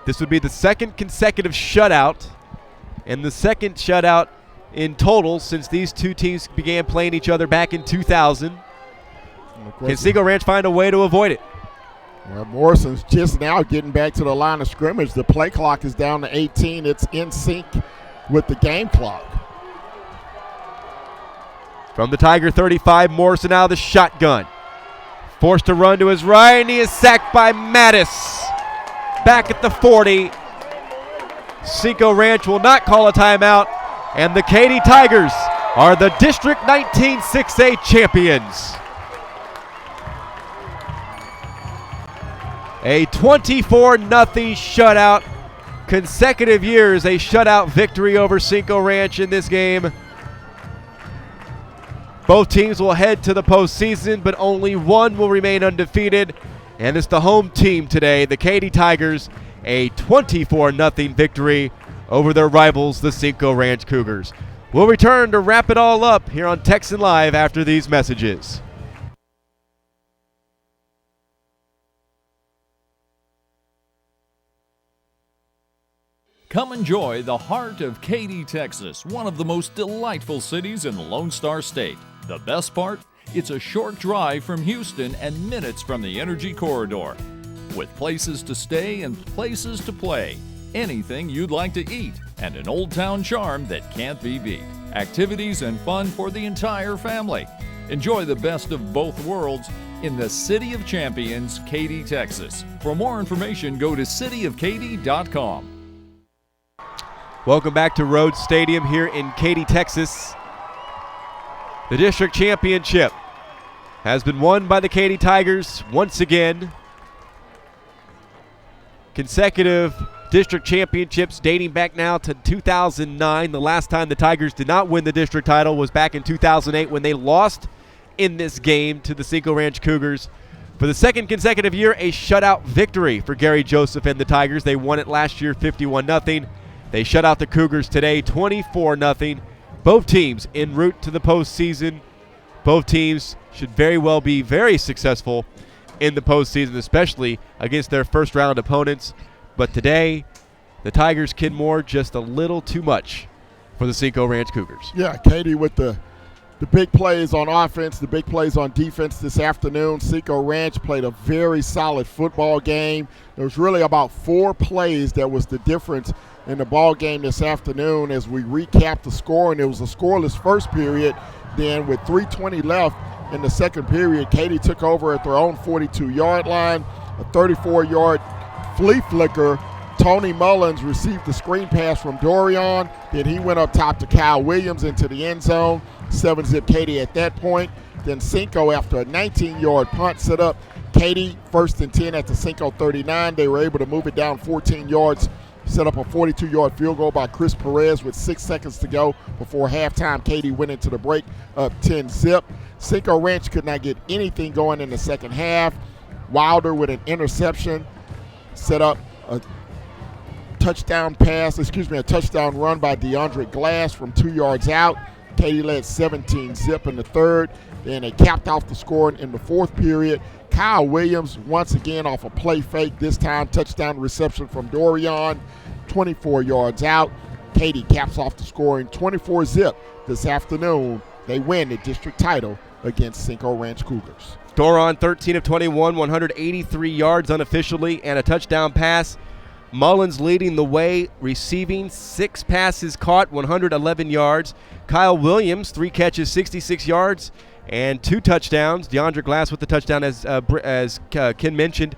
This would be the 2nd consecutive shutout, and the 2nd shutout in total since these two teams began playing each other back in 2000. Can Cinco Ranch find a way to avoid it? Well, Morrison's just now getting back to the line of scrimmage. The play clock is down to 18. It's in sync with the game clock. From the Tiger 35, Morrison out of the shotgun. Forced to run to his right, and he is sacked by Mattis. Back at the 40. Cinco Ranch will not call a timeout, and the Katy Tigers are the District 19 6A champions. A 24-0 shutout. Consecutive years, a shutout victory over Cinco Ranch in this game. Both teams will head to the postseason, but only one will remain undefeated, and it's the home team today, the Katy Tigers, a 24-0 victory over their rivals, the Cinco Ranch Cougars. We'll return to wrap it all up here on Texan Live after these messages. Come enjoy the heart of Katy, Texas, one of the most delightful cities in the Lone Star State. The best part? It's a short drive from Houston and minutes from the Energy Corridor. With places to stay and places to play, anything you'd like to eat, and an old town charm that can't be beat. Activities and fun for the entire family. Enjoy the best of both worlds in the City of Champions, Katy, Texas. For more information, go to cityofkaty.com. Welcome back to Rhodes Stadium here in Katy, Texas. The district championship has been won by the Katy Tigers once again. Consecutive district championships dating back now to 2009. The last time the Tigers did not win the district title was back in 2008 when they lost in this game to the Cinco Ranch Cougars. For the 2nd consecutive year, a shutout victory for Gary Joseph and the Tigers. They won it last year 51-0. They shut out the Cougars today 24-0. Both teams en route to the postseason. Both teams should very well be very successful in the postseason, especially against their first-round opponents. But today, the Tigers, Kenmore, just a little too much for the Cinco Ranch Cougars. Yeah, Katy with the big plays on offense, the big plays on defense this afternoon. Cinco Ranch played a very solid football game. There was really about 4 plays that was the difference in the ball game this afternoon. As we recap the score, and it was a scoreless first period. Then with 3:20 left in the second period, Katy took over at their own 42-yard line. A 34-yard flea flicker. Tony Mullins received the screen pass from Dorian. Then he went up top to Kyle Williams into the end zone. 7-zip Katy at that point. Then Cinco, after a 19-yard punt, set up Katy 1st and 10 at the Cinco 39. They were able to move it down 14 yards set up a 42-yard field goal by Chris Perez with 6 seconds to go before halftime. Katy went into the break up 10-zip. Cinco Ranch could not get anything going in the second half. Wilder with an interception set up a touchdown run by DeAndre Glass from 2 yards out. Katy led 17-zip in the third. Then they capped off the scoring in the fourth period. Kyle Williams once again off a play fake, this time touchdown reception from Dorian, 24 yards out. Katy caps off the scoring 24-zip this afternoon. They win the district title against Cinco Ranch Cougars. Doron, 13 of 21, 183 yards unofficially, and a touchdown pass. Mullins leading the way, receiving 6 passes caught, 111 yards. Kyle Williams, 3 catches, 66 yards, and 2 touchdowns. DeAndre Glass with the touchdown, as Ken mentioned.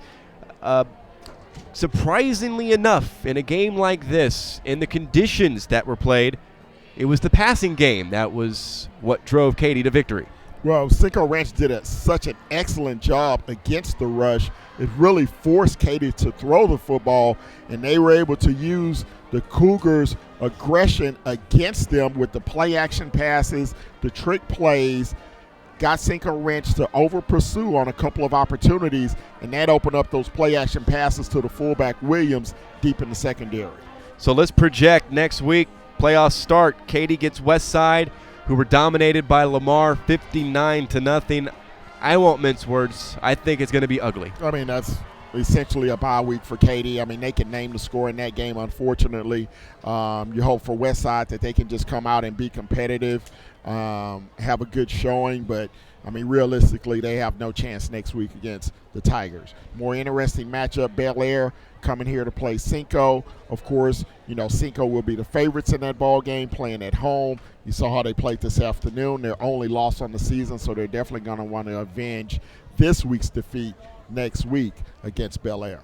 Surprisingly enough, in a game like this, in the conditions that were played, it was the passing game that was what drove Katy to victory. Well, Cinco Ranch did such an excellent job against the rush. It really forced Katy to throw the football, and they were able to use the Cougars' aggression against them with the play-action passes, the trick plays, got Cinco Ranch to over-pursue on a couple of opportunities, and that opened up those play-action passes to the fullback Williams deep in the secondary. So let's project next week. Playoffs start. Katy gets Westside, who were dominated by Lamar 59-0. I won't mince words. I think it's going to be ugly. I mean, that's essentially a bye week for Katy. I mean, they can name the score in that game, unfortunately. You hope for Westside that they can just come out and be competitive, have a good showing, but I mean, realistically, they have no chance next week against the Tigers. More interesting matchup, Bel Air coming here to play Cinco. Of course, you know, Cinco will be the favorites in that ball game, playing at home. You saw how they played this afternoon. Their only loss on the season, so they're definitely going to want to avenge this week's defeat next week against Bel Air.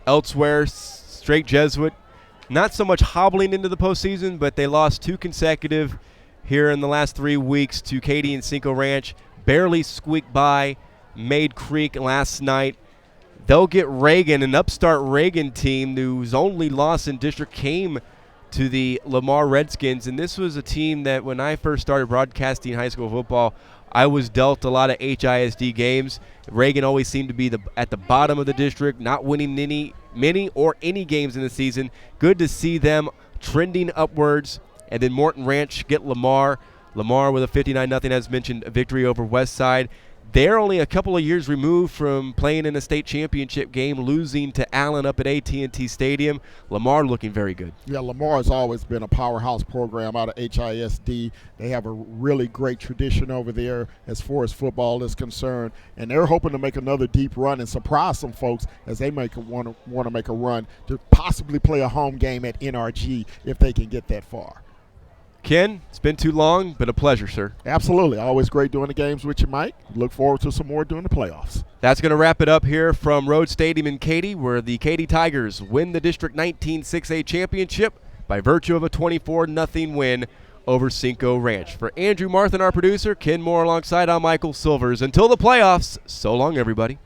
Elsewhere, Straight Jesuit, not so much hobbling into the postseason, but they lost 2 consecutive here in the last 3 weeks to Katy and Cinco Ranch. Barely squeaked by Mayde Creek last night. They'll get Reagan, an upstart Reagan team whose only loss in district came to the Lamar Redskins. And this was a team that when I first started broadcasting high school football, I was dealt a lot of HISD games. Reagan always seemed to be at the bottom of the district, not winning many or any games in the season. Good to see them trending upwards. And then Morton Ranch get Lamar. Lamar with a 59-0, as mentioned, a victory over Westside. They're only a couple of years removed from playing in a state championship game, losing to Allen up at AT&T Stadium. Lamar looking very good. Yeah, Lamar has always been a powerhouse program out of HISD. They have a really great tradition over there as far as football is concerned, and they're hoping to make another deep run and surprise some folks as they want to make a run to possibly play a home game at NRG if they can get that far. Ken, it's been too long, but a pleasure, sir. Absolutely. Always great doing the games with you, Mike. Look forward to some more during the playoffs. That's going to wrap it up here from Rhodes Stadium in Katy, where the Katy Tigers win the District 19 6A championship by virtue of a 24-0 win over Cinco Ranch. For Andrew Marthin, our producer, Ken Moore alongside, I'm Michael Silvers. Until the playoffs, so long, everybody.